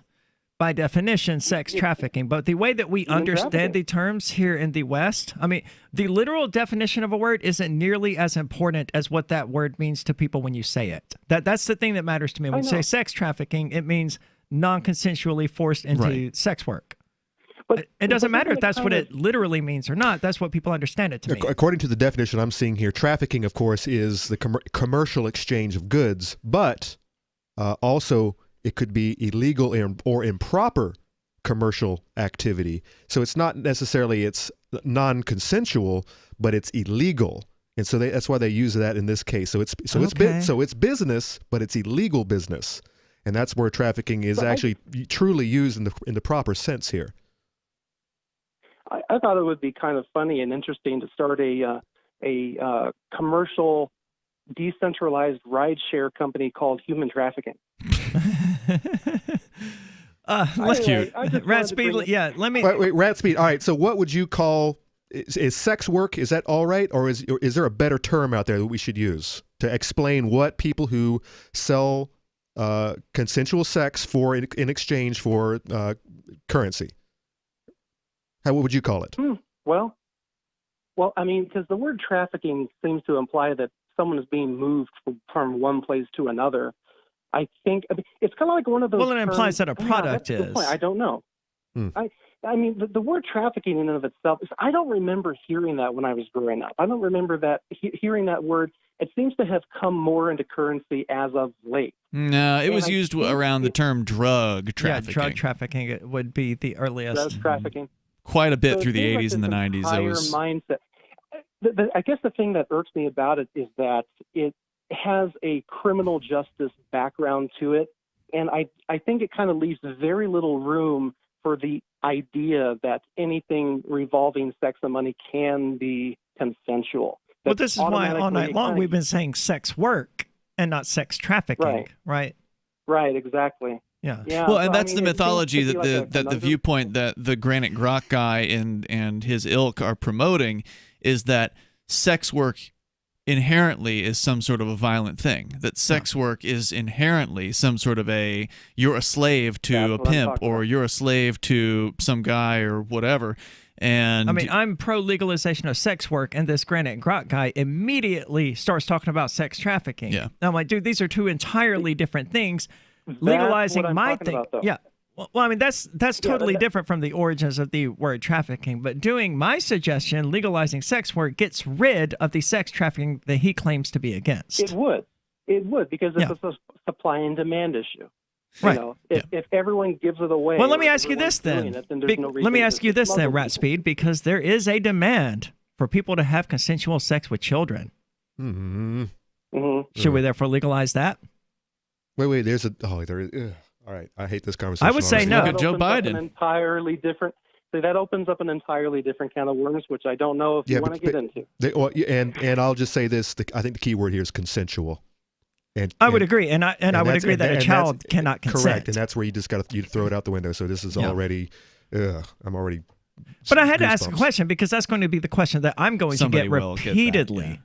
by definition, sex trafficking. But the way that we understand the terms here in the West, I mean, the literal definition of a word isn't nearly as important as what that word means to people when you say it. That's the thing that matters to me. When you say sex trafficking, it means non-consensually forced into sex work. But it doesn't matter if that's what it literally means or not. That's what people understand it to mean. According to the definition I'm seeing here, trafficking, of course, is the commercial exchange of goods, but also it could be illegal or improper commercial activity. So it's not necessarily it's non-consensual, but it's illegal, and so that's why they use that in this case. So it's business, but it's illegal business, and that's where trafficking is actually truly used in the proper sense here. I thought it would be kind of funny and interesting to start a commercial decentralized rideshare company called Human Trafficking. That's cute. Rat Speed, let me... Wait, Rat Speed, all right, so what would you call... Is sex work, is that all right? Or is there a better term out there that we should use to explain what people who sell consensual sex for in exchange for currency? What would you call it? Well, I mean, because the word trafficking seems to imply that someone is being moved from one place to another. I think it's kind of like one of those. Well, it implies that a product is. I don't know. I mean, the word trafficking in and of itself I don't remember hearing that when I was growing up. I don't remember that hearing that word. It seems to have come more into currency as of late. No, it was used around the term drug trafficking. Yeah, drug trafficking would be the earliest. Drug trafficking. Quite a bit through the 80s and the 90s. Mindset. I guess the thing that irks me about it is that it has a criminal justice background to it, and I think it kind of leaves very little room for the idea that anything revolving sex and money can be consensual. Well, this is why all night long we've been saying sex work and not sex trafficking, right? Right, exactly. Yeah. Well, and that's the mythology that the viewpoint that the Granite Grok guy and his ilk are promoting is that sex work inherently is some sort of a violent thing. That sex work is inherently some sort of you're a slave to a pimp or you're a slave to some guy or whatever. And I mean, I'm pro legalization of sex work, and this Granite Grok guy immediately starts talking about sex trafficking. Yeah. And I'm like, dude, these are two entirely different things. Legalizing my thing, Well, I mean, that's totally different from the origins of the word trafficking. But doing my suggestion, legalizing sex work, gets rid of the sex trafficking that he claims to be against. It would, because it's a supply and demand issue. Right. You know, if everyone gives it away. Well, let me ask you this then. Let me ask you this then, Rat Speed, because there is a demand for people to have consensual sex with children. Should we therefore legalize that? Wait, there is. All right, I hate this conversation. I would say no. Look at Joe Biden. Entirely different. So that opens up an entirely different can of worms, which I don't know if you want to get into. And I'll just say this: I think the key word here is consensual. And I would agree, and I would agree that a child cannot consent. Correct, and that's where you just got to throw it out the window. So this is already. I'm already. But I had to ask a question because that's going to be the question that I'm going to get repeatedly.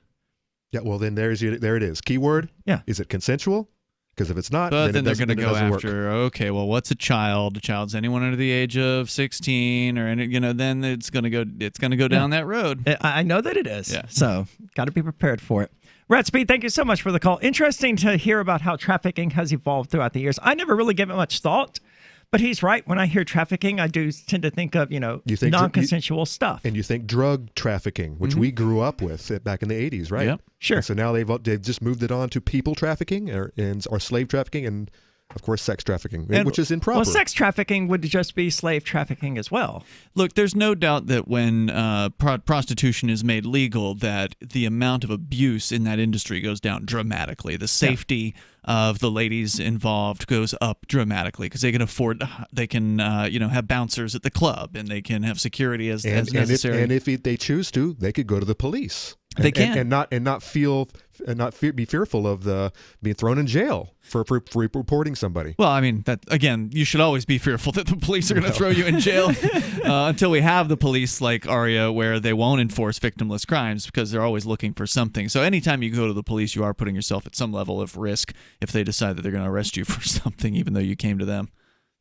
Yeah. Well, then there it is. Keyword. Yeah. Is it consensual? Because if it's not, then they're going to go after. Okay, well, what's a child? A child's anyone under the age of 16, or then it's going to go down that road. I know that it is. Yeah. So got to be prepared for it. Rat Speed, thank you so much for the call. Interesting to hear about how trafficking has evolved throughout the years. I never really gave it much thought, but he's right. When I hear trafficking, I do tend to think of non-consensual stuff. And you think drug trafficking, which we grew up with back in the 80s, right? Yep. Sure. And so now they've just moved it on to people trafficking or slave trafficking and, of course, sex trafficking, which is improper. Well, sex trafficking would just be slave trafficking as well. Look, there's no doubt that when prostitution is made legal, that the amount of abuse in that industry goes down dramatically. The safety of the ladies involved goes up dramatically because they can have bouncers at the club and they can have security as necessary. And if they choose to, they could go to the police. They can. and not be fearful of being thrown in jail for reporting somebody. Well, I mean, that again, you should always be fearful that the police are going to throw you in jail until we have the police like Aria, where they won't enforce victimless crimes because they're always looking for something. So anytime you go to the police, you are putting yourself at some level of risk if they decide that they're going to arrest you for something, even though you came to them.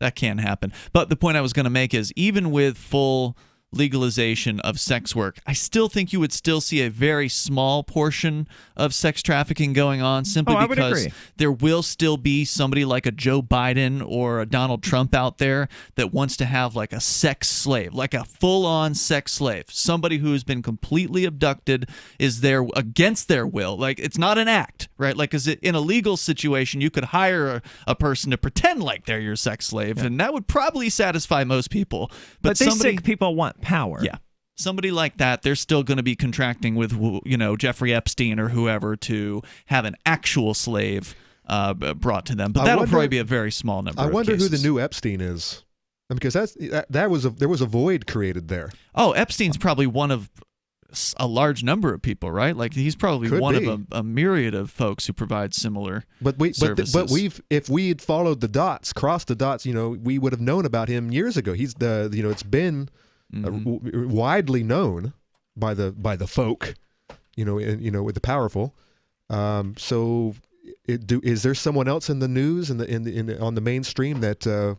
That can happen. But the point I was going to make is, even with full legalization of sex work, I still think you would still see a very small portion of sex trafficking going on, simply because there will still be somebody like a Joe Biden or a Donald Trump out there that wants to have like a sex slave, like a full-on sex slave, somebody who has been completely abducted, is there against their will. Like, it's not an act, right? Like, in a legal situation, you could hire a person to pretend like they're your sex slave, and that would probably satisfy most people. But these sick people want power. Yeah. Somebody like that, they're still going to be contracting with, Jeffrey Epstein or whoever to have an actual slave brought to them. But that'll probably be a very small number of cases. I wonder who the new Epstein is. Because there was a void created there. Oh, Epstein's probably one of a large number of people, right? Like, he's probably of a myriad of folks who provide similar services. But if we had followed the dots, crossed the dots, we would have known about him years ago. He's it's been widely known by the folk, with the powerful. So, is there someone else in the news on the mainstream that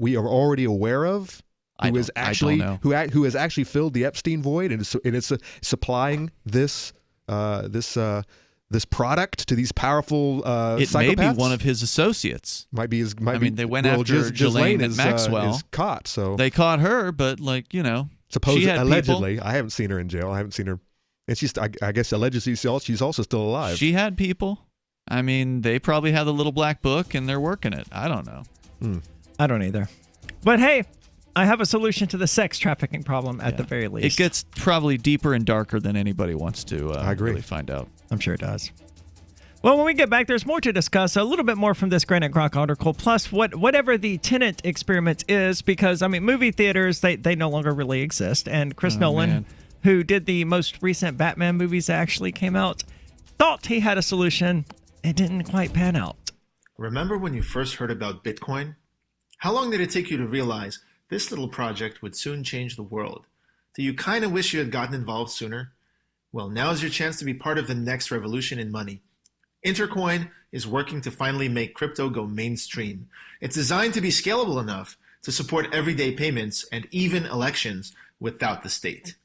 we are already aware of, who has actually filled the Epstein void and is supplying this product to these powerful it psychopaths? may be one of his associates. They went after Ghislaine at Maxwell. Is caught, so they caught her, but supposedly, she had allegedly, people. I haven't seen her in jail. I haven't seen her, and I guess allegedly she's also still alive. She had people. They probably have the little black book and they're working it. I don't know. I don't either. But hey, I have a solution to the sex trafficking problem at the very least. It gets probably deeper and darker than anybody wants to really find out. I'm sure it does. Well, when we get back, there's more to discuss, a little bit more from this Granite Grok article, plus whatever the tenant experiment is, because, movie theaters, they no longer really exist. And Chris Nolan, who did the most recent Batman movies that actually came out, thought he had a solution. It didn't quite pan out. Remember when you first heard about Bitcoin? How long did it take you to realize this little project would soon change the world? Do you kind of wish you had gotten involved sooner? Well, now is your chance to be part of the next revolution in money. Intercoin is working to finally make crypto go mainstream. It's designed to be scalable enough to support everyday payments and even elections without the state.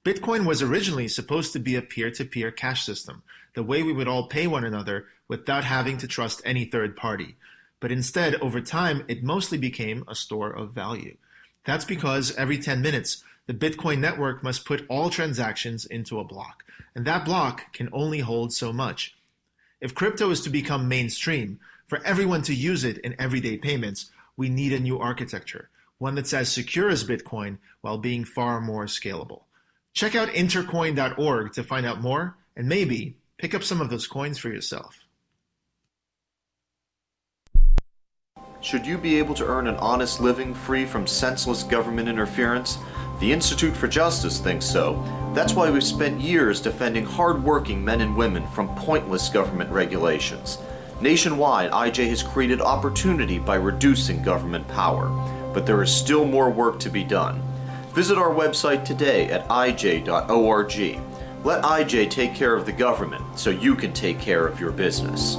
Bitcoin was originally supposed to be a peer-to-peer cash system, the way we would all pay one another without having to trust any third party. But instead, over time, it mostly became a store of value. That's because every 10 minutes, the Bitcoin network must put all transactions into a block, and that block can only hold so much. If crypto is to become mainstream, for everyone to use it in everyday payments, we need a new architecture, one that's as secure as Bitcoin while being far more scalable. Check out intercoin.org to find out more, and maybe pick up some of those coins for yourself. Should you be able to earn an honest living free from senseless government interference? The Institute for Justice thinks so. That's why we've spent years defending hard-working men and women from pointless government regulations. Nationwide, IJ has created opportunity by reducing government power, but there is still more work to be done. Visit our website today at ij.org. Let IJ take care of the government so you can take care of your business.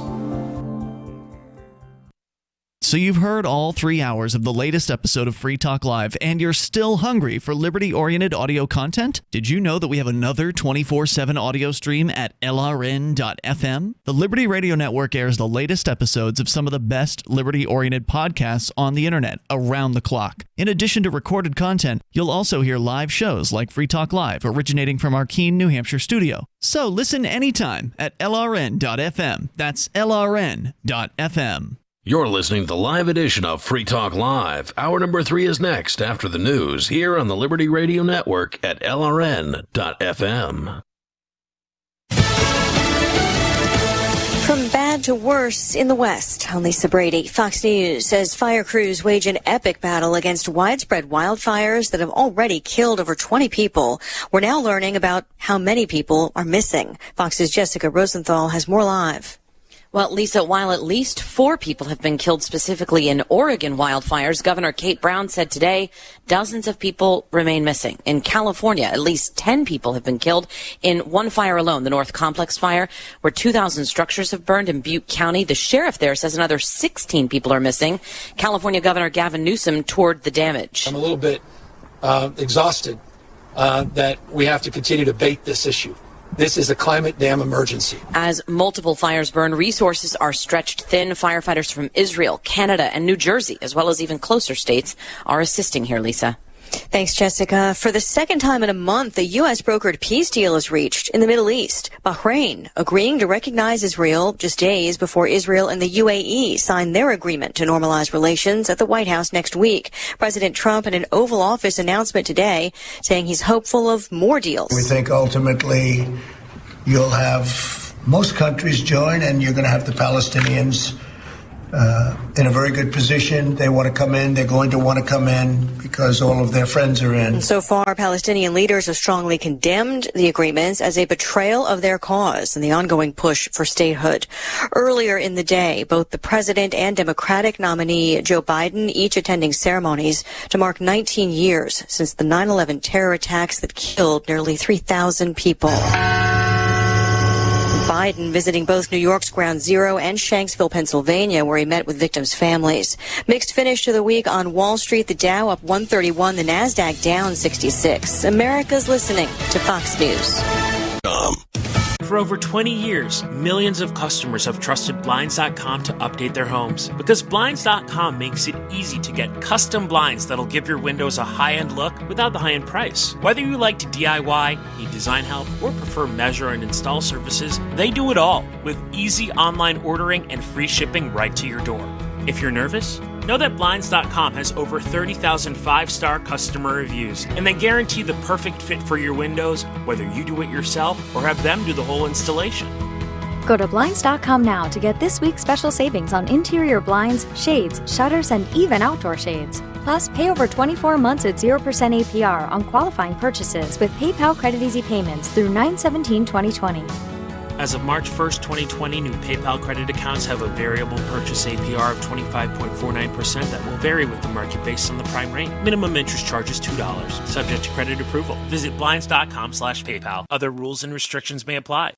So you've heard all 3 hours of the latest episode of Free Talk Live, and you're still hungry for liberty-oriented audio content? Did you know that we have another 24/7 audio stream at LRN.FM? The Liberty Radio Network airs the latest episodes of some of the best liberty-oriented podcasts on the internet around the clock. In addition to recorded content, you'll also hear live shows like Free Talk Live, originating from our Keene, New Hampshire studio. So listen anytime at LRN.FM. That's LRN.FM. You're listening to the live edition of Free Talk Live. Hour number 3 is next after the news here on the Liberty Radio Network at LRN.FM. From bad to worse in the West. I'm Lisa Brady. Fox News says fire crews wage an epic battle against widespread wildfires that have already killed over 20 people. We're now learning about how many people are missing. Fox's Jessica Rosenthal has more live. Well, Lisa, while at least 4 people have been killed specifically in Oregon wildfires, Governor Kate Brown said today dozens of people remain missing. In California, at least 10 people have been killed in one fire alone, the North Complex fire, where 2,000 structures have burned in Butte County. The sheriff there says another 16 people are missing. California Governor Gavin Newsom toured the damage. I'm a little bit exhausted that we have to continue to bait this issue. This is a climate dam emergency. As multiple fires burn, resources are stretched thin. Firefighters from Israel, Canada, and New Jersey, as well as even closer states, are assisting here, Lisa. Thanks, Jessica. For the second time in a month, a U.S. brokered peace deal is reached in the Middle East. Bahrain agreeing to recognize Israel just days before Israel and the UAE sign their agreement to normalize relations at the White House next week. President Trump in an Oval Office announcement today saying he's hopeful of more deals. We think ultimately you'll have most countries join, and you're going to have the Palestinians in a very good position. They want to come in. They're going to want to come in because all of their friends are in. So far, Palestinian leaders have strongly condemned the agreements as a betrayal of their cause and the ongoing push for statehood. Earlier in the day, both the president and Democratic nominee Joe Biden each attending ceremonies to mark 19 years since the 9/11 terror attacks that killed nearly 3,000 people. Biden visiting both New York's Ground Zero and Shanksville, Pennsylvania, where he met with victims' families. Mixed finish to the week on Wall Street. The Dow up 131, the NASDAQ down 66. America's listening to Fox News. For over 20 years, millions of customers have trusted Blinds.com to update their homes. Because Blinds.com makes it easy to get custom blinds that'll give your windows a high-end look without the high-end price. Whether you like to DIY, need design help, or prefer measure and install services, they do it all with easy online ordering and free shipping right to your door. If you're nervous, know that Blinds.com has over 30,000 5-star customer reviews, and they guarantee the perfect fit for your windows, whether you do it yourself or have them do the whole installation. Go to Blinds.com now to get this week's special savings on interior blinds, shades, shutters, and even outdoor shades. Plus, pay over 24 months at 0% APR on qualifying purchases with PayPal Credit Easy payments through 9/17/2020. As of March 1st, 2020, new PayPal credit accounts have a variable purchase APR of 25.49% that will vary with the market based on the prime rate. Minimum interest charge is $2, subject to credit approval. Visit Blinds.com/PayPal. Other rules and restrictions may apply.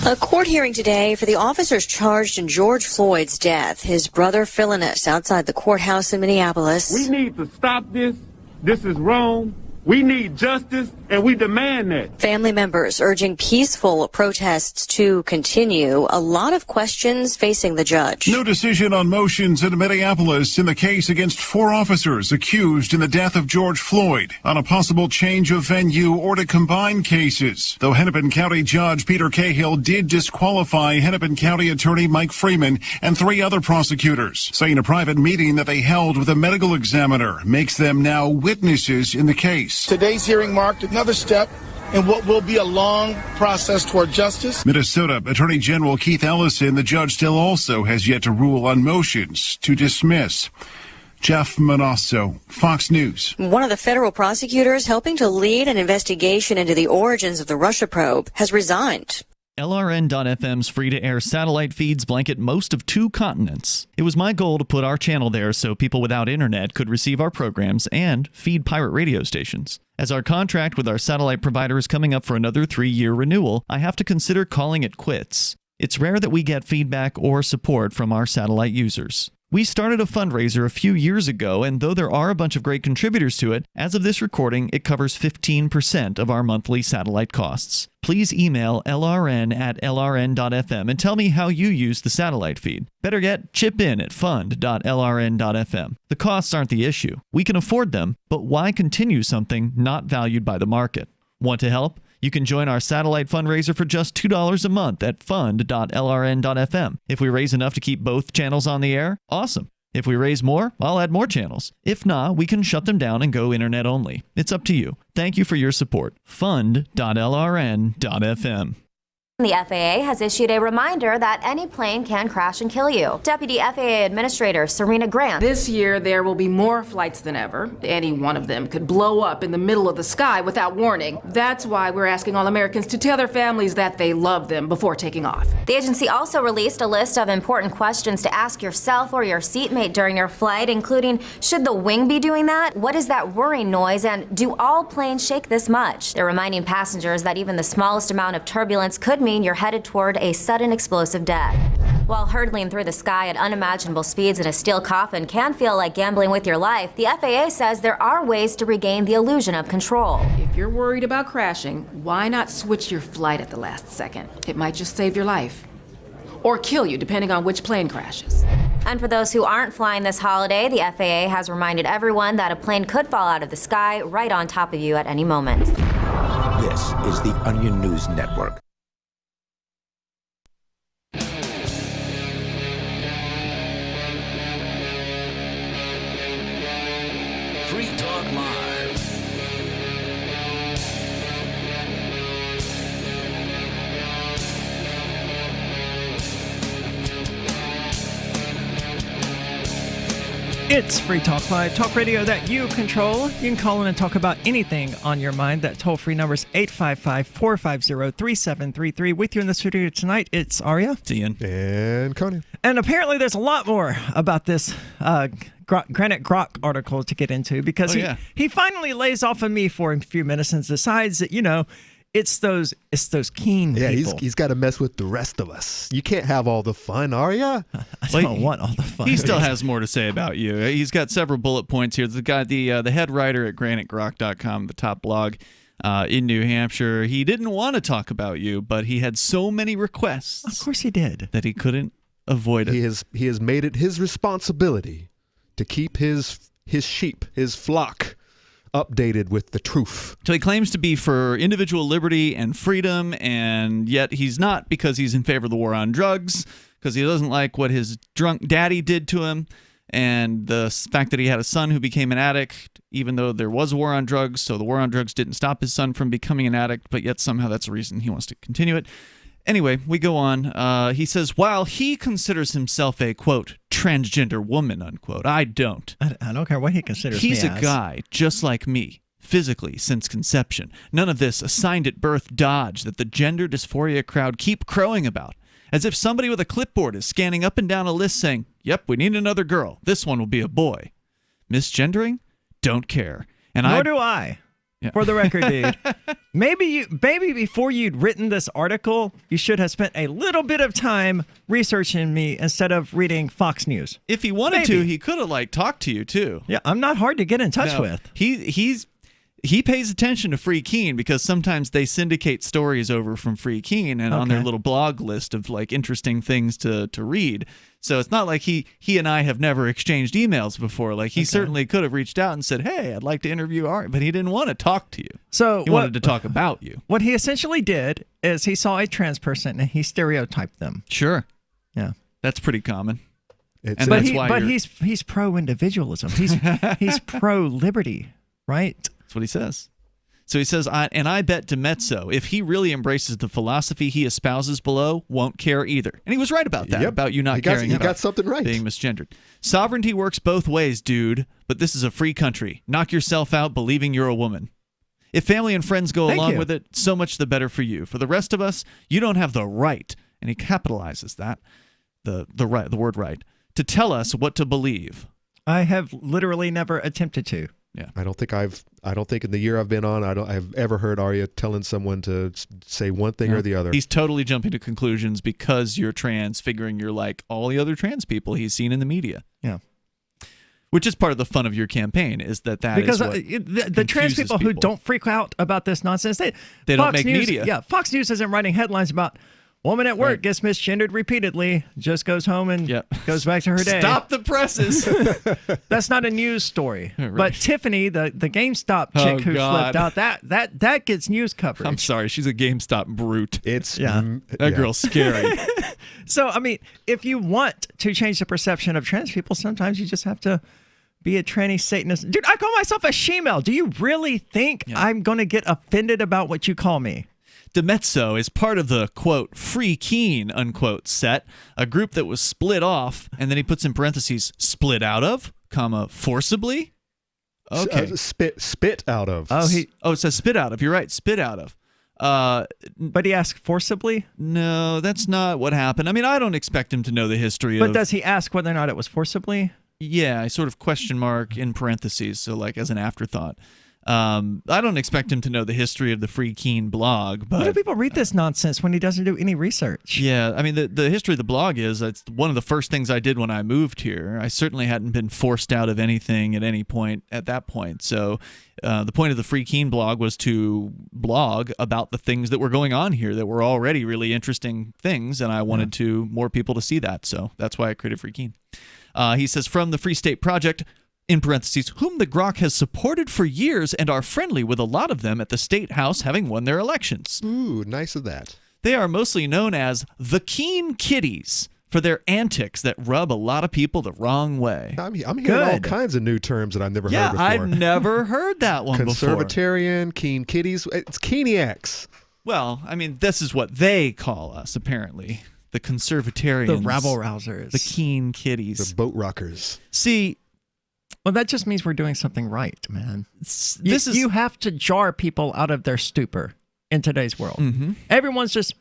A court hearing today for the officers charged in George Floyd's death. His brother filling us outside the courthouse in Minneapolis. We need to stop this. This is wrong. We need justice, and we demand that. Family members urging peaceful protests to continue. A lot of questions facing the judge. No decision on motions in Minneapolis in the case against 4 officers accused in the death of George Floyd on a possible change of venue or to combine cases. Though Hennepin County Judge Peter Cahill did disqualify Hennepin County Attorney Mike Freeman and 3 other prosecutors, saying a private meeting that they held with a medical examiner makes them now witnesses in the case. Today's hearing marked another step in what will be a long process toward justice. Minnesota Attorney General Keith Ellison, the judge still also has yet to rule on motions to dismiss. Jeff Manasso, Fox News. One of the federal prosecutors helping to lead an investigation into the origins of the Russia probe has resigned. LRN.FM's free-to-air satellite feeds blanket most of 2 continents. It was my goal to put our channel there so people without internet could receive our programs and feed pirate radio stations. As our contract with our satellite provider is coming up for another 3-year renewal, I have to consider calling it quits. It's rare that we get feedback or support from our satellite users. We started a fundraiser a few years ago, and though there are a bunch of great contributors to it, as of this recording, it covers 15% of our monthly satellite costs. Please email lrn@lrn.fm and tell me how you use the satellite feed. Better yet, chip in at fund.lrn.fm. The costs aren't the issue. We can afford them, but why continue something not valued by the market? Want to help? You can join our satellite fundraiser for just $2 a month at fund.lrn.fm. If we raise enough to keep both channels on the air, awesome. If we raise more, I'll add more channels. If not, we can shut them down and go internet only. It's up to you. Thank you for your support. Fund.lrn.fm. The FAA has issued a reminder that any plane can crash and kill you. Deputy FAA Administrator Serena Grant. This year, there will be more flights than ever. Any one of them could blow up in the middle of the sky without warning. That's why we're asking all Americans to tell their families that they love them before taking off. The agency also released a list of important questions to ask yourself or your seatmate during your flight, including, should the wing be doing that? What is that whirring noise? And do all planes shake this much? They're reminding passengers that even the smallest amount of turbulence could mean you're headed toward a sudden explosive death. While hurtling through the sky at unimaginable speeds in a steel coffin can feel like gambling with your life, the FAA says there are ways to regain the illusion of control. If you're worried about crashing, why not switch your flight at the last second? It might just save your life. Or kill you, depending on which plane crashes. And for those who aren't flying this holiday, the FAA has reminded everyone that a plane could fall out of the sky right on top of you at any moment. This is the Onion News Network. Free Talk Live. It's Free Talk Live, talk radio that you control. You can call in and talk about anything on your mind. That toll-free number is 855-450-3733. With you in the studio tonight, it's Aria. It's Ian. And Conan. And apparently there's a lot more about this Granite Grok article to get into, because he finally lays off of me for a few minutes and decides that, it's those keen people. Yeah, he's got to mess with the rest of us. You can't have all the fun, Aria. I don't want all the fun. He still has more to say about you. He's got several bullet points here. The guy, the head writer at granitegrok.com, the top blog in New Hampshire, he didn't want to talk about you, but he had so many requests. Of course he did. That he couldn't avoid it. He has made it his responsibility to keep his sheep, his flock, updated with the truth. So he claims to be for individual liberty and freedom, and yet he's not, because he's in favor of the war on drugs, because he doesn't like what his drunk daddy did to him, and the fact that he had a son who became an addict, even though there was a war on drugs, so the war on drugs didn't stop his son from becoming an addict, but yet somehow that's the reason he wants to continue it. Anyway, we go on. He says, while he considers himself a, quote, transgender woman, unquote, I don't. I don't care what he considers me as. He's a guy just like me, physically, since conception. None of this assigned at birth dodge that the gender dysphoria crowd keep crowing about. As if somebody with a clipboard is scanning up and down a list saying, yep, we need another girl. This one will be a boy. Misgendering? Don't care. And Nor do I. Yeah. For the record, dude. Maybe before you'd written this article, you should have spent a little bit of time researching me instead of reading Fox News. If he wanted to, he could have talked to you too. Yeah, I'm not hard to get in touch with. He pays attention to Free Keene because sometimes they syndicate stories over from Free Keene and on their little blog list of interesting things to read. So it's not like he and I have never exchanged emails before. He certainly could have reached out and said, "Hey, I'd like to interview Art," but he didn't want to talk to you. So he wanted to talk about you. What he essentially did is he saw a trans person and he stereotyped them. Sure. Yeah, that's pretty common. He's pro individualism. He's pro liberty, right? That's what he says. So he says, I bet DiMezzo, if he really embraces the philosophy he espouses below, won't care either. And he was right about that, about you not caring about got something right. Being misgendered. Sovereignty works both ways, dude, but this is a free country. Knock yourself out believing you're a woman. If family and friends go along with it, so much the better for you. For the rest of us, you don't have the right, and he capitalizes that, the word right, to tell us what to believe. I have literally never attempted to. Yeah, I don't think in the year I've been on, I've ever heard Aria telling someone to say one thing or the other. He's totally jumping to conclusions because you're trans, figuring you're like all the other trans people he's seen in the media. Yeah, which is part of the fun of your campaign is that because is what the trans people who don't freak out about this nonsense, they don't make media. Yeah, Fox News isn't writing headlines about woman at work gets misgendered repeatedly, just goes home and goes back to her day. Stop the presses. That's not a news story. Right. But Tiffany, the GameStop chick who flipped out, that gets news coverage. I'm sorry, she's a GameStop brute. That girl's scary. So, I mean, if you want to change the perception of trans people, sometimes you just have to be a tranny Satanist. Dude, I call myself a she-male. Do you really think I'm going to get offended about what you call me? DiMezzo is part of the, quote, Free Keene, unquote, set, a group that was split off, and then he puts in parentheses, split out of, comma, forcibly? Okay. Spit out of. It says spit out of. You're right, spit out of. But he asked forcibly? No, that's not what happened. I mean, I don't expect him to know the history But does he ask whether or not it was forcibly? Yeah, I sort of question mark in parentheses, so like as an afterthought. I don't expect him to know the history of the Free Keene blog. But why do people read this nonsense when he doesn't do any research? Yeah, I mean, the history of the blog is it's one of the first things I did when I moved here. I certainly hadn't been forced out of anything at any point at that point. So the point of the Free Keene blog was to blog about the things that were going on here that were already really interesting things, and I wanted more people to see that. So that's why I created Free Keene. He says, from the Free State Project, in parentheses, whom the grok has supported for years and are friendly with a lot of them at the State House having won their elections. Ooh, nice of that. They are mostly known as the Keene Kiddies for their antics that rub a lot of people the wrong way. I'm hearing all kinds of new terms that I've never heard before. Yeah, I've never heard that one before. Conservatarian, Keene Kiddies. It's Keeniacs. Well, I mean, this is what they call us, apparently. The conservatarians. The rabble-rousers. The Keene Kiddies. The boat rockers. See... Well, that just means we're doing something right, man. You have to jar people out of their stupor in today's world. Mm-hmm. Everyone's just...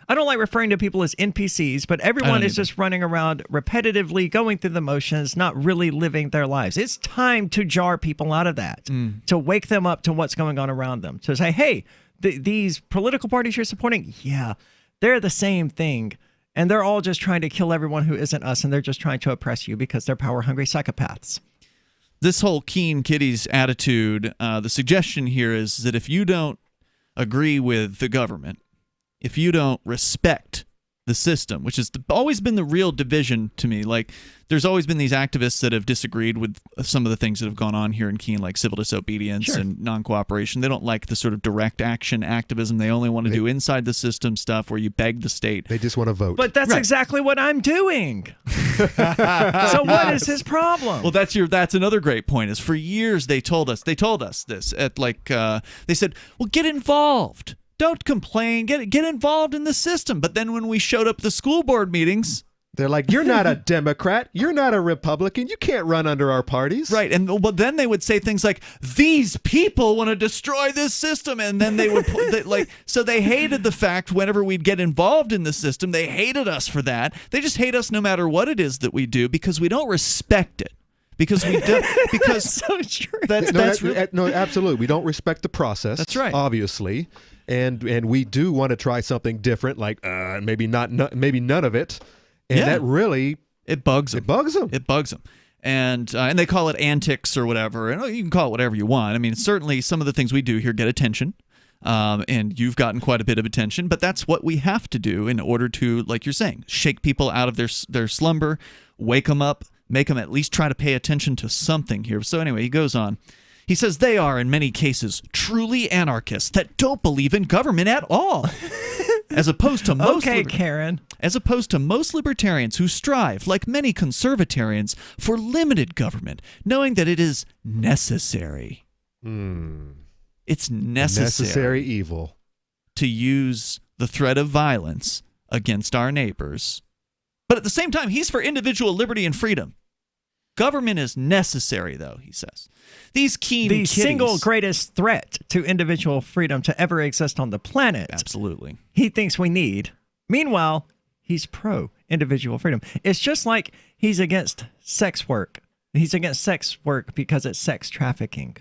I don't like referring to people as NPCs, but everyone is just running around repetitively, going through the motions, not really living their lives. It's time to jar people out of that, to wake them up to what's going on around them. To say, hey, these political parties you're supporting, yeah, they're the same thing. And they're all just trying to kill everyone who isn't us, and they're just trying to oppress you because they're power-hungry psychopaths. This whole Keene Kiddies attitude, the suggestion here is that if you don't agree with the government, if you don't respect the system, which has always been the real division to me, like there's always been these activists that have disagreed with some of the things that have gone on here in Keene, like civil disobedience and non-cooperation. They don't like the sort of direct action activism. They only want to do inside the system stuff where you beg the state. They just want to vote. But that's exactly what I'm doing. So what is his problem? Well, that's another great point. Is for years they told us this at they said, well, get involved. Don't complain. Get involved in the system. But then when we showed up at the school board meetings, they're like, you're not a Democrat. You're not a Republican. You can't run under our parties. Right. And well, then they would say things like, these people want to destroy this system. And then they would so they hated the fact whenever we'd get involved in the system, they hated us for that. They just hate us no matter what it is that we do because we don't respect it. Because we do, because so true. No, absolutely. We don't respect the process. That's right. Obviously. And we do want to try something different, like maybe none of it, and that really it bugs them. It bugs them. And they call it antics or whatever. And you can call it whatever you want. I mean, certainly some of the things we do here get attention, and you've gotten quite a bit of attention. But that's what we have to do in order to, like you're saying, shake people out of their slumber, wake them up, make them at least try to pay attention to something here. So anyway, he goes on. He says they are, in many cases, truly anarchists that don't believe in government at all. As opposed to most Karen. As opposed to most libertarians who strive, like many conservatarians, for limited government, knowing that it is necessary. It's necessary evil to use the threat of violence against our neighbors. But at the same time, he's for individual liberty and freedom. Government is necessary, though, he says. These Keene the kiddies, single greatest threat to individual freedom to ever exist on the planet. Absolutely. He thinks we need. Meanwhile, he's pro-individual freedom. It's just like he's against sex work. He's against sex work because it's sex trafficking.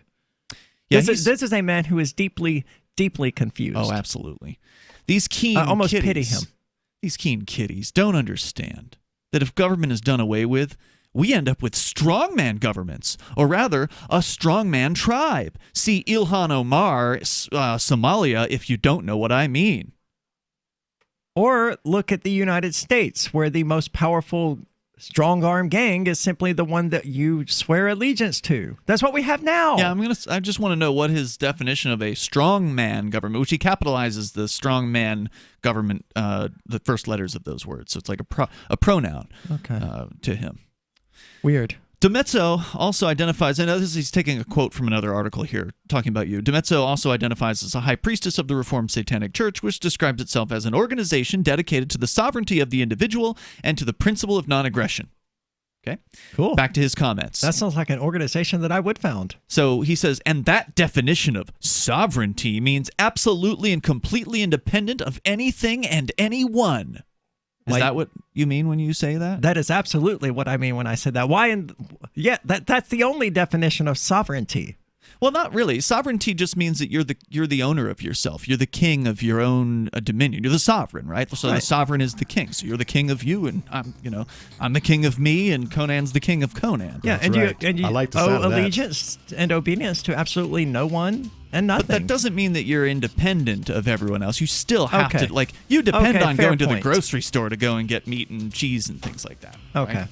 Yeah, this is a man who is deeply, deeply confused. Oh, absolutely. These Keene I almost kiddies, pity him. These Keene kiddies don't understand that if government is done away with, we end up with strongman governments, or rather, a strongman tribe. See Ilhan Omar, Somalia, if you don't know what I mean. Or look at the United States, where the most powerful strong-arm gang is simply the one that you swear allegiance to. That's what we have now. Yeah, I just want to know what his definition of a strongman government, which he capitalizes the strongman government, the first letters of those words. So it's like a pronoun to him. Weird. DiMezzo also identifies, and he's taking a quote from another article here talking about you. DiMezzo also identifies as a high priestess of the Reformed Satanic Church, which describes itself as an organization dedicated to the sovereignty of the individual and to the principle of non-aggression. Okay? Cool. Back to his comments. That sounds like an organization that I would found. So he says, and that definition of sovereignty means absolutely and completely independent of anything and anyone. Is that what you mean when you say that? That is absolutely what I mean when I said that. Why? That's the only definition of sovereignty. Well, not really. Sovereignty just means that you're the owner of yourself. You're the king of your own dominion. You're the sovereign, right? So the sovereign is the king. So you're the king of you, and I'm the king of me, and Conan's the king of Conan. Yeah, and you I like the sound of allegiance and obedience to absolutely no one and nothing. But that doesn't mean that you're independent of everyone else. You still have to, you depend on going to the grocery store to go and get meat and cheese and things like that. Okay. Right?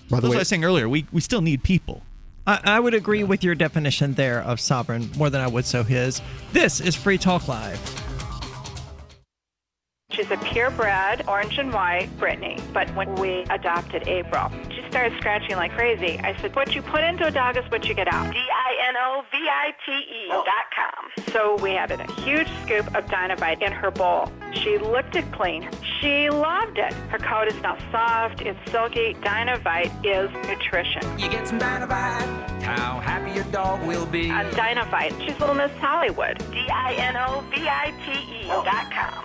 By the way, I was saying earlier, we still need people. I would agree with your definition there of sovereign more than I would so his. This is Free Talk Live. She's a purebred, orange and white Brittany, but when we adopted April, she started scratching like crazy. I said, what you put into a dog is what you get out. DINOVITE.com. So we had a huge scoop of Dinovite in her bowl. She licked it clean. She loved it. Her coat is now soft, it's silky. Dinovite is nutrition. You get some Dinovite, how happy your dog will be. On Dinovite, she's Little Miss Hollywood. DINOVITE.com.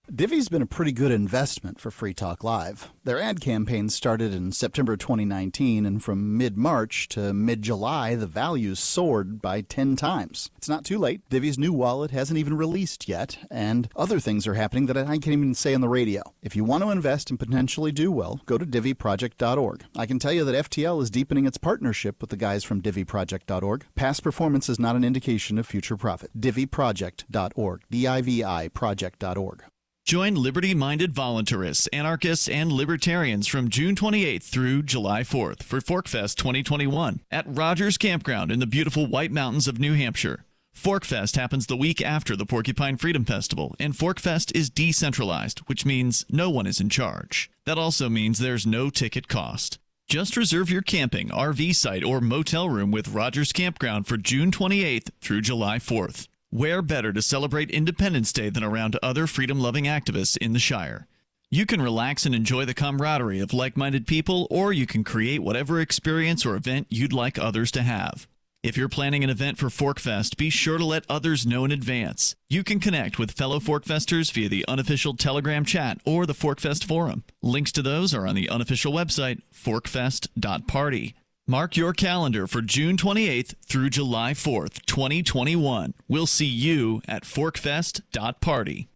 Divvy's been a pretty good investment for Free Talk Live. Their ad campaign started in September 2019, and from mid-March to mid-July, the values soared by 10 times. It's not too late. Divvy's new wallet hasn't even released yet, and other things are happening that I can't even say on the radio. If you want to invest and potentially do well, go to DivvyProject.org. I can tell you that FTL is deepening its partnership with the guys from DivvyProject.org. Past performance is not an indication of future profit. DivvyProject.org. DIVI Project.org. Join liberty-minded voluntarists, anarchists, and libertarians from June 28th through July 4th for ForkFest 2021 at Rogers Campground in the beautiful White Mountains of New Hampshire. ForkFest happens the week after the Porcupine Freedom Festival, and ForkFest is decentralized, which means no one is in charge. That also means there's no ticket cost. Just reserve your camping, RV site, or motel room with Rogers Campground for June 28th through July 4th. Where better to celebrate Independence Day than around other freedom-loving activists in the Shire? You can relax and enjoy the camaraderie of like-minded people, or you can create whatever experience or event you'd like others to have. If you're planning an event for ForkFest, be sure to let others know in advance. You can connect with fellow ForkFesters via the unofficial Telegram chat or the ForkFest forum. Links to those are on the unofficial website, forkfest.party. Mark your calendar for June 28th through July 4th, 2021. We'll see you at forkfest.party.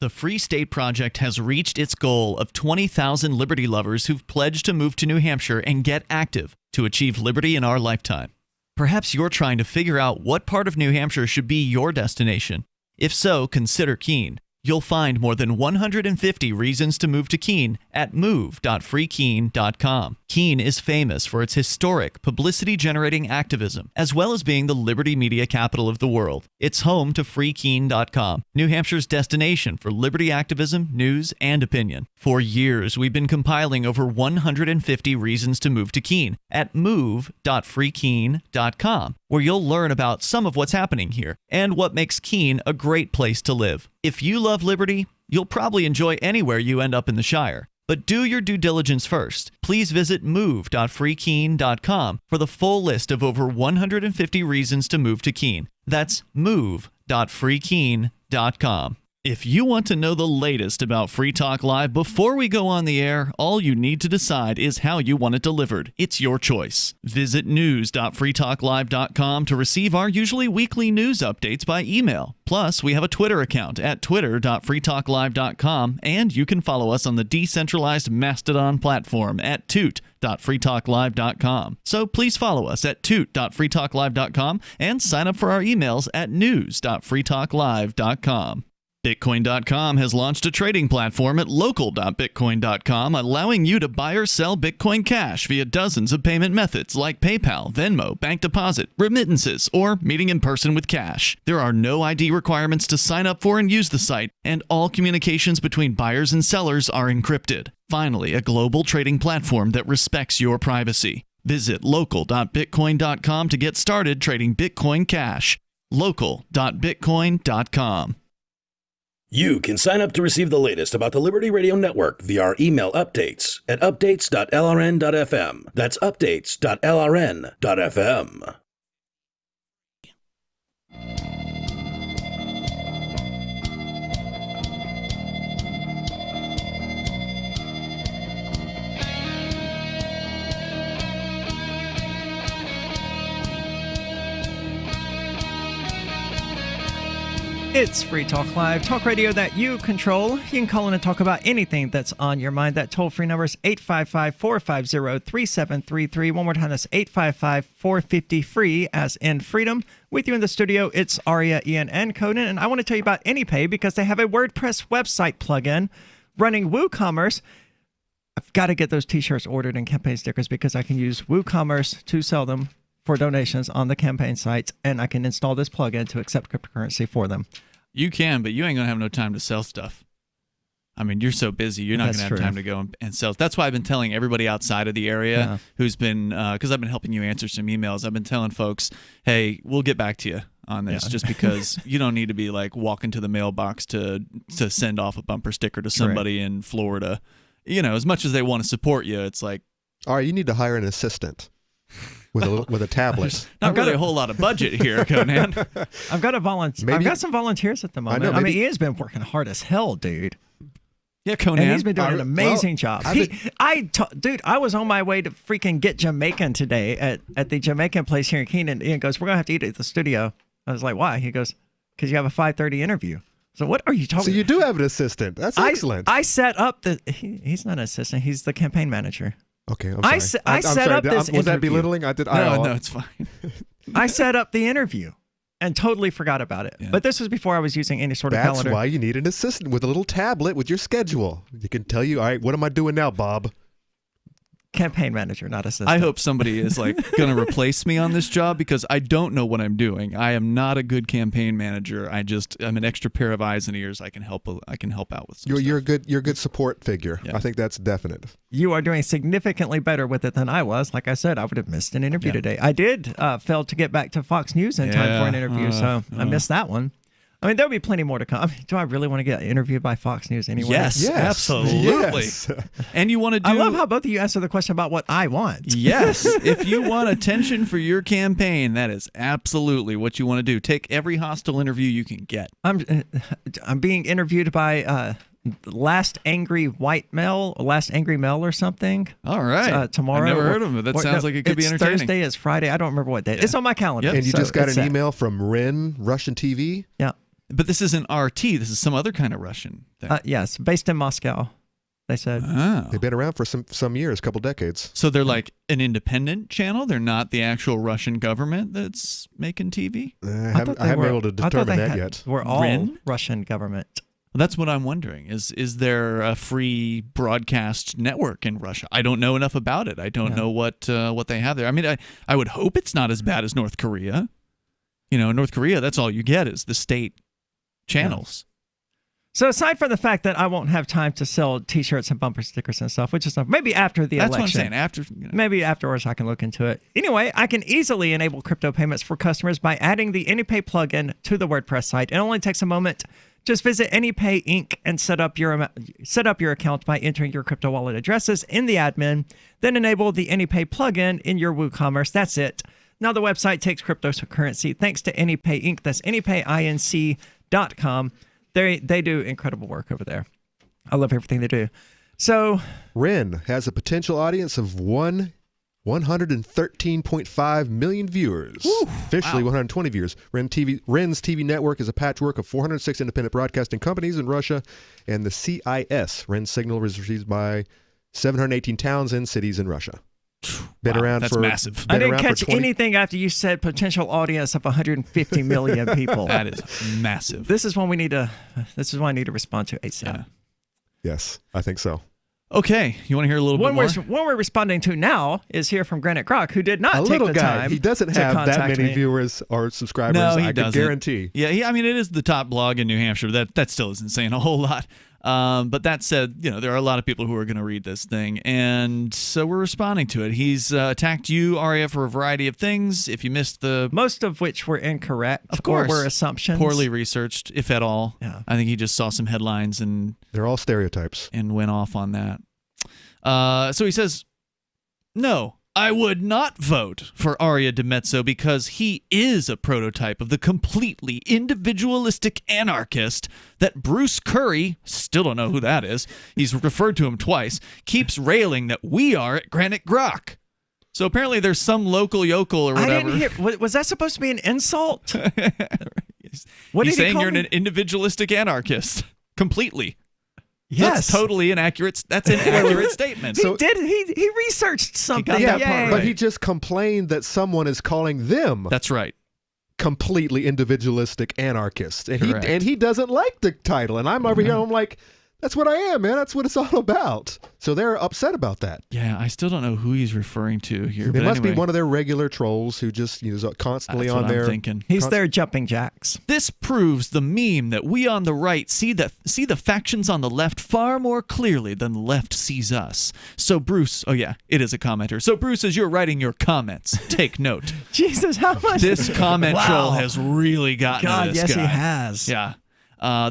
The Free State Project has reached its goal of 20,000 liberty lovers who've pledged to move to New Hampshire and get active to achieve liberty in our lifetime. Perhaps you're trying to figure out what part of New Hampshire should be your destination. If so, consider Keene. You'll find more than 150 reasons to move to Keene at move.freekeene.com. Keene is famous for its historic, publicity-generating activism, as well as being the liberty media capital of the world. It's home to freekeene.com, New Hampshire's destination for liberty activism, news, and opinion. For years, we've been compiling over 150 reasons to move to Keene at move.freekeene.com, where you'll learn about some of what's happening here and what makes Keene a great place to live. If you love liberty, you'll probably enjoy anywhere you end up in the Shire. But do your due diligence first. Please visit move.freekeene.com for the full list of over 150 reasons to move to Keene. That's move.freekeene.com. If you want to know the latest about Free Talk Live before we go on the air, all you need to decide is how you want it delivered. It's your choice. Visit news.freetalklive.com to receive our usually weekly news updates by email. Plus, we have a Twitter account at twitter.freetalklive.com, and you can follow us on the decentralized Mastodon platform at toot.freetalklive.com. So please follow us at toot.freetalklive.com and sign up for our emails at news.freetalklive.com. Bitcoin.com has launched a trading platform at local.bitcoin.com, allowing you to buy or sell Bitcoin Cash via dozens of payment methods like PayPal, Venmo, bank deposit, remittances, or meeting in person with cash. There are no ID requirements to sign up for and use the site, and all communications between buyers and sellers are encrypted. Finally, a global trading platform that respects your privacy. Visit local.bitcoin.com to get started trading Bitcoin Cash. Local.bitcoin.com. You can sign up to receive the latest about the Liberty Radio Network via our email updates at updates.lrn.fm. That's updates.lrn.fm. It's Free Talk Live, talk radio that you control. You can call in and talk about anything that's on your mind. That toll-free number is 855-450-3733. One more time, that's 855-450-FREE, as in freedom. With you in the studio, it's Aria, Ian, and Conan. And I want to tell you about AnyPay because they have a WordPress website plugin running WooCommerce. I've got to get those t-shirts ordered and campaign stickers because I can use WooCommerce to sell them for donations on the campaign sites, and I can install this plugin to accept cryptocurrency for them. You can, but you ain't going to have no time to sell stuff. I mean, you're so busy, you're not going to have time to go and sell. That's why I've been telling everybody outside of the area who's been, because I've been helping you answer some emails, I've been telling folks, hey, we'll get back to you on this, just because you don't need to be like walking to the mailbox to send off a bumper sticker to somebody in Florida. You know, as much as they want to support you, it's like, all right, you need to hire an assistant. With a tablet. Not really a whole lot of budget here, Conan. I've got I've got some volunteers at the moment. I mean, Ian's been working hard as hell, dude. Yeah, Conan. And he's been doing an amazing job. Dude, I was on my way to freaking get Jamaican today at the Jamaican place here in Keenan. Ian goes, we're going to have to eat at the studio. I was like, why? He goes, because you have a 5:30 interview. So what are you talking about? So you do have an assistant. That's excellent. I set up he's not an assistant. He's the campaign manager. Okay, I'm sorry. I set up this interview. Was that belittling? No, it's fine. I set up the interview and totally forgot about it. Yeah. But this was before I was using any sort of calendar. That's why you need an assistant with a little tablet with your schedule. You can tell you, all right, what am I doing now, Bob? Campaign manager, not assistant. I hope somebody is like going to replace me on this job because I don't know what I'm doing. I am not a good campaign manager. I'm an extra pair of eyes and ears. I can help out with some you're a good support figure. Yeah. I think that's definite. You are doing significantly better with it than I was. Like I said, I would have missed an interview today. I did fail to get back to Fox News in time for an interview, so I missed that one. I mean, there'll be plenty more to come. I mean, do I really want to get interviewed by Fox News anyway? Yes, absolutely. Yes. And you want to do... I love how both of you answer the question about what I want. Yes. If you want attention for your campaign, that is absolutely what you want to do. Take every hostile interview you can get. I'm being interviewed by Last Angry White Male, Last Angry Male or something. All right. Tomorrow. I've never heard of it. That sounds like it could be entertaining. Thursday is Friday. I don't remember what day. It's on my calendar. Yep. And you just got an email from Ren, Russian TV? Yeah. But this isn't RT. This is some other kind of Russian thing. Yes, based in Moscow, they said. Oh. They've been around for some years, a couple decades. So they're like an independent channel? They're not the actual Russian government that's making TV? I haven't been able to determine that yet. We're all Russian government. Well, that's what I'm wondering. Is there a free broadcast network in Russia? I don't know enough about it. I don't know what they have there. I mean, I would hope it's not as bad as North Korea. You know, in North Korea, that's all you get is the state channels. So aside from the fact that I won't have time to sell T-shirts and bumper stickers and stuff, which is maybe after the election. That's what I'm saying. Maybe afterwards I can look into it. Anyway, I can easily enable crypto payments for customers by adding the AnyPay plugin to the WordPress site. It only takes a moment. Just visit AnyPay Inc. and set up your account by entering your crypto wallet addresses in the admin. Then enable the AnyPay plugin in your WooCommerce. That's it. Now the website takes cryptocurrency thanks to AnyPay Inc. That's AnyPayInc.com. They do incredible work over there. I love everything they do. So Ren has a potential audience of 113.5 million viewers. Ooh, Officially 120 viewers. Ren's TV network is a patchwork of 406 independent broadcasting companies in Russia, and the CIS, Ren's signal, is received by 718 towns and cities in Russia. Been around that's for massive. I didn't catch anything after you said potential audience of 150 million people. That is massive. This is one I need to respond to ASAP. Yeah. Yes, I think so. Okay, you want to hear a little bit more? One we're responding to now is here from Granite Grok, who did not take the time. He doesn't have that many viewers or subscribers. No, he I doesn't. can guarantee. Yeah, I mean, it is the top blog in New Hampshire. That still isn't saying a whole lot. But that said, there are a lot of people who are going to read this thing, and so we're responding to it. He's attacked you, Aria, for a variety of things. If you missed most of which were incorrect, of course, or were assumptions, poorly researched, if at all. Yeah. I think he just saw some headlines and they're all stereotypes and went off on that. So he says, "No, I would not vote for Aria DiMezzo because he is a prototype of the completely individualistic anarchist that Bruce Curry," still don't know who that is, he's referred to him twice, "keeps railing that we are at Granite Grok." So apparently there's some local yokel or whatever. I didn't hear. Was that supposed to be an insult? What He's did he saying call you're me? an individualistic anarchist. Completely. Yes. That's totally inaccurate. That's an accurate statement. He researched something. that part right. But he just complained that someone is calling them. That's right. Completely individualistic anarchists, and Correct. he doesn't like the title. And I'm over here. I'm like, that's what I am, man. That's what it's all about. So they're upset about that. Yeah, I still don't know who he's referring to here. They but must anyway. be one of their regular trolls who just constantly That's on what there. I'm thinking. He's their jumping jacks. This proves the meme that we on the right see the factions on the left far more clearly than the left sees us. So Bruce, oh yeah, it is a commenter. So Bruce, as you're writing your comments, take note. Jesus, how much? This comment Wow. troll has really gotten God, to this yes, guy. he has. Yeah.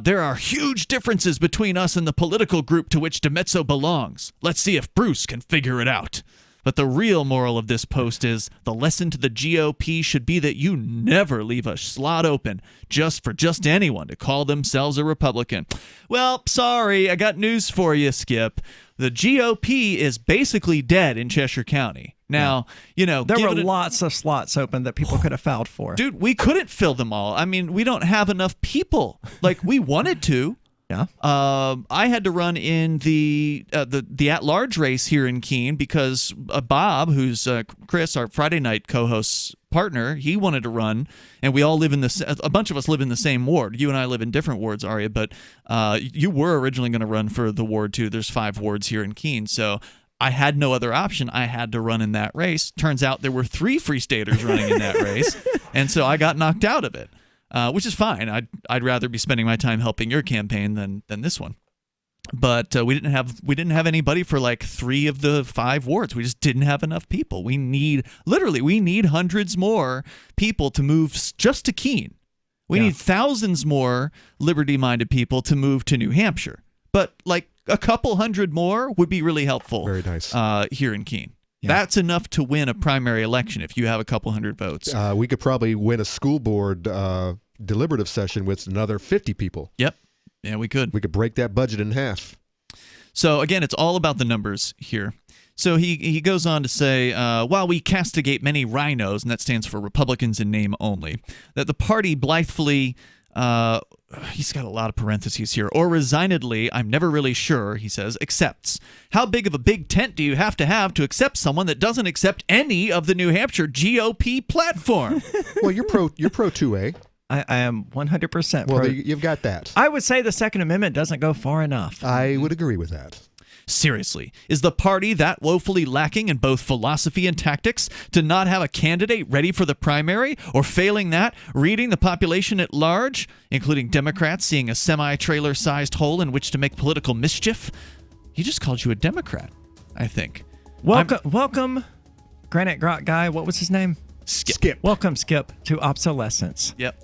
There are huge differences between us and the political group to which DiMezzo belongs. Let's see if Bruce can figure it out. But the real moral of this post is the lesson to the GOP should be that you never leave a slot open for just anyone to call themselves a Republican. Well, sorry, I got news for you, Skip. The GOP is basically dead in Cheshire County. Now, there were lots of slots open that people could have filed for. Dude, we couldn't fill them all. I mean, we don't have enough people. Like, we wanted to. Yeah. I had to run in the at-large race here in Keene because Bob, who's Chris, our Friday night co-host's partner, he wanted to run, and we all live in a bunch of us live in the same ward. You and I live in different wards, Aria, but you were originally going to run for the ward too. There's 5 wards here in Keene, so I had no other option. I had to run in that race. Turns out there were 3 Free Staters running in that race, and so I got knocked out of it. Which is fine. I'd rather be spending my time helping your campaign than this one. But we didn't have anybody for like 3 of the 5 wards. We just didn't have enough people. We need hundreds more people to move just to Keene. We need thousands more liberty-minded people to move to New Hampshire. But like a couple hundred more would be really helpful. Very nice. Here in Keene. Yeah. That's enough to win a primary election if you have a couple hundred votes. We could probably win a school board deliberative session with another 50 people. Yep. Yeah, we could. We could break that budget in half. So, again, it's all about the numbers here. So he goes on to say, while we castigate many rhinos, and that stands for Republicans in name only, that the party blithely... he's got a lot of parentheses here. Or resignedly, I'm never really sure, he says, accepts. How big of a big tent do you have to accept someone that doesn't accept any of the New Hampshire GOP platform? Well, you're pro 2A. I am 100% Well, pro. you've got that. I would say the Second Amendment doesn't go far enough. I would agree with that. Seriously, is the party that woefully lacking in both philosophy and tactics to not have a candidate ready for the primary, or failing that, reading the population at large, including Democrats seeing a semi-trailer-sized hole in which to make political mischief? He just called you a Democrat, I think. Welcome, Granite Grok guy. What was his name? Skip. Welcome, Skip, to obsolescence. Yep.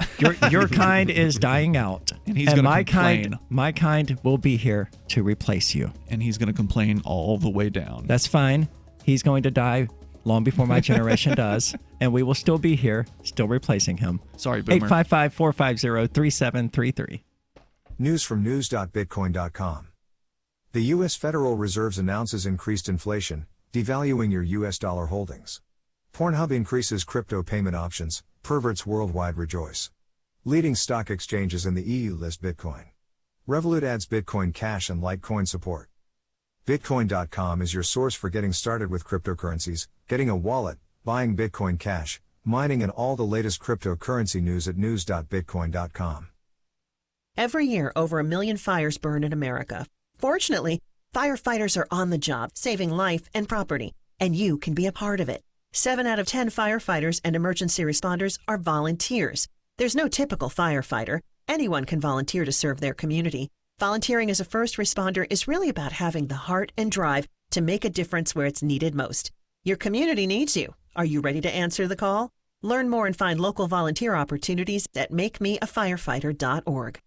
Your kind is dying out, and he's going to complain. My kind will be here to replace you, and he's going to complain all the way down. That's fine. He's going to die long before my generation does, and we will still be here, still replacing him. Sorry, Boomer. 855-450-3733. News from news.bitcoin.com. The U.S. Federal Reserve announces increased inflation, devaluing your U.S. dollar holdings. Pornhub increases crypto payment options, perverts worldwide rejoice. Leading stock exchanges in the EU list Bitcoin. Revolut adds Bitcoin Cash and Litecoin support. Bitcoin.com is your source for getting started with cryptocurrencies, getting a wallet, buying Bitcoin Cash, mining, and all the latest cryptocurrency news at news.bitcoin.com. Every year, over 1 million fires burn in America. Fortunately, firefighters are on the job, saving life and property, and you can be a part of it. 7 out of 10 firefighters and emergency responders are volunteers. There's no typical firefighter. Anyone can volunteer to serve their community. Volunteering as a first responder is really about having the heart and drive to make a difference where it's needed most. Your community needs you. Are you ready to answer the call? Learn more and find local volunteer opportunities at makemeafirefighter.org.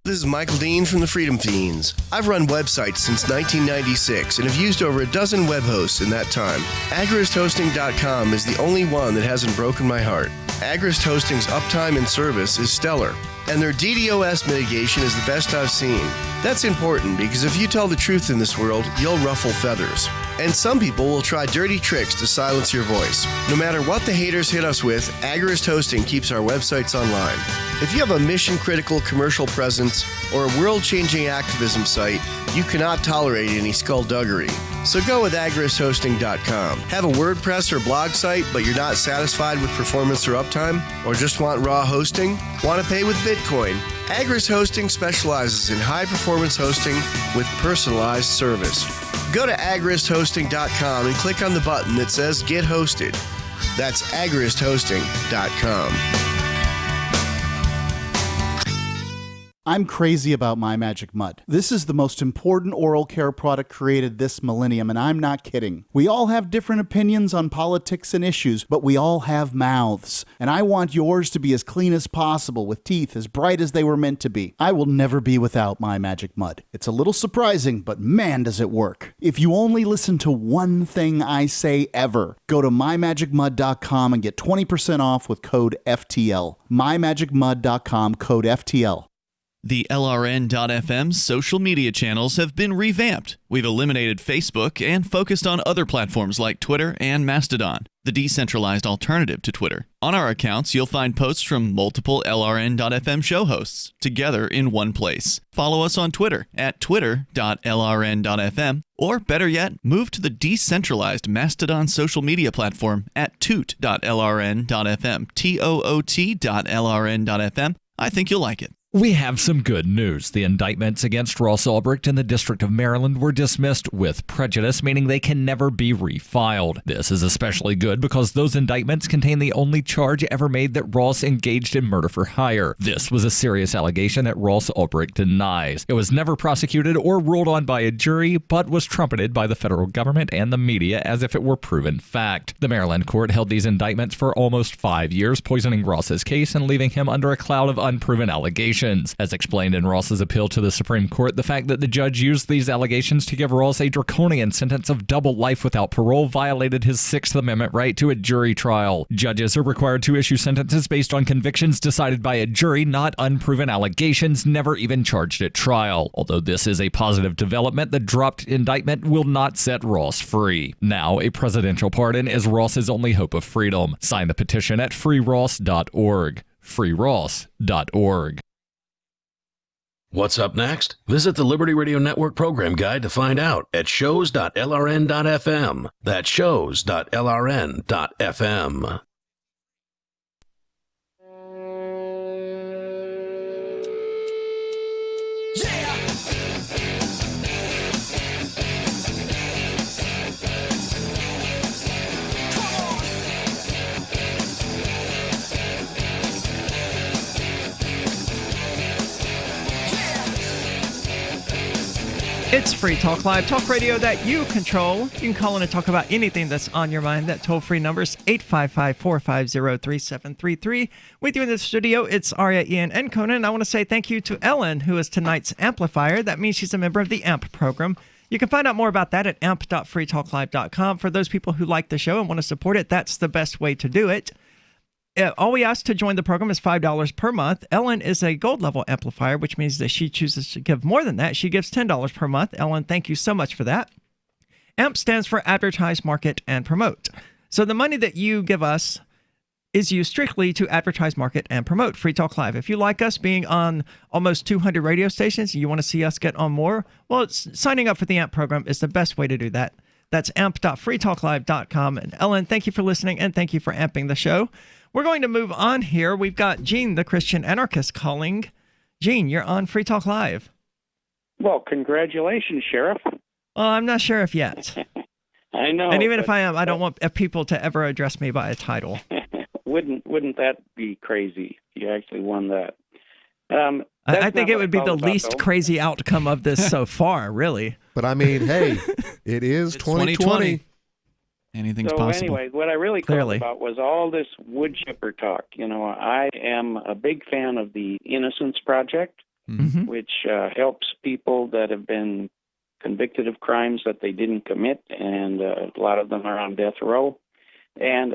This is Michael Dean from the Freedom Fiends. I've run websites since 1996 and have used over a dozen web hosts in that time. AgristHosting.com is the only one that hasn't broken my heart. Agrist Hosting's uptime and service is stellar, and their DDoS mitigation is the best I've seen. That's important because if you tell the truth in this world, you'll ruffle feathers. And some people will try dirty tricks to silence your voice. No matter what the haters hit us with, Agrist Hosting keeps our websites online. If you have a mission-critical commercial presence or a world-changing activism site, you cannot tolerate any skullduggery. So go with agristhosting.com. Have a WordPress or blog site, but you're not satisfied with performance or uptime? Or just want raw hosting? Want to pay with Bitcoin? Agrist Hosting specializes in high-performance hosting with personalized service. Go to agristhosting.com and click on the button that says Get Hosted. That's agristhosting.com. I'm crazy about My Magic Mud. This is the most important oral care product created this millennium, and I'm not kidding. We all have different opinions on politics and issues, but we all have mouths. And I want yours to be as clean as possible, with teeth as bright as they were meant to be. I will never be without My Magic Mud. It's a little surprising, but man, does it work. If you only listen to one thing I say ever, go to mymagicmud.com and get 20% off with code FTL. mymagicmud.com, code FTL. The LRN.FM social media channels have been revamped. We've eliminated Facebook and focused on other platforms like Twitter and Mastodon, the decentralized alternative to Twitter. On our accounts, you'll find posts from multiple LRN.FM show hosts together in one place. Follow us on Twitter at twitter.lrn.fm, or better yet, move to the decentralized Mastodon social media platform at toot.lrn.fm, toot.lrn.fm. I think you'll like it. We have some good news. The indictments against Ross Ulbricht in the District of Maryland were dismissed with prejudice, meaning they can never be refiled. This is especially good because those indictments contain the only charge ever made that Ross engaged in murder for hire. This was a serious allegation that Ross Ulbricht denies. It was never prosecuted or ruled on by a jury, but was trumpeted by the federal government and the media as if it were proven fact. The Maryland court held these indictments for almost 5 years, poisoning Ross's case and leaving him under a cloud of unproven allegations. As explained in Ross's appeal to the Supreme Court, the fact that the judge used these allegations to give Ross a draconian sentence of double life without parole violated his Sixth Amendment right to a jury trial. Judges are required to issue sentences based on convictions decided by a jury, not unproven allegations never even charged at trial. Although this is a positive development, the dropped indictment will not set Ross free. Now, a presidential pardon is Ross's only hope of freedom. Sign the petition at freeross.org. freeross.org. What's up next? Visit the Liberty Radio Network program guide to find out at shows.lrn.fm. That's shows.lrn.fm. It's Free Talk Live, talk radio that you control. You can call in and talk about anything that's on your mind. That toll-free number is 855-450-3733. With you in the studio, it's Aria, Ian, and Conan. I want to say thank you to Ellen, who is tonight's amplifier. That means she's a member of the AMP program. You can find out more about that at amp.freetalklive.com. For those people who like the show and want to support it, that's the best way to do it. All we ask to join the program is $5 per month. Ellen is a gold level amplifier, which means that she chooses to give more than that. She gives $10 per month. Ellen, thank you so much for that. AMP stands for Advertise, Market, and Promote. So the money that you give us is used strictly to advertise, market, and promote Free Talk Live. If you like us being on almost 200 radio stations and you want to see us get on more, well, signing up for the AMP program is the best way to do that. That's amp.freetalklive.com. And Ellen, thank you for listening, and thank you for amping the show. We're going to move on here. We've got Gene, the Christian anarchist, calling. Gene, you're on Free Talk Live. Well, congratulations, Sheriff. Well, I'm not sheriff yet. I know. And even if I am, I don't want people to ever address me by a title. Wouldn't that be crazy if you actually won that? I think it would be the least crazy outcome of this so far, really. But I mean, hey, it is 2020. Anything's so possible. Anyway, what I really called about was all this wood chipper talk. I am a big fan of the Innocence Project, which helps people that have been convicted of crimes that they didn't commit, and a lot of them are on death row. And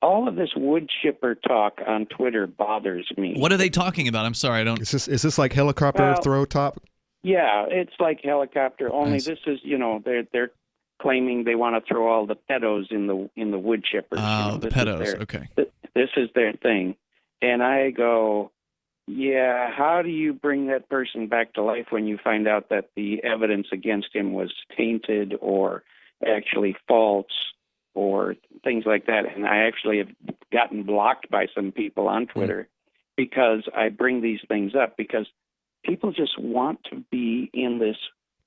all of this wood chipper talk on Twitter bothers me. What are they talking about? I'm sorry, I don't. Is this like helicopter throw top? Yeah, it's like helicopter. Only this is, they're claiming they want to throw all the pedos in the wood chippers. Oh, the pedos. Okay. This is their thing, and I go, yeah. How do you bring that person back to life when you find out that the evidence against him was tainted or actually false? Or things like that. And I actually have gotten blocked by some people on Twitter because I bring these things up, because people just want to be in this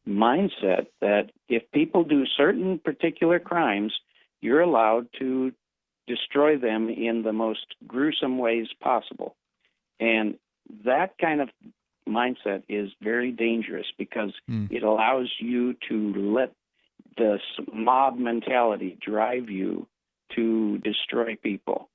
mindset that if people do certain particular crimes, you're allowed to destroy them in the most gruesome ways possible. And that kind of mindset is very dangerous, because it allows you to let this mob mentality drive you to destroy people.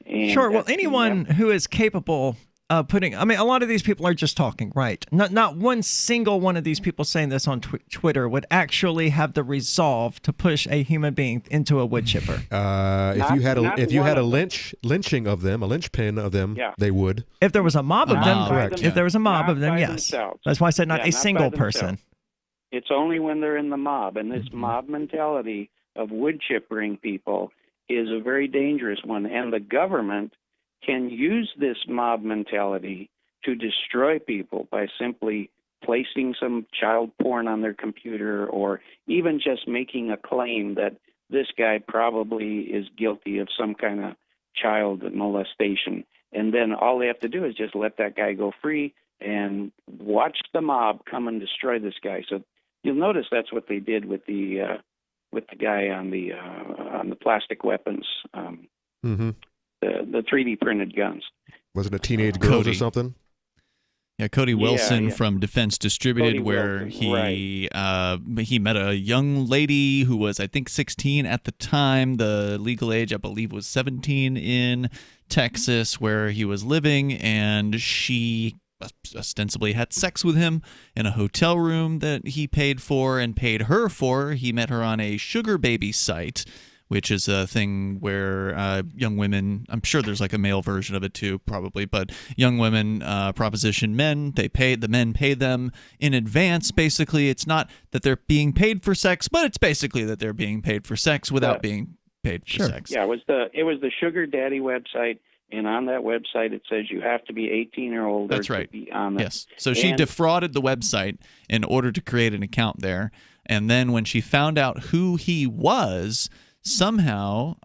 And sure. Well, anyone who is capable of putting, a lot of these people are just talking, right? Not one single one of these people saying this on Twitter would actually have the resolve to push a human being into a wood chipper. If you had a lynching of them, a linchpin of them, they would. If there was a mob of them, correct. If there was a mob of them, yes. That's why I said not a single person. It's only when they're in the mob, and this mob mentality of wood chippering people is a very dangerous one, and the government can use this mob mentality to destroy people by simply placing some child porn on their computer, or even just making a claim that this guy probably is guilty of some kind of child molestation. And then all they have to do is just let that guy go free and watch the mob come and destroy this guy. So you'll notice that's what they did with the guy on the plastic weapons, the 3D printed guns. Wasn't it teenage girls or something? Yeah, Cody Wilson from Defense Distributed, where he met a young lady who was, I think, 16 at the time. The legal age, I believe, was 17 in Texas, where he was living, and she ostensibly had sex with him in a hotel room that he paid for and paid her for. He met her on a sugar baby site, which is a thing where young women, I'm sure there's like a male version of it too, probably, but young women proposition men. The men pay them in advance. Basically, it's not that they're being paid for sex, but it's basically that they're being paid for sex without being paid for sex. Yeah, it was the sugar daddy website. And on that website, it says you have to be 18 or older to be on it. Yes. So she defrauded the website in order to create an account there. And then when she found out who he was, somehow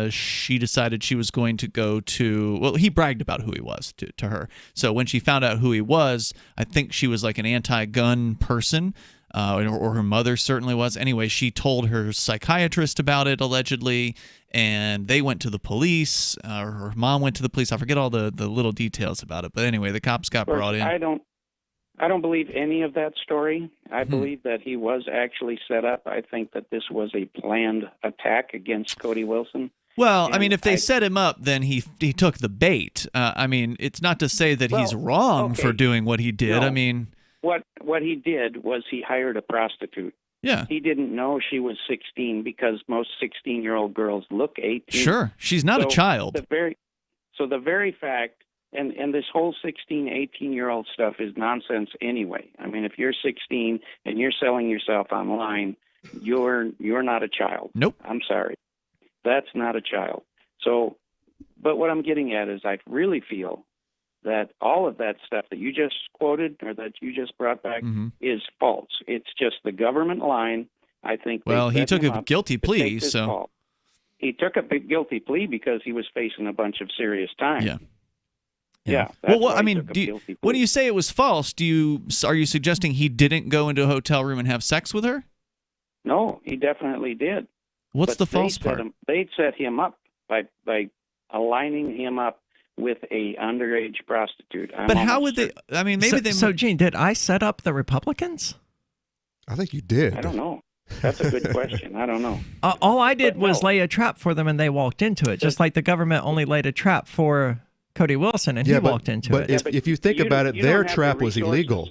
she decided she was going to go to, well, he bragged about who he was to her. So when she found out who he was, I think she was like an anti-gun person. Or her mother certainly was. Anyway, she told her psychiatrist about it, allegedly, and they went to the police, or her mom went to the police. I forget all the little details about it. But anyway, the cops got brought in. I don't believe any of that story. I believe that he was actually set up. I think that this was a planned attack against Cody Wilson. Well, I mean, if they set him up, then he took the bait. I mean, it's not to say that he's wrong for doing what he did. No. I mean... What he did was he hired a prostitute. Yeah. He didn't know she was 16, because most 16-year-old girls look 18. Sure. She's not a child. The very fact, and this whole 16, 18-year-old stuff is nonsense anyway. I mean, if you're 16 and you're selling yourself online, you're not a child. Nope. I'm sorry. That's not a child. So, but what I'm getting at is I really feel that all of that stuff that you just quoted or that you just brought back is false. It's just the government line. I think. Well, he took a guilty plea, so he took a big guilty plea because he was facing a bunch of serious time. Yeah. Well, I mean, when you say it was false, are you suggesting he didn't go into a hotel room and have sex with her? No, he definitely did. What's the false part? They'd set him up by aligning him up with a underage prostitute. But how would they? I mean, maybe they. So, Gene, did I set up the Republicans? I think you did. I don't know. That's a good question. I don't know. All I did was lay a trap for them, and they walked into it. Just like the government only laid a trap for Cody Wilson, and he walked into it. But if you think about it, their trap was illegal.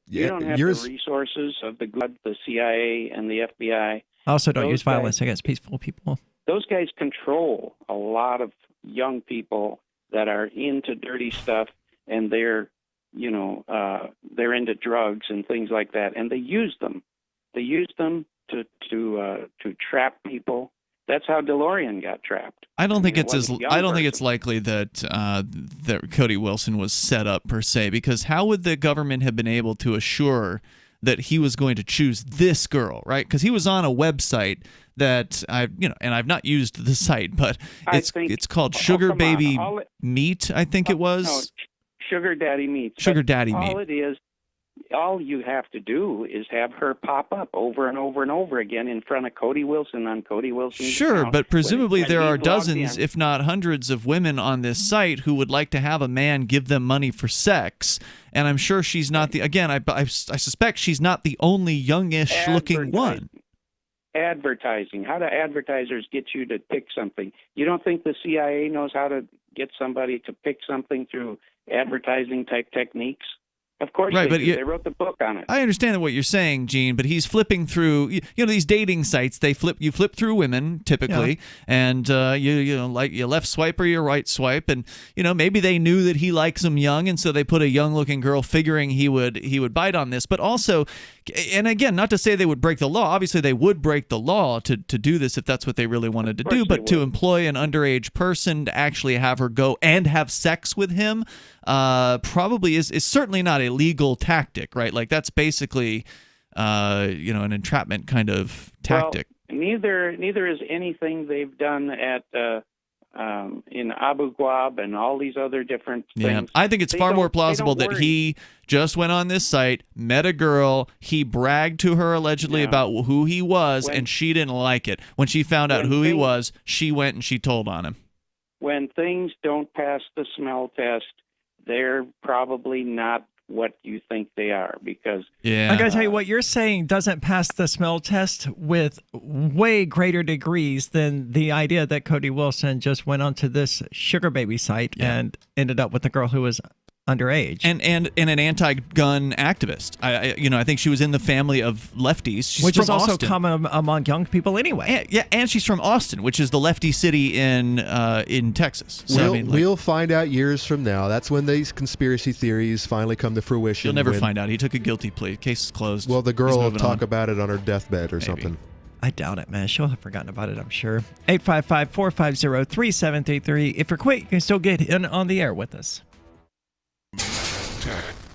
You don't have the resources of the CIA and the FBI. Also, don't use violence against peaceful people. Those guys control a lot of young people that are into dirty stuff, and they're into drugs and things like that, and they use them. They use them to trap people. That's how DeLorean got trapped. I don't think it's likely that that Cody Wilson was set up per se, because how would the government have been able to assure that he was going to choose this girl, right? Because he was on a website that I've not used the site, but it's called Sugar Baby Meat, I think it was. No, Sugar Daddy Meat. Sugar Daddy Meat. All it is, all you have to do is have her pop up over and over and over again in front of Cody Wilson on Cody Wilson's Sure, account. but presumably there are dozens, if not hundreds, of women on this site who would like to have a man give them money for sex. And I'm sure she's not the. Again, I suspect she's not the only youngish looking one. Advertising. How do advertisers get you to pick something? You don't think the CIA knows how to get somebody to pick something through advertising type techniques? Of course right, they do. They wrote the book on it. I understand what you're saying, Gene, but he's flipping through. These dating sites. You flip through women typically, and you left swipe or you right swipe, and maybe they knew that he likes them young, and so they put a young looking girl, figuring he would bite on this. But also, and again, not to say they would break the law. Obviously, they would break the law to do this if that's what they really wanted to do. But to employ an underage person to actually have her go and have sex with him, probably is certainly not a legal tactic, right? Like that's basically, an entrapment kind of tactic. Well, neither is anything they've done at in Abu Ghraib and all these other different things. Yeah, I think it's far more plausible that he just went on this site, met a girl, he bragged to her allegedly about who he was, and she didn't like it. When she found out who he was, she went and she told on him. When things don't pass the smell test, they're probably not what you think they are, because I gotta tell you, what you're saying doesn't pass the smell test with way greater degrees than the idea that Cody Wilson just went onto this Sugar Baby site and ended up with a girl who was underage and an anti-gun activist. I think she was in the family of lefties. She's which from is also Austin. common among young people anyway. And she's from Austin, which is the lefty city in Texas. So, we'll find out years from now. That's when these conspiracy theories finally come to fruition. You'll never find out. He took a guilty plea. Case is closed. Well, the girl will talk about it on her deathbed or something. I doubt it, man. She'll have forgotten about it, I'm sure. 855-450-3733. If you're quick, you can still get in on the air with us.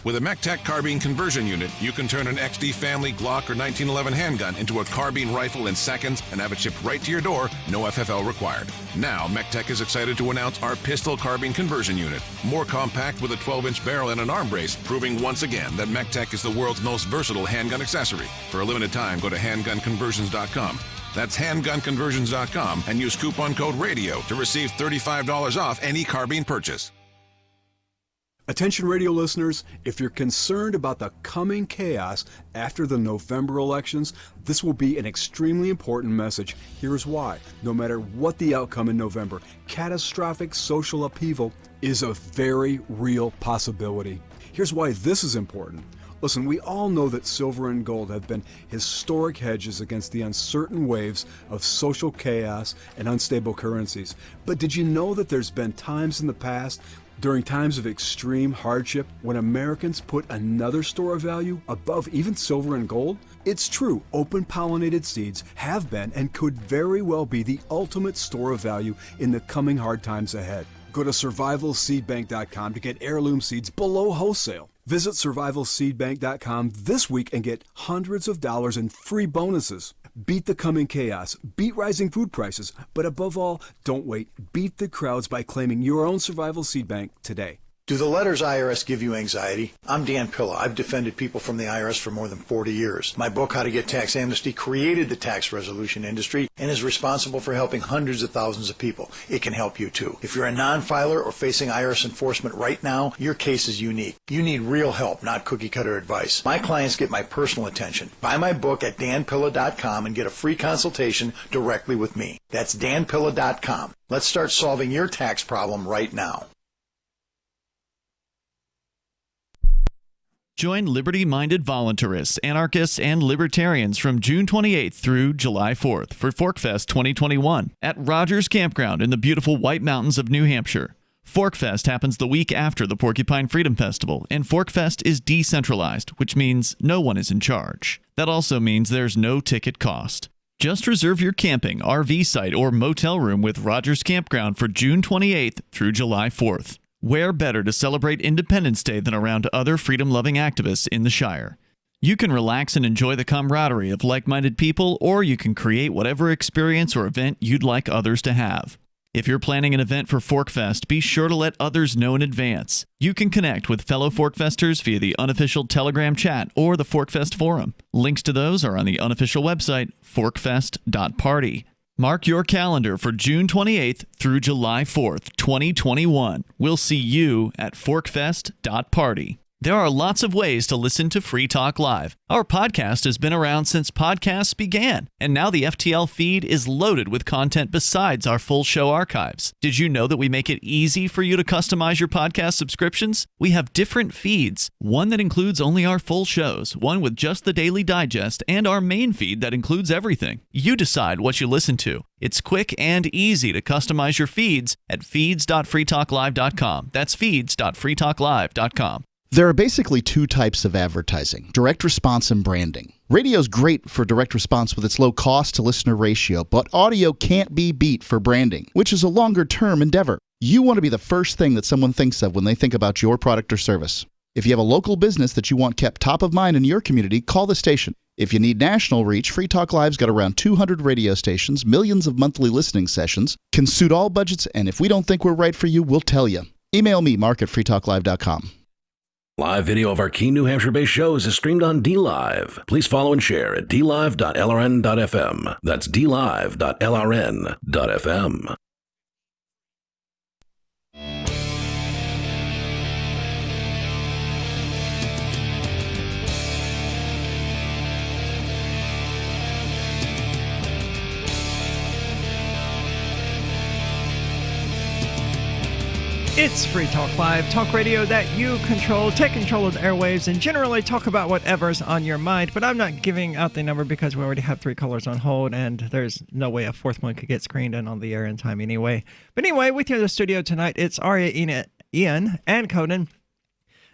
With a MECTEC carbine conversion unit, you can turn an XD family Glock or 1911 handgun into a carbine rifle in seconds and have it shipped right to your door, no FFL required. Now, MECTEC is excited to announce our pistol carbine conversion unit. More compact with a 12-inch barrel and an arm brace, proving once again that MECTEC is the world's most versatile handgun accessory. For a limited time, go to handgunconversions.com. That's handgunconversions.com and use coupon code RADIO to receive $35 off any carbine purchase. Attention radio listeners, if you're concerned about the coming chaos after the November elections, this will be an extremely important message. Here's why. No matter what the outcome in November, catastrophic social upheaval is a very real possibility. Here's why this is important. Listen, we all know that silver and gold have been historic hedges against the uncertain waves of social chaos and unstable currencies. But did you know that there's been times in the past, during times of extreme hardship, when Americans put another store of value above even silver and gold? It's true, open-pollinated seeds have been and could very well be the ultimate store of value in the coming hard times ahead. Go to survivalseedbank.com to get heirloom seeds below wholesale. Visit survivalseedbank.com this week and get hundreds of dollars in free bonuses. Beat the coming chaos, beat rising food prices, but above all, don't wait. Beat the crowds by claiming your own Survival Seed Bank today. Do the letters IRS give you anxiety? I'm Dan Pilla. I've defended people from the IRS for more than 40 years. My book, How to Get Tax Amnesty, created the tax resolution industry and is responsible for helping hundreds of thousands of people. It can help you too. If you're a non-filer or facing IRS enforcement right now, your case is unique. You need real help, not cookie-cutter advice. My clients get my personal attention. Buy my book at danpilla.com and get a free consultation directly with me. That's danpilla.com. Let's start solving your tax problem right now. Join liberty-minded voluntarists, anarchists, and libertarians from June 28th through July 4th for Forkfest 2021 at Rogers Campground in the beautiful White Mountains of New Hampshire. Forkfest happens the week after the Porcupine Freedom Festival, and Forkfest is decentralized, which means no one is in charge. That also means there's no ticket cost. Just reserve your camping, RV site, or motel room with Rogers Campground for June 28th through July 4th. Where better to celebrate Independence Day than around other freedom-loving activists in the Shire? You can relax and enjoy the camaraderie of like-minded people, or you can create whatever experience or event you'd like others to have. If you're planning an event for Forkfest, be sure to let others know in advance. You can connect with fellow Forkfesters via the unofficial Telegram chat or the Forkfest forum. Links to those are on the unofficial website, forkfest.party. Mark your calendar for June 28th through July 4th, 2021. We'll see you at forkfest.party. There are lots of ways to listen to Free Talk Live. Our podcast has been around since podcasts began, and now the FTL feed is loaded with content besides our full show archives. Did you know that we make it easy for you to customize your podcast subscriptions? We have different feeds, one that includes only our full shows, one with just the Daily Digest, and our main feed that includes everything. You decide what you listen to. It's quick and easy to customize your feeds at feeds.freetalklive.com. That's feeds.freetalklive.com. There are basically two types of advertising, direct response and branding. Radio's great for direct response with its low cost to listener ratio, but audio can't be beat for branding, which is a longer-term endeavor. You want to be the first thing that someone thinks of when they think about your product or service. If you have a local business that you want kept top of mind in your community, call the station. If you need national reach, Free Talk Live's got around 200 radio stations, millions of monthly listening sessions, can suit all budgets, and if we don't think we're right for you, we'll tell you. Email me, mark@freetalklive.com. Live video of our key New Hampshire-based shows is streamed on DLive. Please follow and share at dlive.lrn.fm. That's dlive.lrn.fm. It's Free Talk Live, talk radio that you control. Take control of the airwaves and generally talk about whatever's on your mind. But I'm not giving out the number because we already have 3 callers on hold, and there's no way a 4th one could get screened in on the air in time anyway. But anyway, with you in the studio tonight, it's Aria, Ian, and Conan.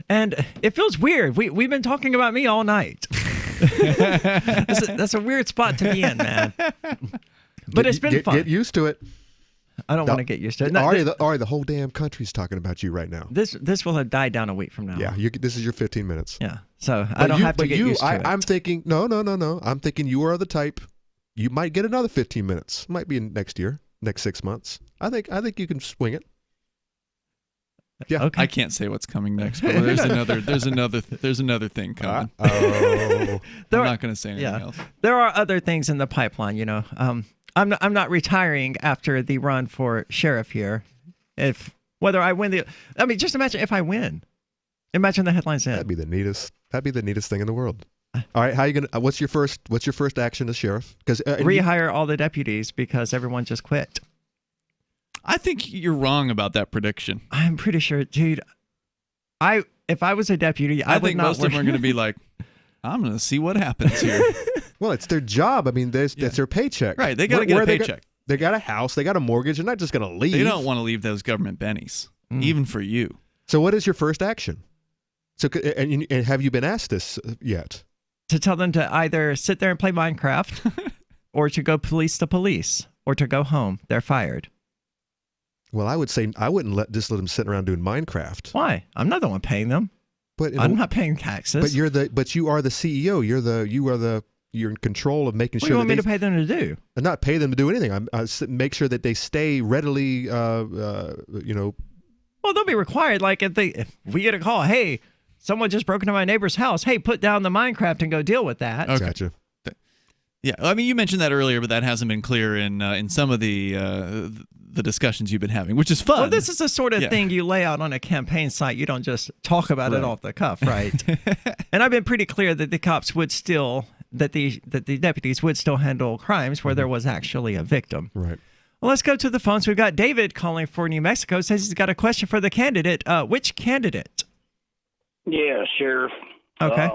And it feels weird. We've been talking about me all night. That's a weird spot to be in, man. But it's been fun. Get used to it. I don't want to get used to it. Aria, the whole damn country's talking about you right now. This will have died down a week from now. Yeah, this is your 15 minutes. Yeah, so I don't have to get used to it. I'm thinking, no. I'm thinking you are the type, you might get another 15 minutes. Might be next year, next 6 months. I think you can swing it. Yeah, okay. I can't say what's coming next, but there's another thing coming. Oh, I'm not going to say anything else. There are other things in the pipeline, you know. I'm not retiring after the run for sheriff here. Whether I win just imagine if I win. Imagine the headlines then. That'd be the neatest thing in the world. All right, how you gonna? What's your first action as sheriff? Because rehire all the deputies because everyone just quit. I think you're wrong about that prediction. I'm pretty sure, dude. If I was a deputy, I think most of them are going to be like, I'm going to see what happens here. Well, it's their job. I mean, that's their paycheck. Right. They got to get a paycheck. They got a house. They got a mortgage. They're not just going to leave. They don't want to leave those government bennies, even for you. So what is your first action? So, and have you been asked this yet? To tell them to either sit there and play Minecraft or to go police the police or to go home. They're fired. Well, I would say I wouldn't just let them sit around doing Minecraft. Why? I'm not the one paying them. But I'm not paying taxes. But you are the CEO. You're in control of making sure. What do you want me to pay them to do? Not pay them to do anything. Make sure that they stay readily, Well, they'll be required. Like if we get a call, hey, someone just broke into my neighbor's house. Hey, put down the Minecraft and go deal with that. Okay. Gotcha. Yeah, I mean, you mentioned that earlier, but that hasn't been clear in some of the discussions you've been having, which is fun. Well, this is the sort of thing you lay out on a campaign site. You don't just talk about it off the cuff, right? And I've been pretty clear that the cops would still, that the deputies would still handle crimes where there was actually a victim. Right. Well, let's go to the phones. We've got David calling for New Mexico. Says he's got a question for the candidate. Which candidate? Yeah, Sheriff. Okay.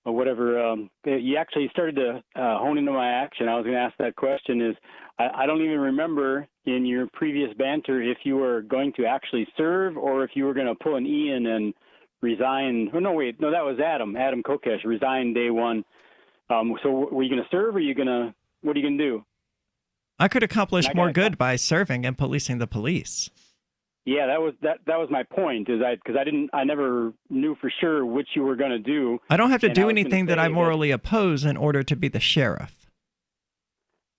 Whatever. You actually started to hone into my action. I was going to ask that question is, I don't even remember in your previous banter if you were going to actually serve or if you were going to pull an Ian and resign. Oh, no, wait. No, that was Adam Kokesh, resigned day one. So were you going to serve or what are you going to do? I could accomplish more good by serving and policing the police. Yeah, that was my point. Because I never knew for sure which you were going to do. I don't have to do anything that I morally oppose in order to be the sheriff.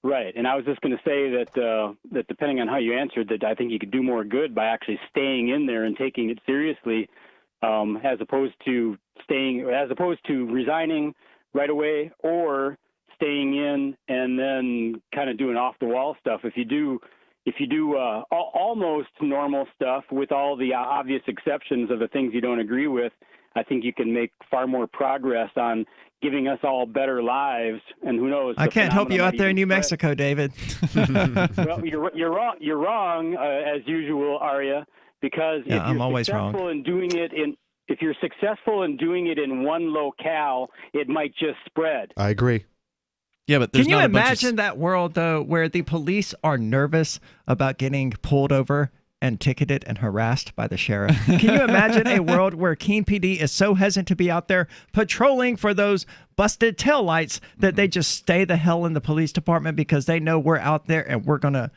Right, and I was just going to say that depending on how you answered, that I think you could do more good by actually staying in there and taking it seriously, as opposed to resigning right away or staying in and then kind of doing off the wall stuff. If you do almost normal stuff with all the obvious exceptions of the things you don't agree with, I think you can make far more progress on giving us all better lives. And who knows? I can't help you out there in New Mexico, David. Well, you're wrong. You're wrong as usual, Aria. Because if I'm you're always successful wrong. in doing it if you're successful in doing it in one locale, it might just spread. I agree. Yeah, but there's Can you not a bunch imagine that world, though, where the police are nervous about getting pulled over and ticketed and harassed by the sheriff? Can you imagine a world where Keene PD is so hesitant to be out there patrolling for those busted taillights that they just stay the hell in the police department because they know we're out there and we're gonna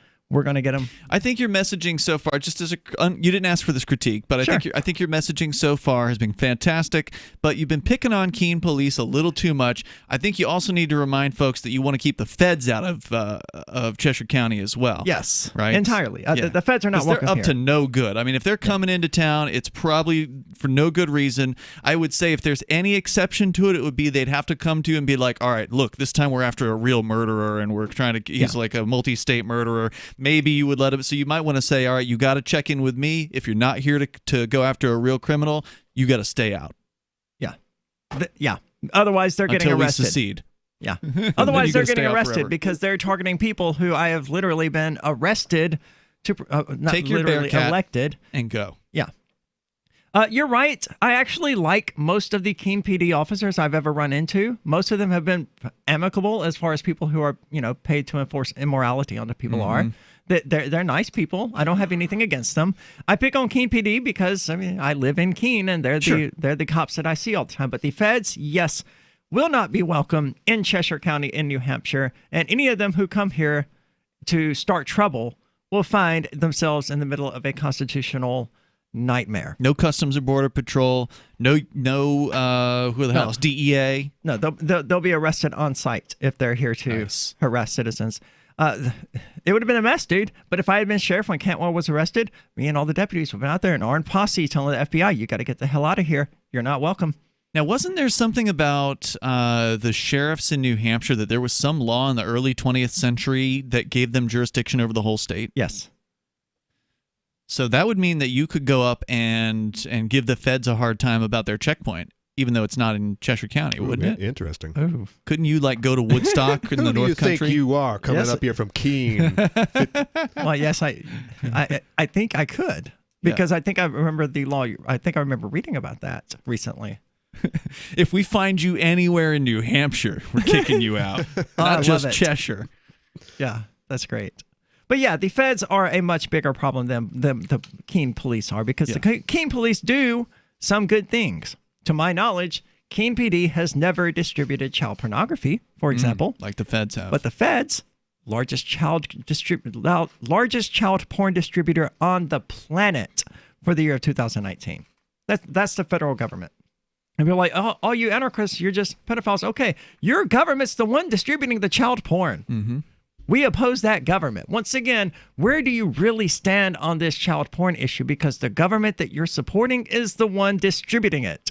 get them? I think your messaging so far, just as you didn't ask for this critique, but I think your messaging so far has been fantastic. But you've been picking on Keene police a little too much. I think you also need to remind folks that you want to keep the feds out of Cheshire County as well. Yes, right, entirely. The feds are not welcome They're up here. to no good. I mean, if they're coming into town, it's probably for no good reason. I would say if there's any exception to it, it would be they'd have to come to you and be like, all right, look, this time we're after a real murderer and we're trying to, he's like a multi-state murderer. Maybe you would let him. So you might want to say, all right, you got to check in with me. If you're not here to go after a real criminal, you got to stay out. Yeah. Otherwise, they're getting Until arrested. we secede. Yeah. Otherwise, they're getting arrested forever. because they're targeting people who I have literally been arrested to not Take your literally Bearcat elected and go. Yeah. You're right. I actually like most of the Keene PD officers I've ever run into. Most of them have been amicable as far as people who are, paid to enforce immorality on the people are. They're nice people. I don't have anything against them. I pick on Keene PD because I live in Keene and they're the cops that I see all the time. But the feds, yes, will not be welcome in Cheshire County in New Hampshire. And any of them who come here to start trouble will find themselves in the middle of a constitutional nightmare. No Customs or Border Patrol. No. Who the hell else? DEA. No, they'll be arrested on site if they're here to harass citizens. It would have been a mess, dude. But if I had been sheriff when Cantwell was arrested, me and all the deputies would have been out there, an armed posse telling the FBI, "You got to get the hell out of here. You're not welcome." Now, wasn't there something about the sheriffs in New Hampshire that there was some law in the early 20th century that gave them jurisdiction over the whole state? Yes. So that would mean that you could go up and give the feds a hard time about their checkpoint, even though it's not in Cheshire County, wouldn't it? Interesting. Ooh. Couldn't you go to Woodstock in the North Who do you Country? think you are coming up here from Keene? Well, yes, I think I could because I think I remember the law. I think I remember reading about that recently. If we find you anywhere in New Hampshire, we're kicking you out. Not just Cheshire. Yeah, that's great. But yeah, the feds are a much bigger problem than the Keene police are because the Keene police do some good things. To my knowledge, Keene PD has never distributed child pornography, for example. Like the feds have. But the feds, largest child porn distributor on the planet for the year of 2019. That's the federal government. And people are like, oh, all you anarchists, you're just pedophiles. Okay, your government's the one distributing the child porn. Mm-hmm. We oppose that government. Once again, where do you really stand on this child porn issue? Because the government that you're supporting is the one distributing it.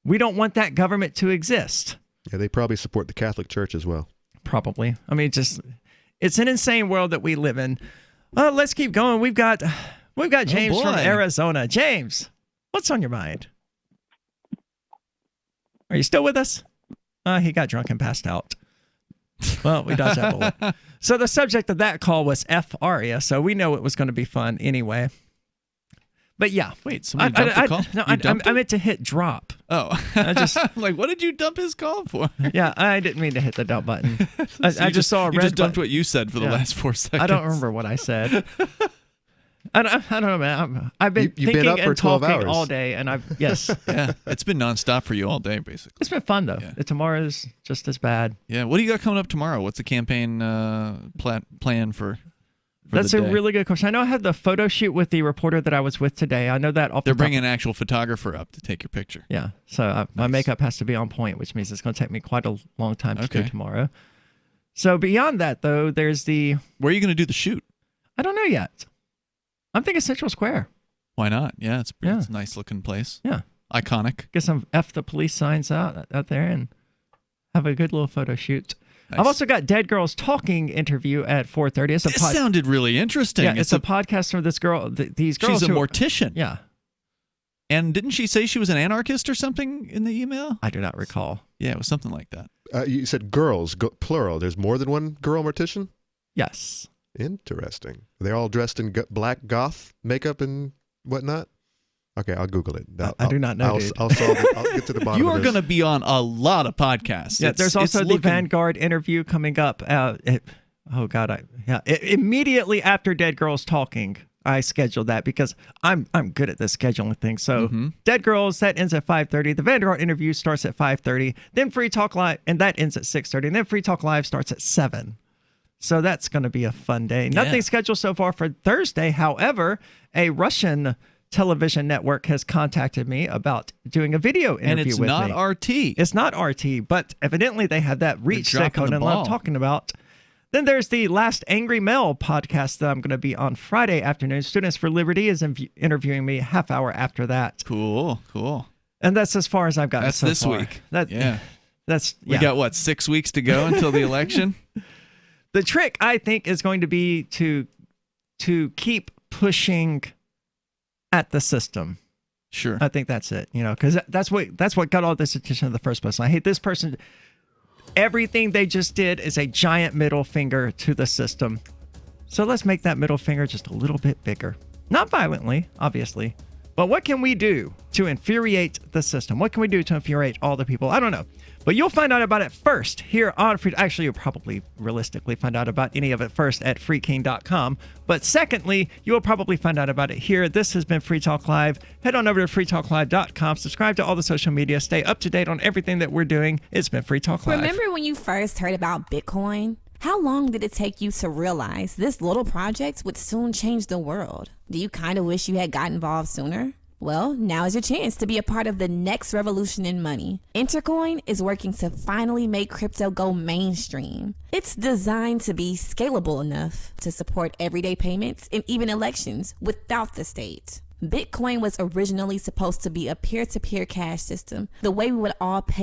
We don't want that government to exist. Yeah, they probably support the Catholic Church as well. Probably. I mean, it's an insane world that we live in. Let's keep going. We've got James from Arizona. James, what's on your mind? Are you still with us? He got drunk and passed out. Well, we dodged that bullet. So the subject of that call was Aria, so we know it was going to be fun anyway. But yeah. Wait, somebody dumped the call? No, I meant to hit drop. Oh. I just like, what did you dump his call for? Yeah, I didn't mean to hit the dump button. I just saw a red You just dumped button. what you said for the last 4 seconds. I don't remember what I said. I don't know, man. I've been You've thinking been up for and 12 talking hours. all day, and yes. Yeah, it's been nonstop for you all day, basically. It's been fun, though. Tomorrow's just as bad. Yeah, what do you got coming up tomorrow? What's the campaign plan for That's the a day? really good question. I know I had the photo shoot with the reporter that I was with today. I know that off They're the top. bringing an actual photographer up to take your picture. Yeah, so my makeup has to be on point, which means it's going to take me quite a long time to do tomorrow. So beyond that, though, there's the... Where are you going to do the shoot? I don't know yet. I'm thinking Central Square. Why not? Yeah, it's a nice looking place. Yeah. Iconic. Get some F the police signs out there and have a good little photo shoot. Nice. I've also got Dead Girls Talking interview at 4:30. This sounded really interesting. Yeah, it's a podcast from this girl. These girls. She's a who, mortician. Yeah. And didn't she say she was an anarchist or something in the email? I do not recall. Yeah, it was something like that. You said girls, plural. There's more than one girl mortician? Yes. Interesting. They're all dressed in black goth makeup and whatnot? Okay, I'll Google it. I do not know, dude. I'll get to the bottom You of are this. going to be on a lot of podcasts. Yeah, there's also the Vanguard interview coming up. Immediately after Dead Girls Talking, I scheduled that because I'm good at this scheduling thing. So Dead Girls, that ends at 5:30. The Vanguard interview starts at 5:30. Then Free Talk Live, and that ends at 6:30. And then Free Talk Live starts at 7. So that's going to be a fun day. Nothing scheduled so far for Thursday. However, a Russian television network has contacted me about doing a video interview with me. And it's not RT. It's not RT, but evidently they have that reach that Conan and I'm talking about. Then there's the Last Angry Male podcast that I'm going to be on Friday afternoon. Students for Liberty is interviewing me a half hour after that. Cool. And that's as far as I've gotten That's so this far. week. We got, what, 6 weeks to go until the election? The trick, I think, is going to be to keep pushing at the system. Sure. I think that's it, because that's what got all this attention in the first place. I hate this person. Everything they just did is a giant middle finger to the system. So let's make that middle finger just a little bit bigger. Not violently, obviously, but what can we do to infuriate the system? What can we do to infuriate all the people? I don't know. But you'll find out about it first here on Free. Actually, you'll probably realistically find out about any of it first at freeking.com. But secondly, you'll probably find out about it here. This has been Free Talk Live. Head on over to freetalklive.com. Subscribe to all the social media. Stay up to date on everything that we're doing. It's been Free Talk Live. Remember when you first heard about Bitcoin? How long did it take you to realize this little project would soon change the world? Do you kind of wish you had got involved sooner? Well, now is your chance to be a part of the next revolution in money. Intercoin is working to finally make crypto go mainstream. It's designed to be scalable enough to support everyday payments and even elections without the state. Bitcoin was originally supposed to be a peer-to-peer cash system, the way we would all pay